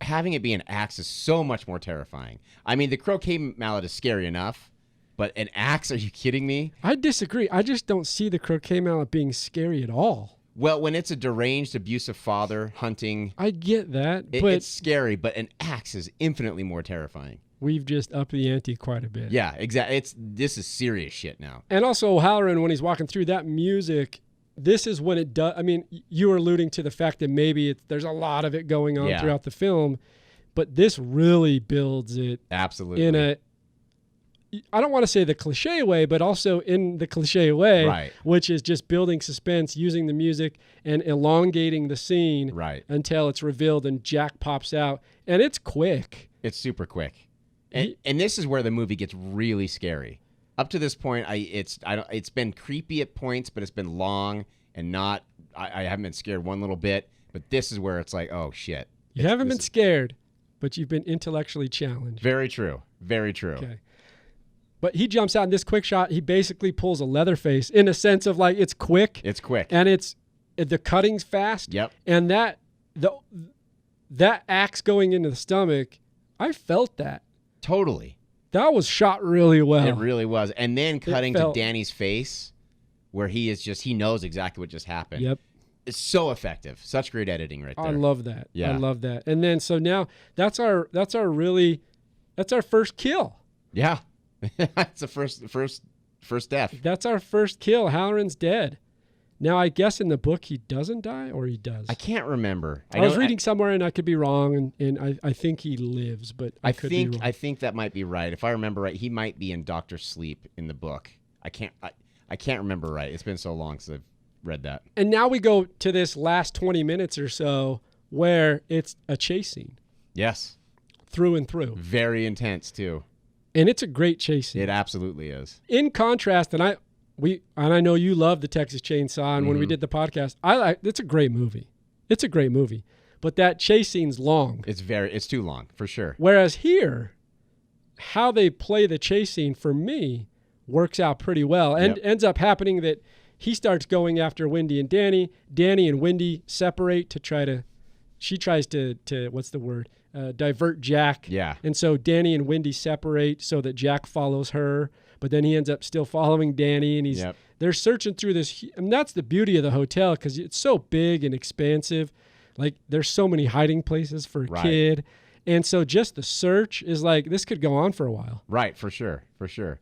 Having it be an axe is so much more terrifying. I mean, the croquet mallet is scary enough, but an axe? Are you kidding me? I disagree. I just don't see the croquet mallet being scary at all. Well, when it's a deranged, abusive father hunting, I get that, but it's scary, but an axe is infinitely more terrifying. We've just upped the ante quite a bit. Yeah, exactly. This is serious shit now. And also, Halloran, when he's walking through that music, this is when it does. I mean, you were alluding to the fact that maybe there's a lot of it going on throughout the film, but this really builds it. Absolutely. In a, I don't want to say the cliche way, but also in the cliche way, right, which is just building suspense, using the music and elongating the scene right, until it's revealed and Jack pops out. And it's quick. It's super quick. And this is where the movie gets really scary. Up to this point, it's been creepy at points, but it's been long and not. I haven't been scared one little bit. But this is where it's like, oh shit. You haven't been scared, but you've been intellectually challenged. Very true. Very true. Okay. But he jumps out in this quick shot. He basically pulls a Leatherface in a sense of like it's quick. It's quick, and the cutting's fast. Yep. And that axe going into the stomach, I felt that. Totally. That was shot really well. It really was. And then cutting to Danny's face, where he knows exactly what just happened. Yep. It's so effective. Such great editing right there. I love that. Yeah. I love that. And then so now that's our first kill. Yeah. That's the first death. That's our first kill. Halloran's dead. Now, I guess in the book he doesn't die, or he does. I can't remember. I was reading somewhere, and I could be wrong, and I think he lives, but I could be wrong. I think that might be right. If I remember right, he might be in Dr. Sleep in the book. I can't remember right. It's been so long since I've read that. And now we go to this last 20 minutes or so where it's a chase scene. Yes. Through and through. Very intense, too. And it's a great chase scene. It absolutely is. In contrast, and I know you love the Texas Chainsaw, and when we did the podcast, it's a great movie. It's a great movie. But that chase scene's long. It's too long, for sure. Whereas here, how they play the chase scene, for me, works out pretty well. And ends up happening that he starts going after Wendy and Danny. Danny and Wendy separate she tries to what's the word? Divert Jack. Yeah. And so Danny and Wendy separate so that Jack follows her. But then he ends up still following Danny, and they're searching through this. And that's the beauty of the hotel, because it's so big and expansive. Like, there's so many hiding places for a kid. And so just the search is like, this could go on for a while. Right, for sure, for sure.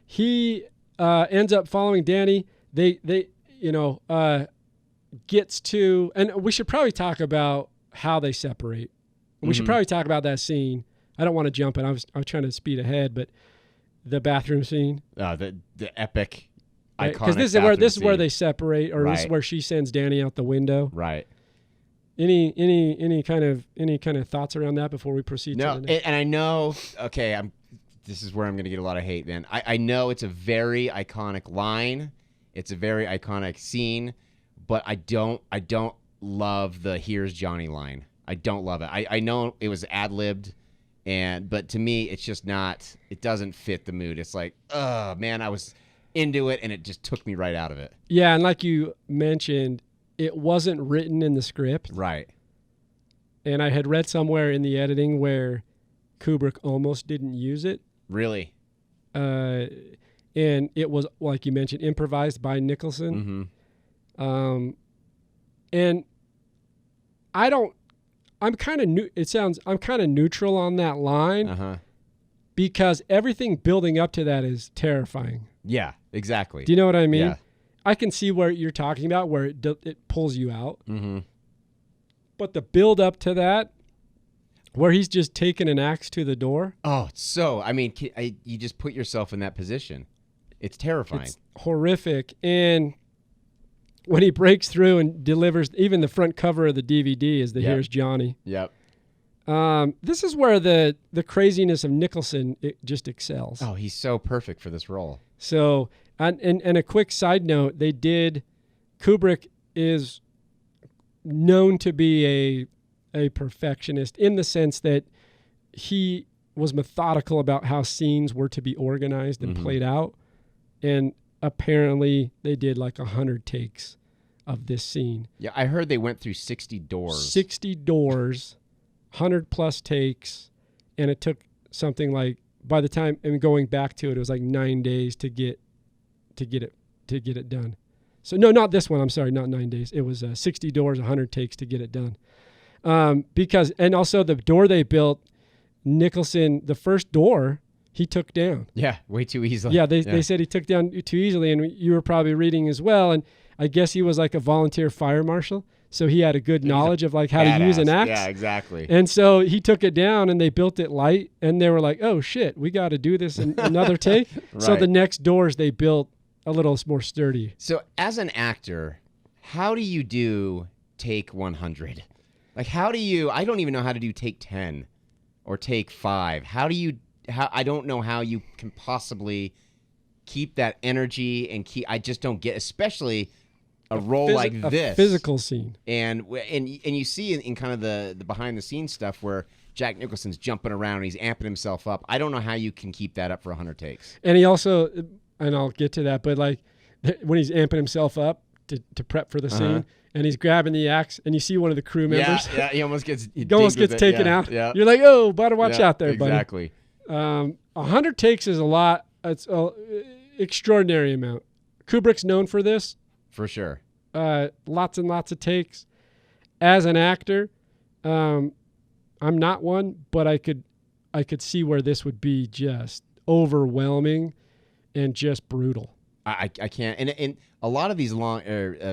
He ends up following Danny. They gets to, and we should probably talk about how they separate. We should probably talk about that scene. I don't want to jump in. I was trying to speed ahead, but the bathroom scene. The epic, iconic. Because this is where they separate, or this is where she sends Danny out the window. Right. Any kind of thoughts around that before we proceed? No, to the next? And I know. Okay, this is where I'm going to get a lot of hate. Then I know it's a very iconic line. It's a very iconic scene, but I don't love the "Here's Johnny" line. I don't love it. I know it was ad-libbed. But to me, it's just not, it doesn't fit the mood. It's like, oh man, I was into it and it just took me right out of it. Yeah. And like you mentioned, it wasn't written in the script. Right. And I had read somewhere in the editing where Kubrick almost didn't use it. Really? And it was, like you mentioned, improvised by Nicholson. Mm-hmm. And I'm kind of neutral on that line because everything building up to that is terrifying. Yeah, exactly. Do you know what I mean? Yeah. I can see where you're talking about, where it pulls you out. Mm-hmm. But the build up to that, where he's just taking an axe to the door. Oh, you just put yourself in that position. It's terrifying. It's horrific. And when he breaks through and delivers, even the front cover of the DVD is Here's Johnny. Yep. This is where the craziness of Nicholson just excels. Oh, he's so perfect for this role. So, and a quick side note, Kubrick is known to be a perfectionist in the sense that he was methodical about how scenes were to be organized and played out. And apparently they did like 100 takes of this scene. Yeah, I heard they went through 60 doors. 60 doors, 100 plus takes, and it took something like, by the time, and going back to it, it was like 9 days to get it done. So no, not this one. I'm sorry, not 9 days. It was 60 doors, 100 takes to get it done. And also the door they built, Nicholson, the first door he took down. Yeah, way too easily. Yeah, they said he took down too easily, and you were probably reading as well. And I guess he was like a volunteer fire marshal, so he had a good knowledge of like how to use an axe. Yeah, exactly. And so he took it down, and they built it light, and they were like, "Oh shit, we got to do this in another take." Right. So the next doors they built a little more sturdy. So as an actor, how do you do take 100? Like, how do you? I don't even know how to do take 10 or take 5. I don't know how you can possibly keep that energy and I just don't get, especially a role like this. A physical scene. And you see in kind of the behind the scenes stuff where Jack Nicholson's jumping around and he's amping himself up. I don't know how you can keep that up for 100 takes. And he also, and I'll get to that, but like when he's amping himself up to prep for the scene, and he's grabbing the axe, and you see one of the crew members. Yeah, he almost gets taken out. Yeah. You're like, oh, better watch out there, buddy. Exactly. 100 takes is a lot. It's an extraordinary amount. Kubrick's known for this. For sure. Lots and lots of takes. As an actor, I'm not one, but I could see where this would be just overwhelming and just brutal. I can't. And a lot of these long,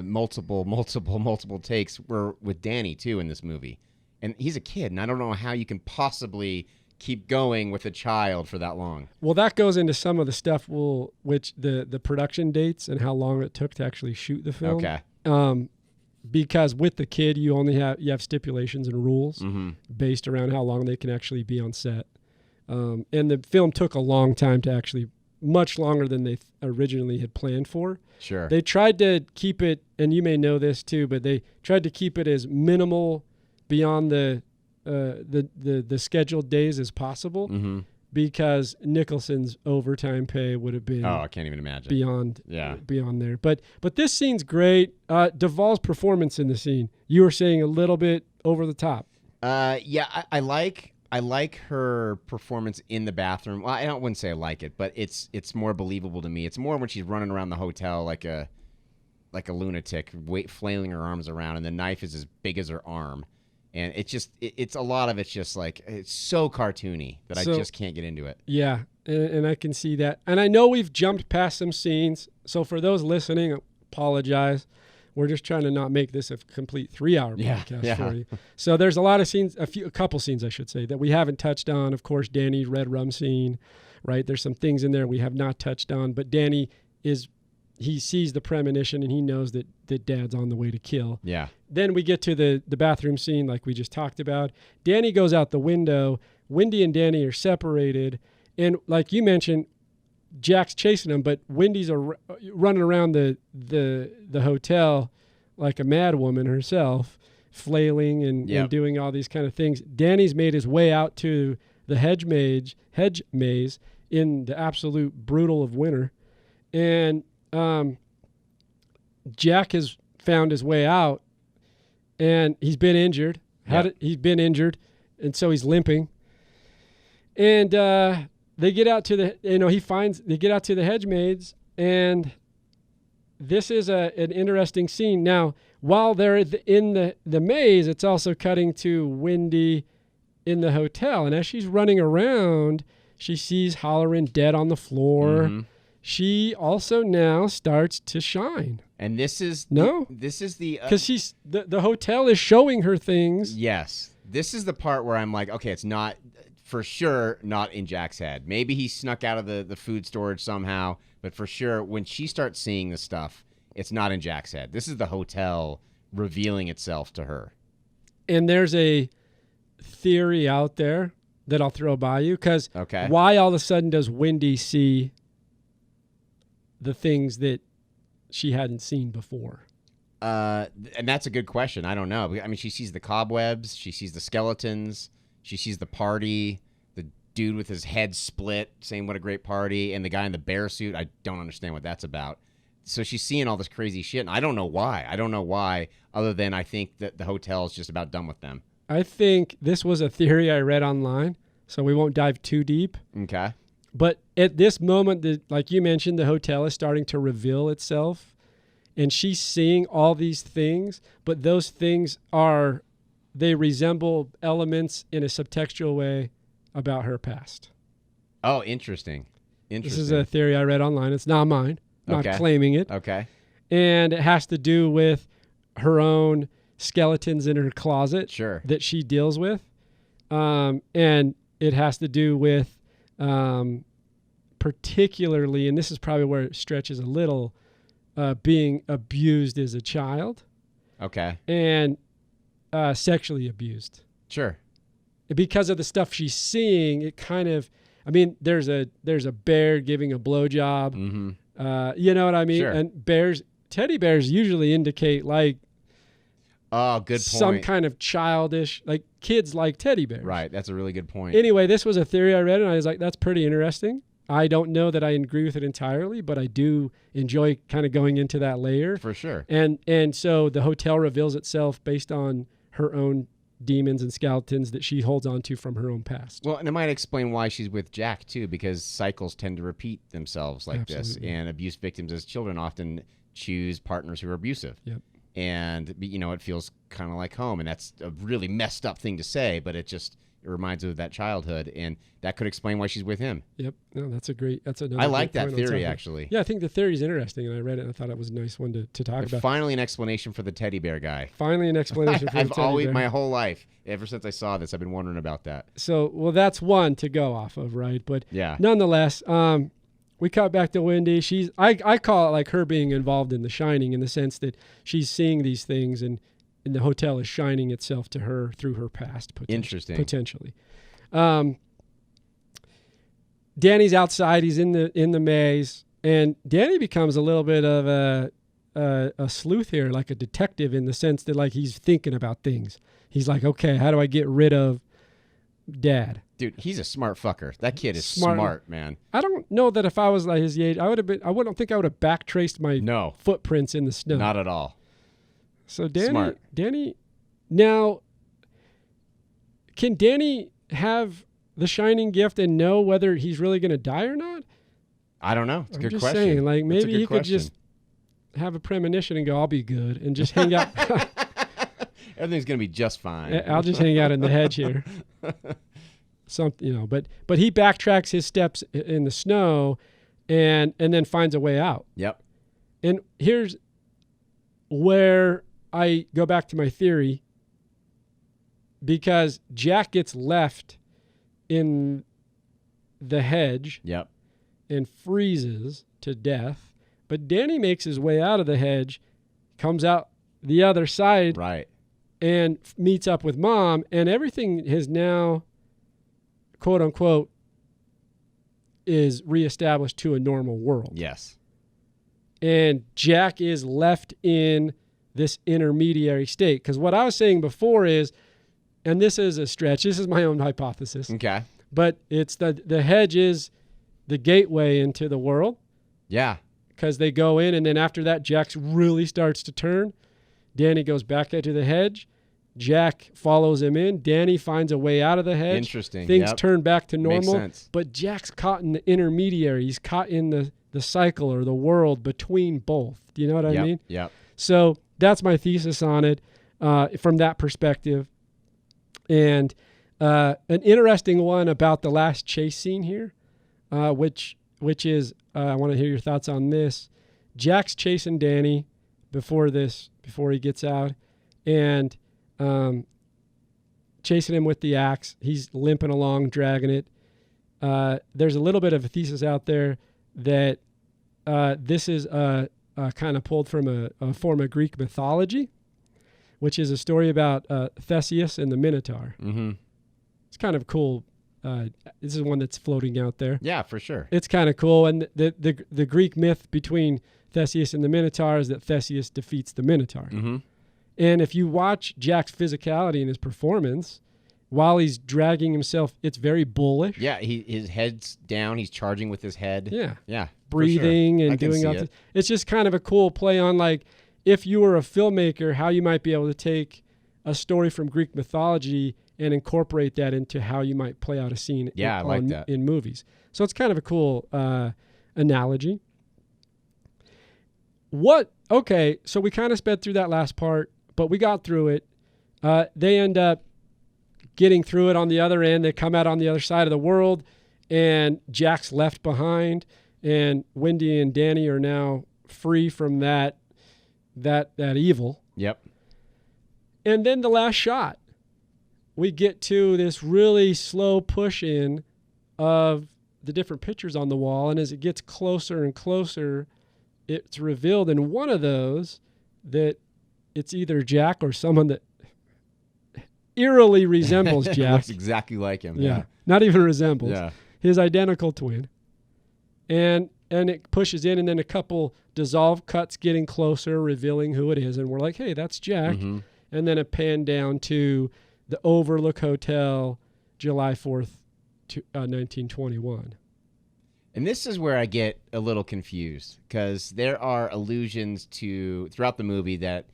multiple takes were with Danny too in this movie, and he's a kid, and I don't know how you can possibly keep going with a child for that long. Well, that goes into some of the stuff which the production dates and how long it took to actually shoot the film. Okay. Because with the kid, you have stipulations and rules based around how long they can actually be on set. And the film took a long time to actually, much longer than they originally had planned for. Sure. They tried to keep it, and you may know this too, but they tried to keep it as minimal beyond the scheduled days as possible, because Nicholson's overtime pay would have been I can't even imagine beyond there. But this scene's great. Duvall's performance in the scene, you were saying a little bit over the top. I like her performance in the bathroom. Well, I wouldn't say I like it, but it's more believable to me. It's more when she's running around the hotel like a lunatic, flailing her arms around, and the knife is as big as her arm. And it's a lot of it's just like, it's so cartoony that I just can't get into it. Yeah, and I can see that. And I know we've jumped past some scenes, so for those listening, apologize. We're just trying to not make this a complete 3-hour podcast for you. So there's a lot of scenes, a couple scenes I should say, that we haven't touched on. Of course, Danny's red rum scene, right? There's some things in there we have not touched on, but Danny he sees the premonition and he knows that Dad's on the way to kill. Yeah. Then we get to the bathroom scene like we just talked about. Danny goes out the window. Wendy and Danny are separated. And like you mentioned, Jack's chasing him, but Wendy's running around the hotel like a mad woman herself, flailing and doing all these kind of things. Danny's made his way out to the hedge maze in the absolute brutal of winter. And Jack has found his way out, and he's been injured. He's been injured, and so he's limping. And they get out to they get out to the hedge maze, and this is an interesting scene. Now, while they're in the maze, it's also cutting to Wendy in the hotel, and as she's running around, she sees Halloran dead on the floor. she also now starts to shine. And this is No? this is the Because she's the hotel is showing her things. yes. This is the part where I'm like, okay, it's not for sure not in Jack's head. Maybe he snuck out of the food storage somehow, but for sure when she starts seeing the stuff, it's not in Jack's head. This is the hotel revealing itself to her. And there's a theory out there that I'll throw by you. Because Okay. why all of a sudden does Wendy see the things that she hadn't seen before? And that's a good question. I don't know. I mean, she sees the cobwebs, she sees the skeletons, she sees the party, the dude with his head split saying what a great party, and the guy in the bear suit. I don't understand what that's about. So she's seeing all this crazy shit, and I don't know why. I don't know why, other than I think that the hotel is just about done with them. I think this was a theory I read online, so we won't dive too deep. Okay. But at this moment, like you mentioned, the hotel is starting to reveal itself, and she's seeing all these things, but those things they resemble elements in a subtextual way about her past. Oh, interesting. This is a theory I read online. It's not mine. I'm not claiming it. Okay. And it has to do with her own skeletons in her closet Sure. that she deals with. And it has to do with particularly, and this is probably where it stretches a little, being abused as a child. Okay. And sexually abused. Sure. Because of the stuff she's seeing, it kind of, I mean, there's a bear giving a blowjob. Mm-hmm. You know what I mean? Sure. And teddy bears usually indicate like Oh, good point. some kind of childish, like kids like teddy bears. Right. That's a really good point. Anyway, this was a theory I read, and I was like, that's pretty interesting. I don't know that I agree with it entirely, but I do enjoy kind of going into that layer. For sure. And so the hotel reveals itself based on her own demons and skeletons that she holds on to from her own past. Well, and it might explain why she's with Jack, too, because cycles tend to repeat themselves like Absolutely. this. And abuse victims as children often choose partners who are abusive. Yep. And, you know, it feels kind of like home. And that's a really messed up thing to say, but it reminds her of that childhood. And that could explain why she's with him. Yep. No, that's another I like great that point on theory, something. actually. Yeah, I think the theory is interesting, and I read it, and I thought it was a nice one to talk about. Finally, an explanation for the teddy bear guy. Finally, an explanation for the I've teddy always, bear. my whole life, ever since I saw this, I've been wondering about that. So, well, that's one to go off of, right? But Yeah. nonetheless, we cut back to Wendy. I call it like her being involved in The Shining, in the sense that she's seeing these things, and the hotel is shining itself to her through her past. Interesting. Potentially. Danny's outside. He's in the maze, and Danny becomes a little bit of a sleuth here, like a detective, in the sense that like he's thinking about things. He's like, okay, how do I get rid of Dad? Dude, he's a smart fucker. That kid is smart, man. I don't know that if I was like his age, I wouldn't think I would have backtraced my No. footprints in the snow. Not at all. So Smart. Danny, now, can Danny have the shining gift and know whether he's really going to die or not? I don't know. It's a I'm good just question. saying, like, That's a maybe good he could question. just have a premonition and go, I'll be good, and just hang out. Everything's gonna be just fine. I'll just hang out in the hedge here. But he backtracks his steps in the snow and then finds a way out. Yep. And here's where I go back to my theory, because Jack gets left in the hedge Yep. and freezes to death, but Danny makes his way out of the hedge, comes out the other side, Right. and meets up with Mom, and everything has now, quote unquote, is reestablished to a normal world. Yes. And Jack is left in this intermediary state. Because what I was saying before is, and this is a stretch, this is my own hypothesis, Okay. but it's the hedge is the gateway into the world, Yeah. because they go in, and then after that, Jack really starts to turn. Danny goes back into the hedge. Jack follows him in. Danny finds a way out of the hedge. Interesting. Things Yep. turn back to Makes normal. sense. But Jack's caught in the intermediary. He's caught in the cycle or the world between both. Do you know what I Yep. mean? Yep. So that's my thesis on it from that perspective. And an interesting one about the last chase scene here, which which is, I want to hear your thoughts on this. Jack's chasing Danny before he gets out, and chasing him with the axe. He's limping along, dragging it. There's a little bit of a thesis out there that this is kind of pulled from a form of Greek mythology, which is a story about Theseus and the Minotaur. Mm-hmm. It's kind of cool. This is one that's floating out there. Yeah, for sure. It's kind of cool. And the Greek myth between Theseus and the Minotaur is that Theseus defeats the Minotaur. Mm-hmm. And if you watch Jack's physicality and his performance, while he's dragging himself, it's very bullish. Yeah, his head's down. He's charging with his head. Yeah. For Breathing sure. and doing all this. It's just kind of a cool play on, like, if you were a filmmaker, how you might be able to take a story from Greek mythology and incorporate that into how you might play out a scene I like that. In movies. So it's kind of a cool analogy. Okay, so we kind of sped through that last part, but we got through it. They end up getting through it on the other end. They come out on the other side of the world, and Jack's left behind, and Wendy and Danny are now free from that evil. Yep. And then the last shot, we get to this really slow push in of the different pictures on the wall, and as it gets closer and closer, it's revealed in one of those that it's either Jack or someone that eerily resembles Jack. Looks exactly like him. Yeah. Not even resembles. Yeah. His identical twin. And it pushes in, and then a couple dissolve cuts getting closer, revealing who it is, and we're like, hey, that's Jack. Mm-hmm. And then a pan down to the Overlook Hotel, July 4th, 1921. And this is where I get a little confused, because there are allusions to throughout the movie that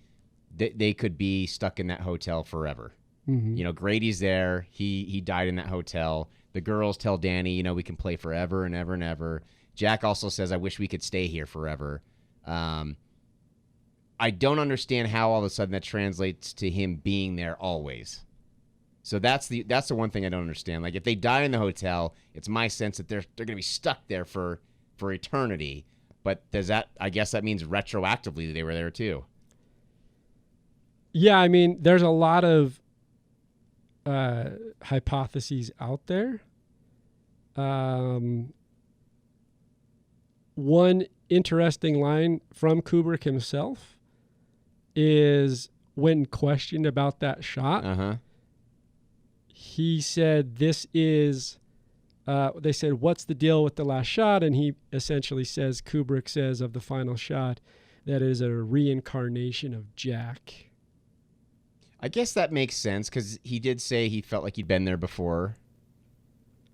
they could be stuck in that hotel forever. Mm-hmm. You know, Grady's there. He died in that hotel. The girls tell Danny, we can play forever and ever and ever. Jack also says, I wish we could stay here forever. I don't understand how all of a sudden that translates to him being there always. So that's the one thing I don't understand. Like, if they die in the hotel, it's my sense that they're going to be stuck there for eternity. But does that? I guess that means retroactively they were there too. Yeah, I mean, there's a lot of hypotheses out there. One interesting line from Kubrick himself is when questioned about that shot. He said, they said, what's the deal with the last shot? And he essentially says, Kubrick says of the final shot, that is a reincarnation of Jack. I guess that makes sense, because he did say he felt like he'd been there before.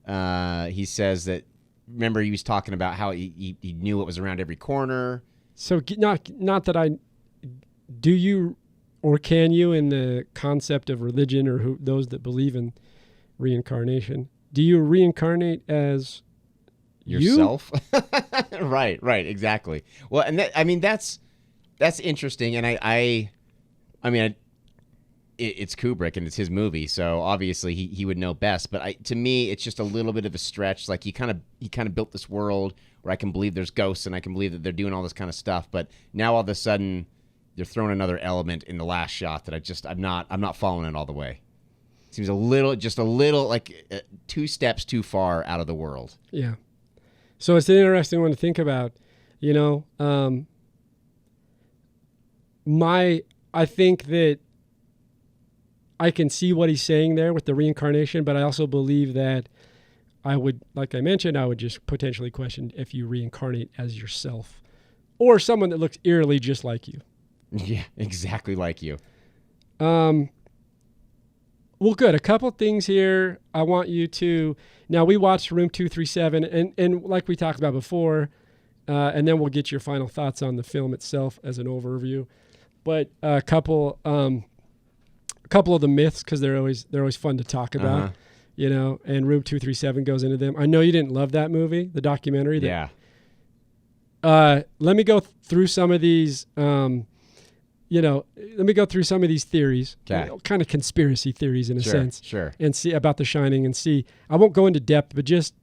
He says that, remember he was talking about how he knew what was around every corner. So not that do you or can you, in the concept of religion or those that believe in reincarnation, do you reincarnate as yourself? Right, exactly. Well, and that's interesting, and I mean, it's Kubrick and it's his movie, so obviously he would know best. But to me, it's just a little bit of a stretch. Like, he kind of built this world where I can believe there's ghosts and I can believe that they're doing all this kind of stuff. But now all of a sudden, they're throwing another element in the last shot that I'm not following it all the way. Seems a little like 2 steps too far out of the world. Yeah. So it's an interesting one to think about. I think that I can see what he's saying there with the reincarnation, but I also believe that I would just potentially question if you reincarnate as yourself or someone that looks eerily just like you. Yeah, exactly like you. Well, good. A couple things here I want you to... Now, we watched Room 237, and like we talked about before, and then we'll get your final thoughts on the film itself as an overview. But a couple of the myths, because they're always fun to talk about, and Room 237 goes into them. I know you didn't love that movie, the documentary. Yeah. Let me go through some of these... let me go through some of these theories, kind of conspiracy theories in a sense, sure, and see about The Shining and see. I won't go into depth, but just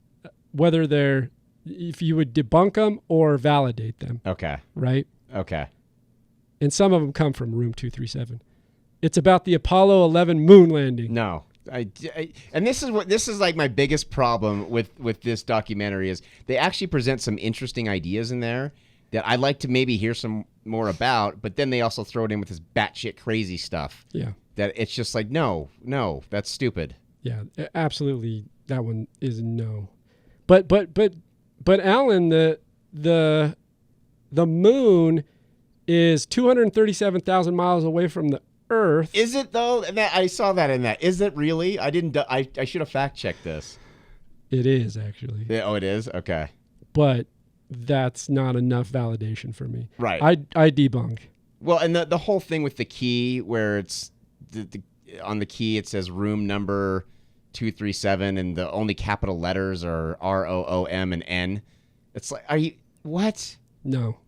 whether they're if you would debunk them or validate them. Okay. Right? Okay. And some of them come from Room 237. It's about the Apollo 11 moon landing. No. And this is like my biggest problem with this documentary is they actually present some interesting ideas in there that I'd like to maybe hear some more about, but then they also throw it in with this batshit crazy stuff. Yeah. That it's just like, no, that's stupid. Yeah, absolutely. That one is no. But Alan, the moon is 237,000 miles away from the Earth. Is it though? I saw that in that. Is it really? I didn't. I should have fact checked this. It is actually. Yeah, oh, it is. Okay. But that's not enough validation for me. Right. I debunk. Well, and the whole thing with the key, where it's on the key it says room number 237, and the only capital letters are ROOM and N. It's like, are you what? No.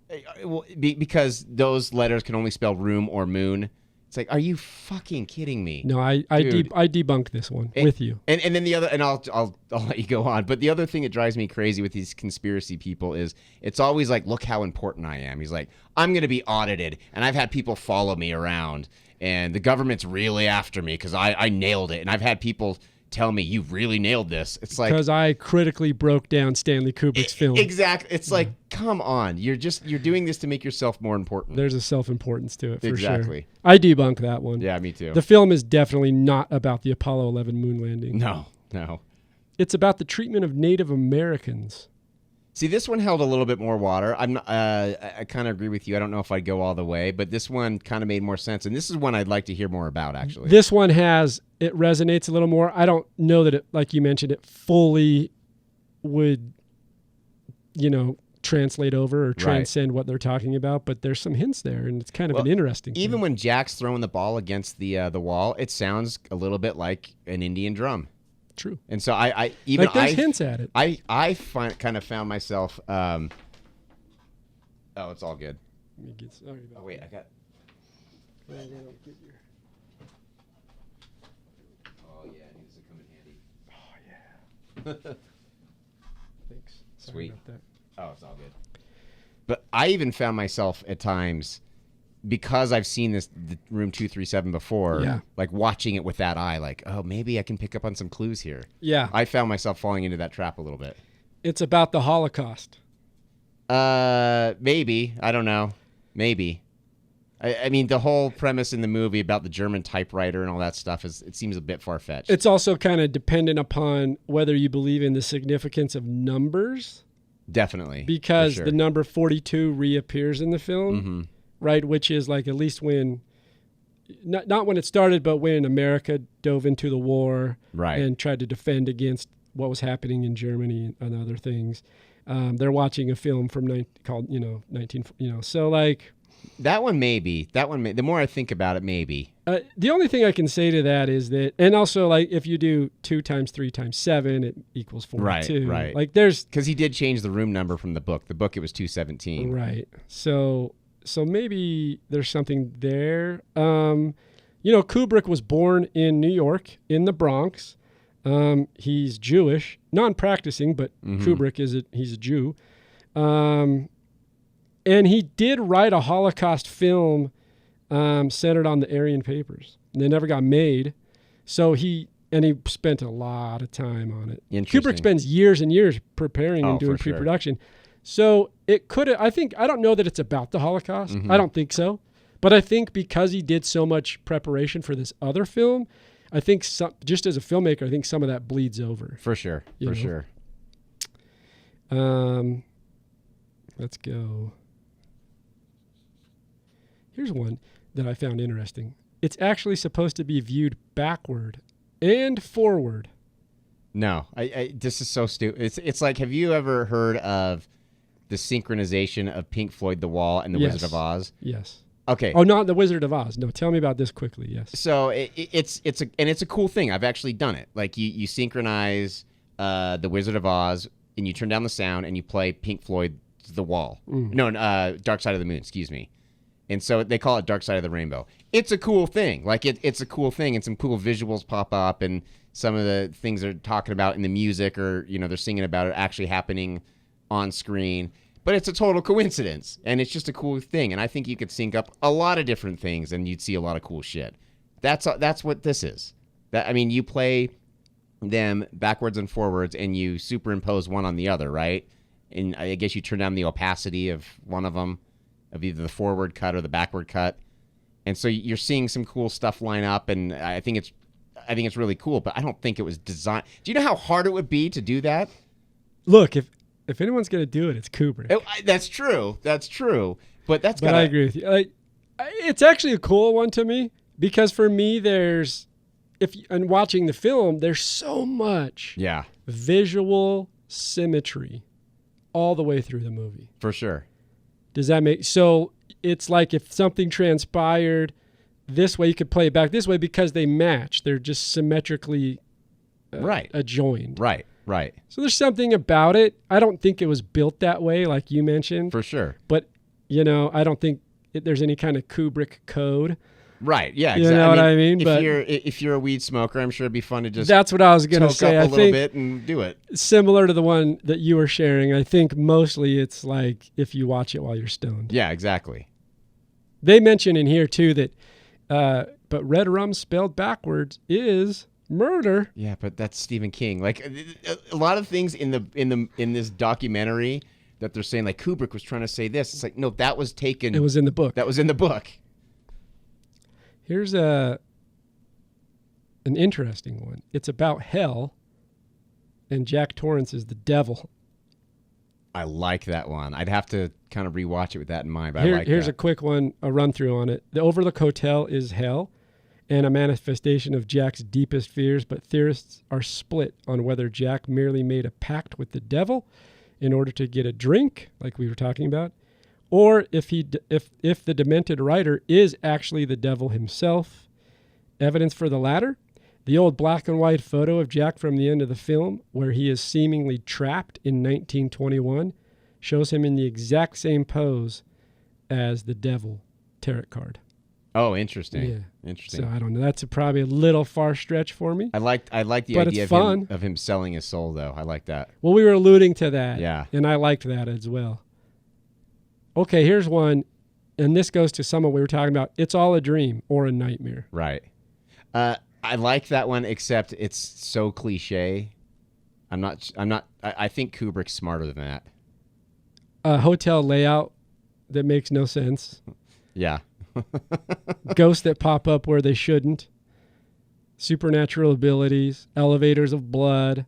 Well, because those letters can only spell room or moon. It's like, are you fucking kidding me? No, I debunk this one with you. And then the other, and I'll let you go on. But the other thing that drives me crazy with these conspiracy people is it's always like, look how important I am. He's like, I'm going to be audited, and I've had people follow me around, and the government's really after me because I nailed it. And I've had people tell me, you really nailed this. It's like, because I critically broke down Stanley Kubrick's film. Exactly. It's like, come on. You're doing this to make yourself more important. There's a self-importance to it, for exactly. sure. I debunk that one. Yeah, me too. The film is definitely not about the Apollo 11 moon landing. No. It's about the treatment of Native Americans. See, this one held a little bit more water. I kind of agree with you. I don't know if I'd go all the way, but this one kind of made more sense. And this is one I'd like to hear more about, actually. This one it resonates a little more. I don't know that it, like you mentioned, it fully would, translate over or transcend what they're talking about, but there's some hints there, and it's kind of an interesting even thing. When Jack's throwing the ball against the wall, it sounds a little bit like an Indian drum. True. And so there's hints at it. I kind of found myself. Oh, it's all good. Let me get sorry about Oh wait, I got. that. I don't get your... Oh yeah, it needs to come in handy. Oh yeah. Thanks. Sorry Sweet. about that. Oh, it's all good. But I even found myself at times, because I've seen the room 237 before, like watching it with that eye, like, oh, maybe I can pick up on some clues here. Yeah. I found myself falling into that trap a little bit. It's about the Holocaust. Maybe. I don't know. Maybe. I mean, the whole premise in the movie about the German typewriter and all that stuff it seems a bit far-fetched. It's also kind of dependent upon whether you believe in the significance of numbers. Definitely. Because the number 42 reappears in the film, right? Which is like at least when, not when it started, but when America dove into the war and tried to defend against what was happening in Germany and other things. They're watching a film from called 19. So like that one maybe. The more I think about it, maybe. The only thing I can say to that is that, and also like if you do 2 times 3 times 7, it equals 42. Right. Like there's because he did change the room number from the book. The book it was 217. Right. So maybe there's something there. Kubrick was born in New York in the Bronx. He's Jewish, non-practicing, but Kubrick he's a Jew. And he did write a Holocaust film centered on the Aryan Papers. They never got made. So he spent a lot of time on it. Kubrick spends years and years preparing and doing pre-production. Sure. So it could I don't know that it's about the Holocaust. I don't think so. But I think because he did so much preparation for this other film, I think just as a filmmaker, I think some of that bleeds over. For sure. Sure. Let's go. Here's one that I found interesting. It's actually supposed to be viewed backward and forward. No, this is so stupid. It's like, have you ever heard of the synchronization of Pink Floyd, The Wall, and The Wizard of Oz? Yes. Okay. Oh, not The Wizard of Oz. No, tell me about this quickly. Yes. So it's a cool thing. I've actually done it. Like you synchronize The Wizard of Oz, and you turn down the sound, and you play Pink Floyd, The Wall. No, Dark Side of the Moon. Excuse me. And so they call it Dark Side of the Rainbow. It's a cool thing. Like it's a cool thing, and some cool visuals pop up, and some of the things they're talking about in the music, or they're singing about it actually happening on screen, but it's a total coincidence, and it's just a cool thing. And I think you could sync up a lot of different things, and you'd see a lot of cool shit. That's what this is. You play them backwards and forwards, and you superimpose one on the other, right? And I guess you turn down the opacity of one of them, of either the forward cut or the backward cut, and so you're seeing some cool stuff line up. And I think it's really cool. But I don't think it was designed. Do you know how hard it would be to do that? Look, if anyone's gonna do it, it's Kubrick. That's true. That's true. But I agree with you. It's actually a cool one to me because for me, and watching the film, there's so much visual symmetry all the way through the movie. For sure. Does that make so? It's like if something transpired this way, you could play it back this way because they match. They're just symmetrically adjoined. Right. So there's something about it. I don't think it was built that way, like you mentioned. For sure. But, I don't think there's any kind of Kubrick code. Right. Yeah. Exactly. You know what I mean? If you're a weed smoker, I'm sure it'd be fun to just that's what I was going to say. Up a little bit and do it. Similar to the one that you were sharing, I think mostly it's like if you watch it while you're stoned. Yeah. Exactly. They mention in here too that, but red rum spelled backwards is murder. Yeah, but that's Stephen King. Like a lot of things in this documentary that they're saying, like Kubrick was trying to say this. It's like no, that was taken. It was in the book. That was in the book. Here's an interesting one. It's about hell, and Jack Torrance is the devil. I like that one. I'd have to kind of rewatch it with that in mind. But here's a quick one, a run through on it. The Overlook Hotel is hell and a manifestation of Jack's deepest fears, but theorists are split on whether Jack merely made a pact with the devil in order to get a drink, like we were talking about, or if the demented writer is actually the devil himself. Evidence for the latter, the old black and white photo of Jack from the end of the film, where he is seemingly trapped in 1921, shows him in the exact same pose as the devil tarot card. Oh, interesting. Yeah. Interesting. So I don't know. That's probably a little far stretch for me. I like the idea of him selling his soul, though. I like that. Well, we were alluding to that. Yeah. And I liked that as well. Okay, here's one, and this goes to someone we were talking about. It's all a dream or a nightmare. Right. I like that one, except it's so cliche. I think Kubrick's smarter than that. A hotel layout that makes no sense. Yeah. Ghosts that pop up where they shouldn't. Supernatural abilities. Elevators of blood.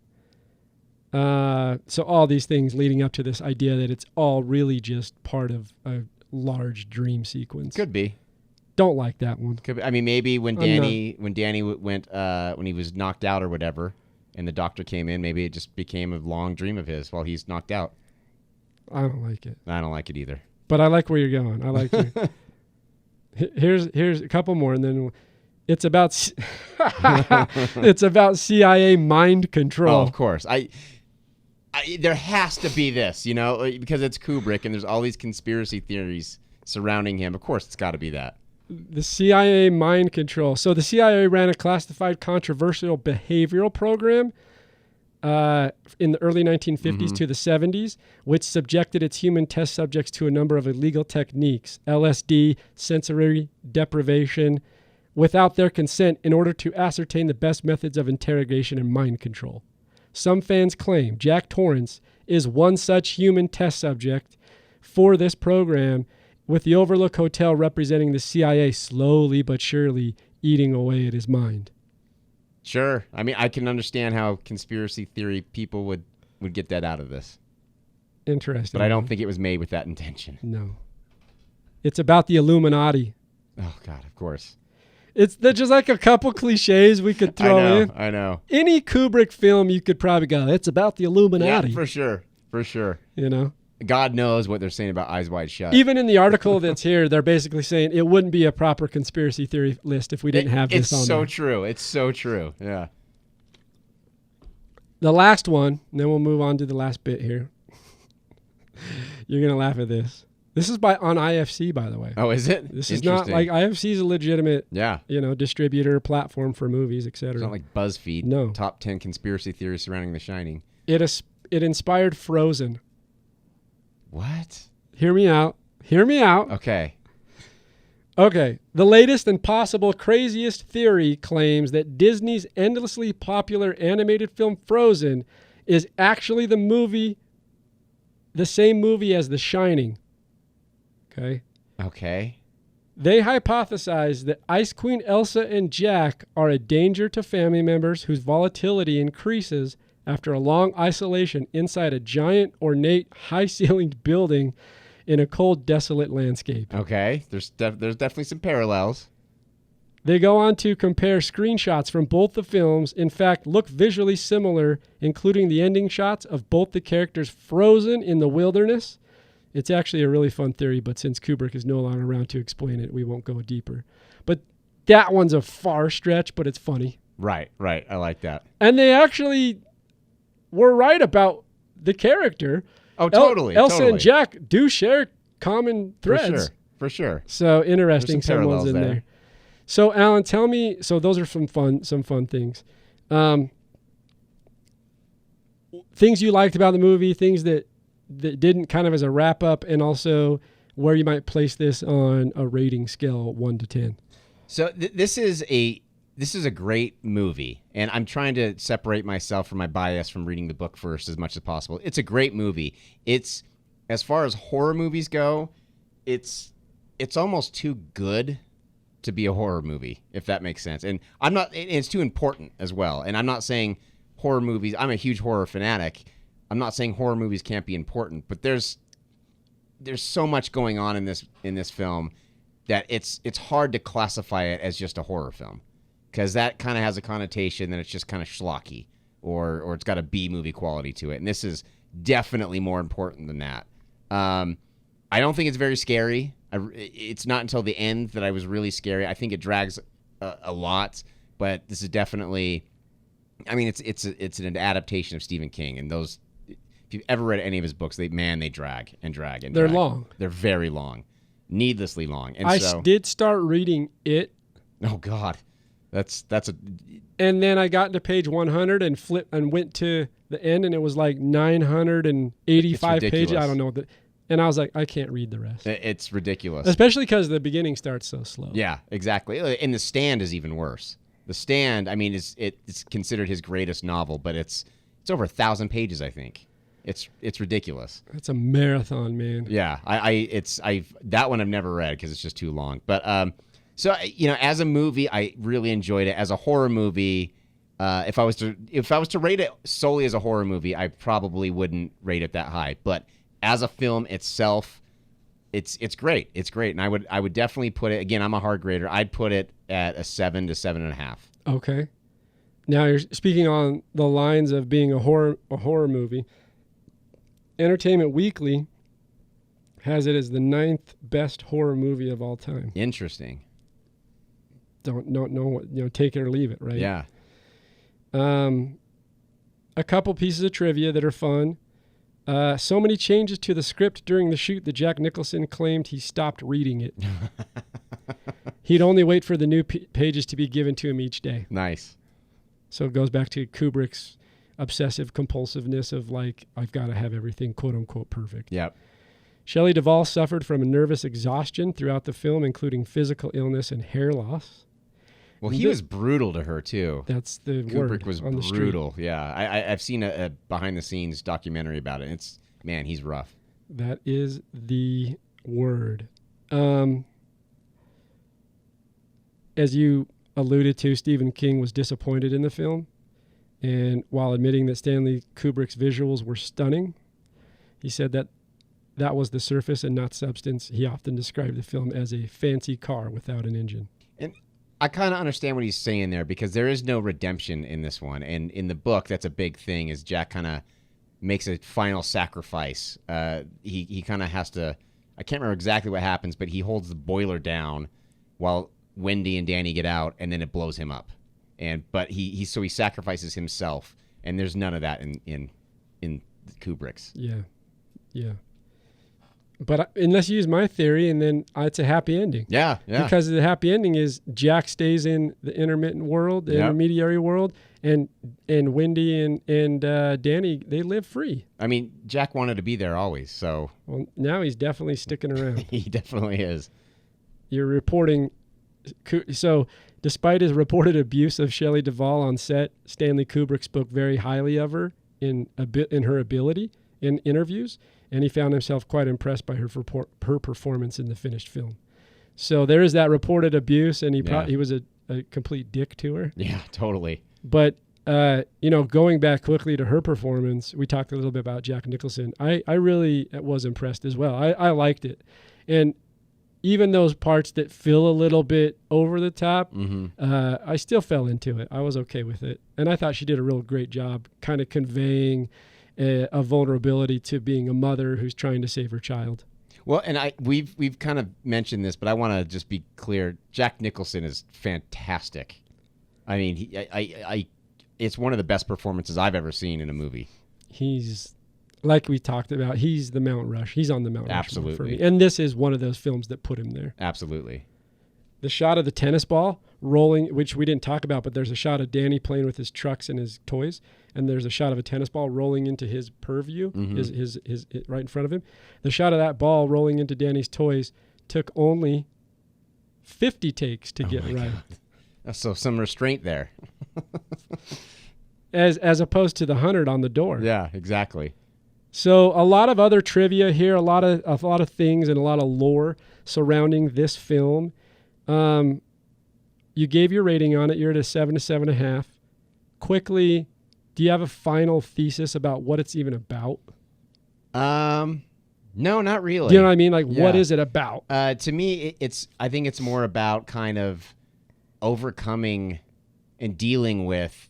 So all these things leading up to this idea that it's all really just part of a large dream sequence. Could be. Don't like that one. Could be. I mean, maybe when Danny went when he was knocked out or whatever, and the doctor came in, maybe it just became a long dream of his while he's knocked out. I don't like it. I don't like it either. But I like where you're going. I like you. Here's a couple more, and then it's about CIA mind control. Oh, of course. There has to be this, because it's Kubrick, and there's all these conspiracy theories surrounding him. Of course, it's got to be that. The CIA mind control. So the CIA ran a classified controversial behavioral program in the early 1950s to the 70s, which subjected its human test subjects to a number of illegal techniques, LSD, sensory deprivation, without their consent in order to ascertain the best methods of interrogation and mind control. Some fans claim Jack Torrance is one such human test subject for this program, with the Overlook Hotel representing the CIA slowly but surely eating away at his mind. Sure. I mean, I can understand how conspiracy theory people would get that out of this. Interesting. But I don't think it was made with that intention. No. It's about the Illuminati. Oh, God, of course. There's just like a couple cliches we could throw in. I know. Any Kubrick film you could probably go, it's about the Illuminati. Yeah, for sure. God knows what they're saying about Eyes Wide Shut. Even in the article that's here, they're basically saying it wouldn't be a proper conspiracy theory list if we didn't have this on there. It's so true. Yeah. The last one, and then we'll move on to the last bit here. You're going to laugh at this. This is on IFC, by the way. Oh, is it? This is not like IFC is a legitimate, distributor, platform for movies, etc. It's not like BuzzFeed. No. Top 10 conspiracy theories surrounding The Shining. It inspired Frozen. What? Hear me out. Okay. Okay. The latest and possible craziest theory claims that Disney's endlessly popular animated film Frozen is actually the same movie as The Shining. Okay. They hypothesize that Ice Queen Elsa and Jack are a danger to family members whose volatility increases after a long isolation inside a giant, ornate, high-ceilinged building in a cold, desolate landscape. Okay. There's definitely some parallels. They go on to compare screenshots from both the films, in fact, look visually similar, including the ending shots of both the characters frozen in the wilderness. It's actually a really fun theory, but since Kubrick is no longer around to explain it, we won't go deeper. But that one's a far stretch, but it's funny. Right. I like that. And they actually were right about the character. Oh, totally. Elsa and Jack do share common threads. For sure. So interesting. There's some Someone's in parallels there. So Alan, tell me. So those are some fun things. Things you liked about the movie. Things that didn't, kind of as a wrap up, and also where you might place this on a rating scale 1 to 10. So this is a great movie, and I'm trying to separate myself from my bias from reading the book first as much as possible. It's a great movie. It's, as far as horror movies go, it's almost too good to be a horror movie, if that makes sense. And it's too important as well. And I'm not saying horror movies, I'm a huge horror fanatic. I'm not saying horror movies can't be important, but there's so much going on in this film that it's hard to classify it as just a horror film, because that kind of has a connotation that it's just kind of schlocky or it's got a B movie quality to it. And this is definitely more important than that. I don't think it's very scary. It's not until the end that I was really scary. I think it drags a lot, but this is definitely, I mean, it's an adaptation of Stephen King, and those, if you've ever read any of his books, they drag and drag. They're long. They're very long, needlessly long. And I did start reading it. Oh God, that's a. And then I got to page 100 and flipped and went to the end, and it was like 985 pages. I don't know. And I was like, I can't read the rest. It's ridiculous. Especially because the beginning starts so slow. Yeah, exactly. And The Stand is even worse. The Stand, I mean, it's considered his greatest novel, but it's over 1,000 pages, I think. It's ridiculous. It's a marathon, man. Yeah, that one I've never read because it's just too long. But so as a movie, I really enjoyed it. As a horror movie, if I was to rate it solely as a horror movie, I probably wouldn't rate it that high. But as a film itself, it's great. It's great, and I would definitely put it. Again, I'm a hard grader. I'd put it at a 7 to 7.5. Okay. Now you're speaking on the lines of being a horror movie. Entertainment Weekly has it as the 9th best horror movie of all time. Interesting. Don't know what, take it or leave it, right? Yeah. A couple pieces of trivia that are fun. So many changes to the script during the shoot that Jack Nicholson claimed he stopped reading it. He'd only wait for the new pages to be given to him each day. Nice. So it goes back to Kubrick's obsessive compulsiveness of like, I've got to have everything quote unquote perfect. Yep. Shelley Duvall suffered from a nervous exhaustion throughout the film, including physical illness and hair loss. Well, he was brutal to her too. That's the Kubrick word was on the brutal. street. Yeah, I've seen a behind the scenes documentary about it. Man, he's rough. That is the word. As you alluded to, Stephen King was disappointed in the film, and while admitting that Stanley Kubrick's visuals were stunning, he said that was the surface and not substance. He often described the film as a fancy car without an engine. And I kind of understand what he's saying there, because there is no redemption in this one. And in the book, that's a big thing, is Jack kind of makes a final sacrifice. He kind of has to, I can't remember exactly what happens, but he holds the boiler down while Wendy and Danny get out, and then it blows him up. But he sacrifices himself, and there's none of that in Kubrick's. Yeah. But unless you use my theory, and then it's a happy ending. Yeah. Because the happy ending is Jack stays in the intermittent world, the intermediary world, and Wendy and Danny, they live free. I mean, Jack wanted to be there always, so Well, now he's definitely sticking around. he definitely is. You're reporting. So, despite his reported abuse of Shelley Duvall on set, Stanley Kubrick spoke very highly of her in her ability in interviews, and he found himself quite impressed by her performance in the finished film. So there is that reported abuse, and he was a complete dick to her. Yeah, totally. But going back quickly to her performance, we talked a little bit about Jack Nicholson. I really was impressed as well. I liked it, and even those parts that feel a little bit over the top, I still fell into it. I was okay with it. And I thought she did a real great job kind of conveying a vulnerability to being a mother who's trying to save her child. Well, and we've kind of mentioned this, but I want to just be clear. Jack Nicholson is fantastic. I mean, it's one of the best performances I've ever seen in a movie. He's, like we talked about, he's the Mount Rush. He's on the Mount Rush for me. And this is one of those films that put him there. Absolutely. The shot of the tennis ball rolling, which we didn't talk about, but there's a shot of Danny playing with his trucks and his toys, and there's a shot of a tennis ball rolling into his purview, his right in front of him. The shot of that ball rolling into Danny's toys took only 50 takes to get right. God. So some restraint there. as opposed to the 100 on the door. Yeah, exactly. So a lot of other trivia here, a lot of things, and a lot of lore surrounding this film. You gave your rating on it. You're at a 7 to 7.5. Quickly, do you have a final thesis about what it's even about? No, not really. Do you know what I mean? Like, what is it about? To me, I think it's more about kind of overcoming and dealing with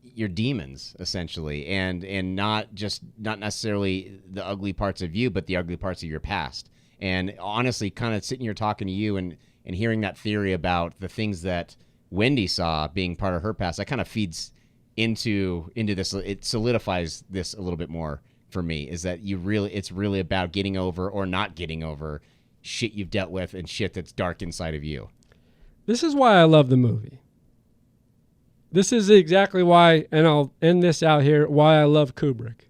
your demons, essentially, and not necessarily the ugly parts of you, but the ugly parts of your past. And honestly, kind of sitting here talking to you and hearing that theory about the things that Wendy saw being part of her past, that kind of feeds into this. It solidifies this a little bit more for me, is that it's really about getting over or not getting over shit you've dealt with and shit that's dark inside of you. This is why I love the movie. This is exactly why, and I'll end this out here, why I love Kubrick.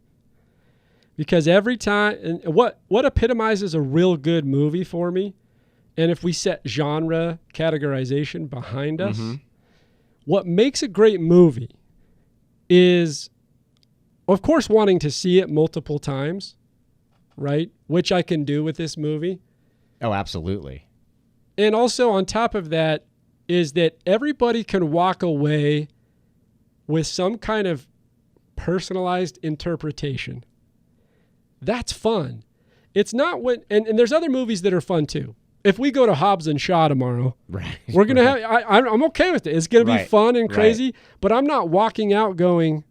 Because every time, and what epitomizes a real good movie for me, and if we set genre categorization behind us, what makes a great movie is, of course, wanting to see it multiple times, right? Which I can do with this movie. Oh, absolutely. And also on top of that is that everybody can walk away with some kind of personalized interpretation. That's fun. It's not when, and there's other movies that are fun too. If we go to Hobbs and Shaw tomorrow, we're going to have, I'm okay with it. It's going to be fun and crazy, but I'm not walking out going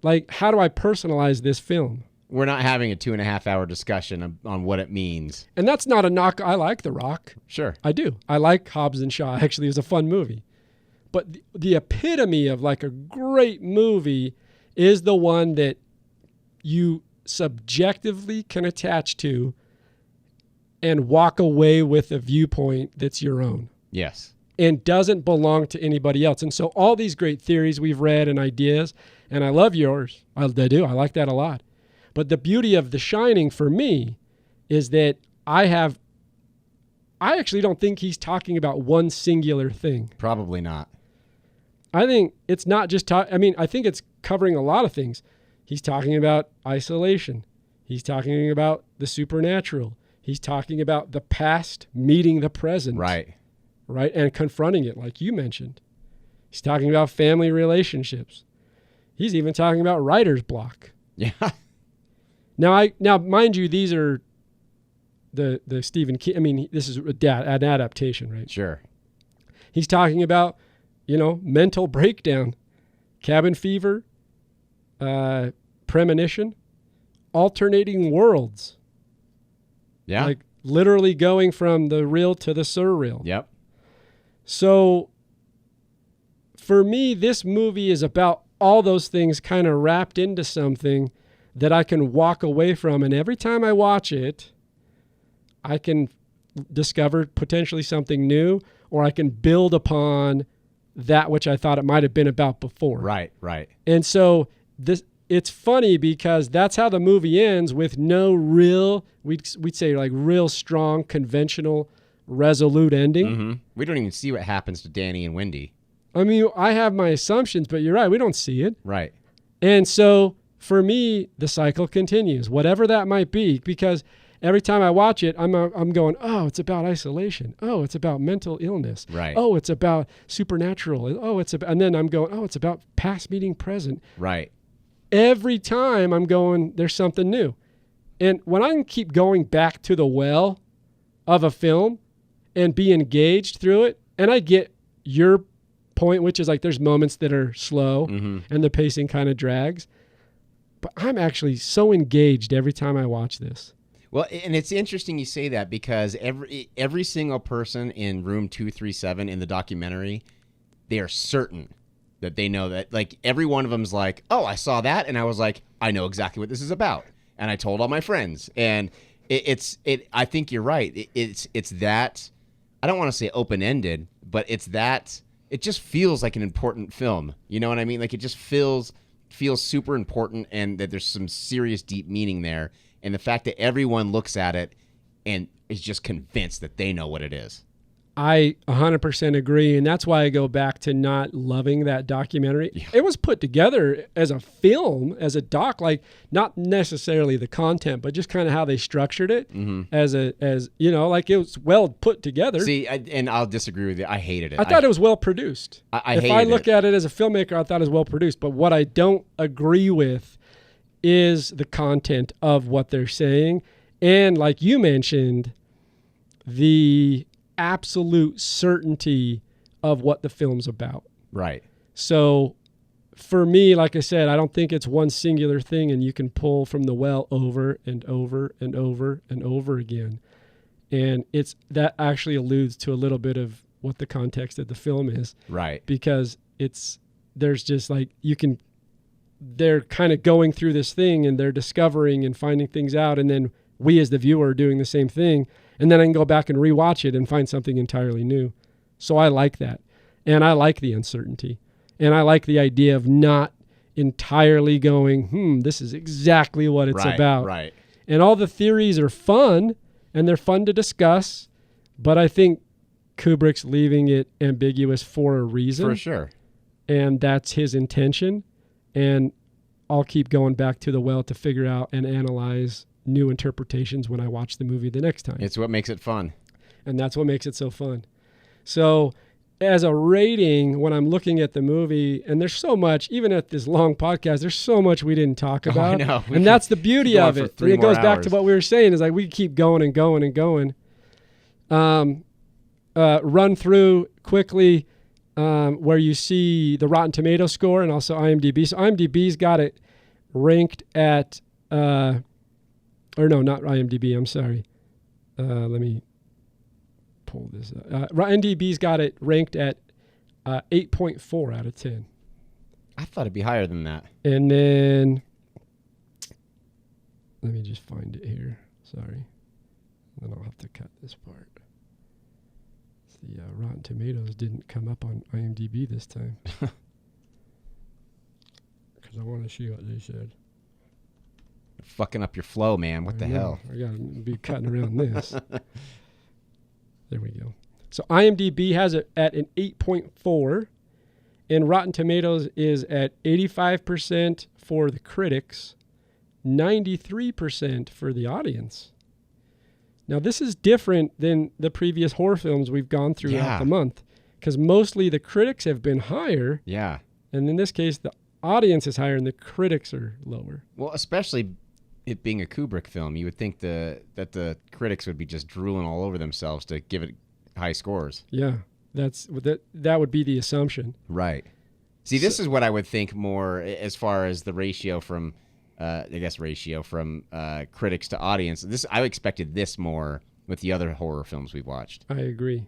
like, how do I personalize this film? We're not having a 2.5 hour discussion on what it means. And that's not a knock. I like The Rock. Sure. I do. I like Hobbs and Shaw. Actually, it was a fun movie. But the epitome of like a great movie is the one that you subjectively can attach to and walk away with a viewpoint that's your own. Yes. And doesn't belong to anybody else. And so all these great theories we've read and ideas, and I love yours. I do. I like that a lot. But the beauty of The Shining for me is that I actually don't think he's talking about one singular thing. Probably not. I think it's not just I think it's covering a lot of things. He's talking about isolation. He's talking about the supernatural. He's talking about the past meeting the present. Right. Right? And confronting it, like you mentioned. He's talking about family relationships. He's even talking about writer's block. Yeah. Now, mind you, these are the Stephen King. I mean, this is an adaptation, right? Sure. He's talking about, mental breakdown, cabin fever, premonition, alternating worlds. Yeah. Like literally going from the real to the surreal. Yep. So for me, this movie is about all those things kind of wrapped into something that I can walk away from. And every time I watch it, I can discover potentially something new, or I can build upon that which I thought it might have been about before. Right. And so it's funny because that's how the movie ends, with no real, we'd say like real strong, conventional, resolute ending. Mm-hmm. We don't even see what happens to Danny and Wendy. I mean, I have my assumptions, but you're right. We don't see it. Right. And so for me, the cycle continues, whatever that might be, because every time I watch it, I'm going, oh, it's about isolation. Oh, it's about mental illness. Right. Oh, it's about supernatural. Oh, and then I'm going, oh, it's about past meeting present. Right. Every time I'm going, there's something new. And when I can keep going back to the well of a film and be engaged through it, and I get your point, which is like there's moments that are slow and the pacing kind of drags, but I'm actually so engaged every time I watch this. Well, and it's interesting you say that, because every single person in room 237 in the documentary, they are certain that they know that, like, every one of them's like, oh, I saw that, and I was like, I know exactly what this is about, and I told all my friends. And I think you're right. It's that, I don't want to say open-ended, but it's that, it just feels like an important film. You know what I mean? Like, it just feels super important, and that there's some serious deep meaning there. And the fact that everyone looks at it and is just convinced that they know what it is. I 100% agree, and that's why I go back to not loving that documentary. Yeah. It was put together as a film, as a doc, like not necessarily the content, but just kind of how they structured it as you know, like it was well put together. See, and I'll disagree with you. I hated it. I thought it was well produced. If I look at it as a filmmaker, I thought it was well produced. But what I don't agree with is the content of what they're saying, and like you mentioned, the absolute certainty of what the film's about. Right. So for me, like I said, I don't think it's one singular thing and you can pull from the well over and over and over and over again. And that actually alludes to a little bit of what the context of the film is. Right. Because there's just like, they're kind of going through this thing and they're discovering and finding things out. And then we as the viewer are doing the same thing. And then I can go back and rewatch it and find something entirely new. So I like that. And I like the uncertainty. And I like the idea of not entirely going, this is exactly what it's about. Right. And all the theories are fun, and they're fun to discuss. But I think Kubrick's leaving it ambiguous for a reason. For sure. And that's his intention. And I'll keep going back to the well to figure out and analyze new interpretations when I watch the movie the next time. It's what makes it fun. And that's what makes it so fun. So as a rating, when I'm looking at the movie, and there's so much, even at this long podcast, there's so much we didn't talk about. I know. And that's the beauty of it. And it goes back to what we were saying, is like we keep going and going and going. Run through quickly where you see the Rotten Tomatoes score and also IMDb. So IMDb's got it ranked at or no, not IMDb, I'm sorry. Let me pull this up. IMDb's got it ranked at 8.4 out of 10. I thought it'd be higher than that. And then, let me just find it here. Sorry. Then I'll have to cut this part. The Rotten Tomatoes didn't come up on IMDb this time. Because I want to see what they said. Fucking up your flow, man. What the hell? I gotta be cutting around this. There we go. So IMDb has it at an 8.4, and Rotten Tomatoes is at 85% for the critics, 93% for the audience. Now this is different than the previous horror films we've gone throughout the month, because mostly the critics have been higher. Yeah. And in this case, the audience is higher and the critics are lower. Well, especially it being a Kubrick film, you would think that the critics would be just drooling all over themselves to give it high scores. Yeah, that would be the assumption. Right. See, this is what I would think more as far as the ratio from, critics to audience. I expected this more with the other horror films we've watched. I agree.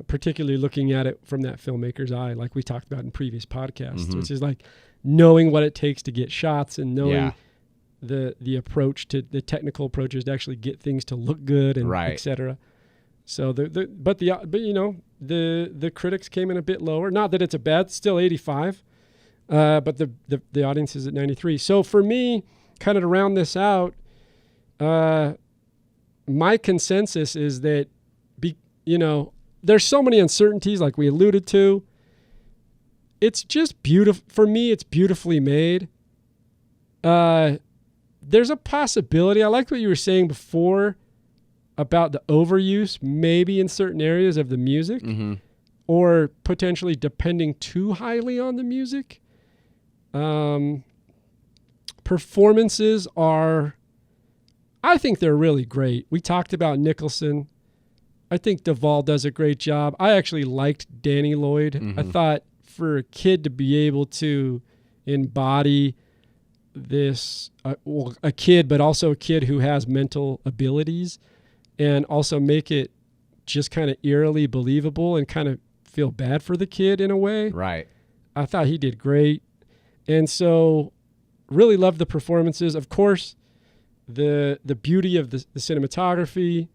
Particularly looking at it from that filmmaker's eye, like we talked about in previous podcasts, which is like knowing what it takes to get shots and knowing the approach to the technical approaches to actually get things to look good and et cetera. So but you know, the critics came in a bit lower. Not that it's a bad, still 85, but the audience is at 93. So for me, kind of to round this out, my consensus is that, you know, there's so many uncertainties, like we alluded to. It's just beautiful. For me, it's beautifully made. There's a possibility. I like what you were saying before about the overuse, maybe in certain areas of the music, or potentially depending too highly on the music. Performances are, I think they're really great. We talked about Nicholson. I think Duvall does a great job. I actually liked Danny Lloyd. I thought for a kid to be able to embody this, a kid, but also a kid who has mental abilities, and also make it just kind of eerily believable and kind of feel bad for the kid in a way. Right. I thought he did great. And so really loved the performances. Of course, the beauty of the cinematography.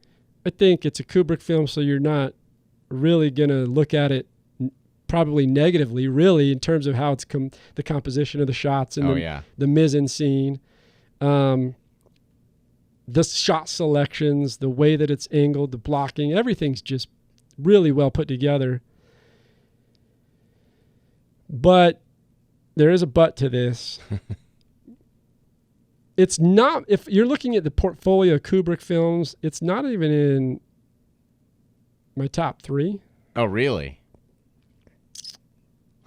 I think it's a Kubrick film, so you're not really going to look at it probably negatively, really, in terms of how it's the composition of the shots and the mise-en-scene. The shot selections, the way that it's angled, the blocking, everything's just really well put together. But there is a but to this. It's not, if you're looking at the portfolio of Kubrick films, it's not even in my top 3. Oh, really?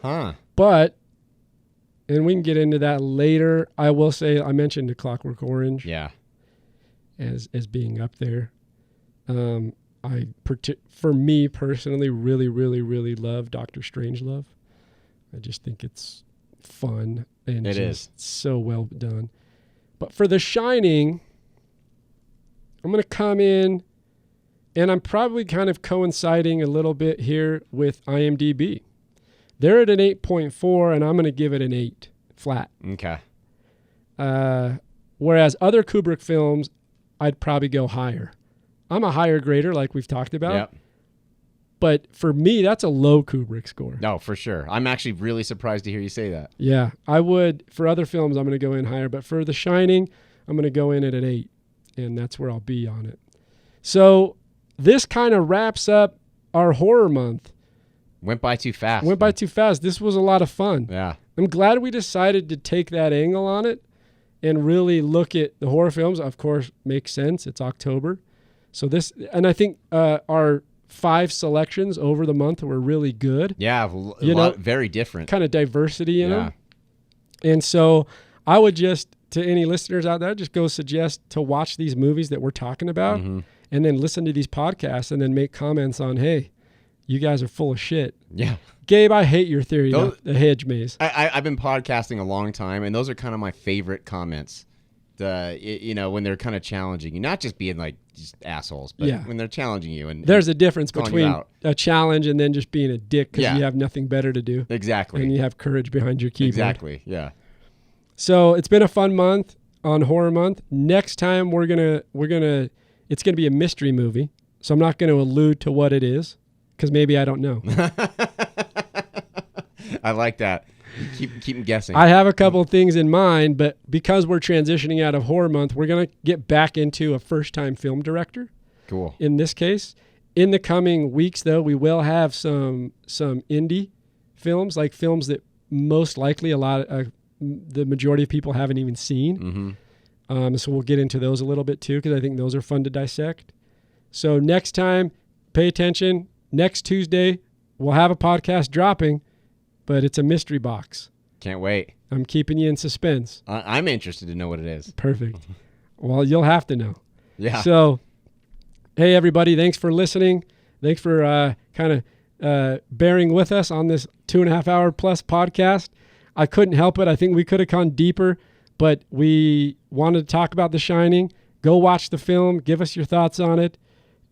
Huh. But, and we can get into that later, I will say, I mentioned The Clockwork Orange. Yeah. As being up there. For me personally, really, really, really love Dr. Strangelove. I just think it's fun and it just is so well done. But for The Shining, I'm going to come in, and I'm probably kind of coinciding a little bit here with IMDb. They're at an 8.4, and I'm going to give it an 8 flat. Okay. Whereas other Kubrick films, I'd probably go higher. I'm a higher grader, like we've talked about. Yep. But for me, that's a low Kubrick score. No, for sure. I'm actually really surprised to hear you say that. Yeah, I would. For other films, I'm going to go in higher. But for The Shining, I'm going to go in at an 8. And that's where I'll be on it. So this kind of wraps up our horror month. Went by too fast. By too fast. This was a lot of fun. Yeah. I'm glad we decided to take that angle on it and really look at the horror films. Of course, makes sense. It's October. So this, and I think our 5 selections over the month were really good. Yeah, very different. Kind of diversity in them. And so I would just, to any listeners out there, just go suggest to watch these movies that we're talking about and then listen to these podcasts and then make comments on, hey, you guys are full of shit. Yeah. Gabe, I hate your theory, the hedge maze. I've been podcasting a long time, and those are kind of my favorite comments. When they're kind of challenging you, not just being like just assholes, but when they're challenging you. And there's a difference between a challenge and then just being a dick because you have nothing better to do. Exactly. And you have courage behind your keyboard. Exactly. Yeah. So it's been a fun month on Horror Month. Next time it's gonna be a mystery movie. So I'm not going to allude to what it is because maybe I don't know. I like that. Keep them guessing. I have a couple of things in mind, but because we're transitioning out of Horror Month, we're going to get back into a first-time film director. Cool. In this case, in the coming weeks, though, we will have some indie films, like films that most likely the majority of people haven't even seen. So we'll get into those a little bit too, because I think those are fun to dissect. So next time, pay attention. Next Tuesday, we'll have a podcast dropping, but it's a mystery box. Can't wait. I'm keeping you in suspense. I'm interested to know what it is. Perfect. Well, you'll have to know. Yeah. So, hey, everybody, thanks for listening. Thanks for bearing with us on this 2.5 hour plus podcast. I couldn't help it. I think we could have gone deeper, but we wanted to talk about The Shining. Go watch the film. Give us your thoughts on it.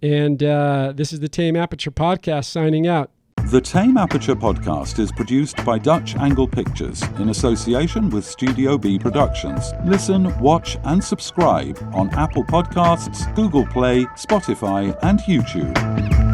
And this is the Tame Aperture podcast signing out. The Tame Aperture podcast is produced by Dutch Angle Pictures in association with Studio B Productions. Listen, watch, and subscribe on Apple Podcasts, Google Play, Spotify, and YouTube.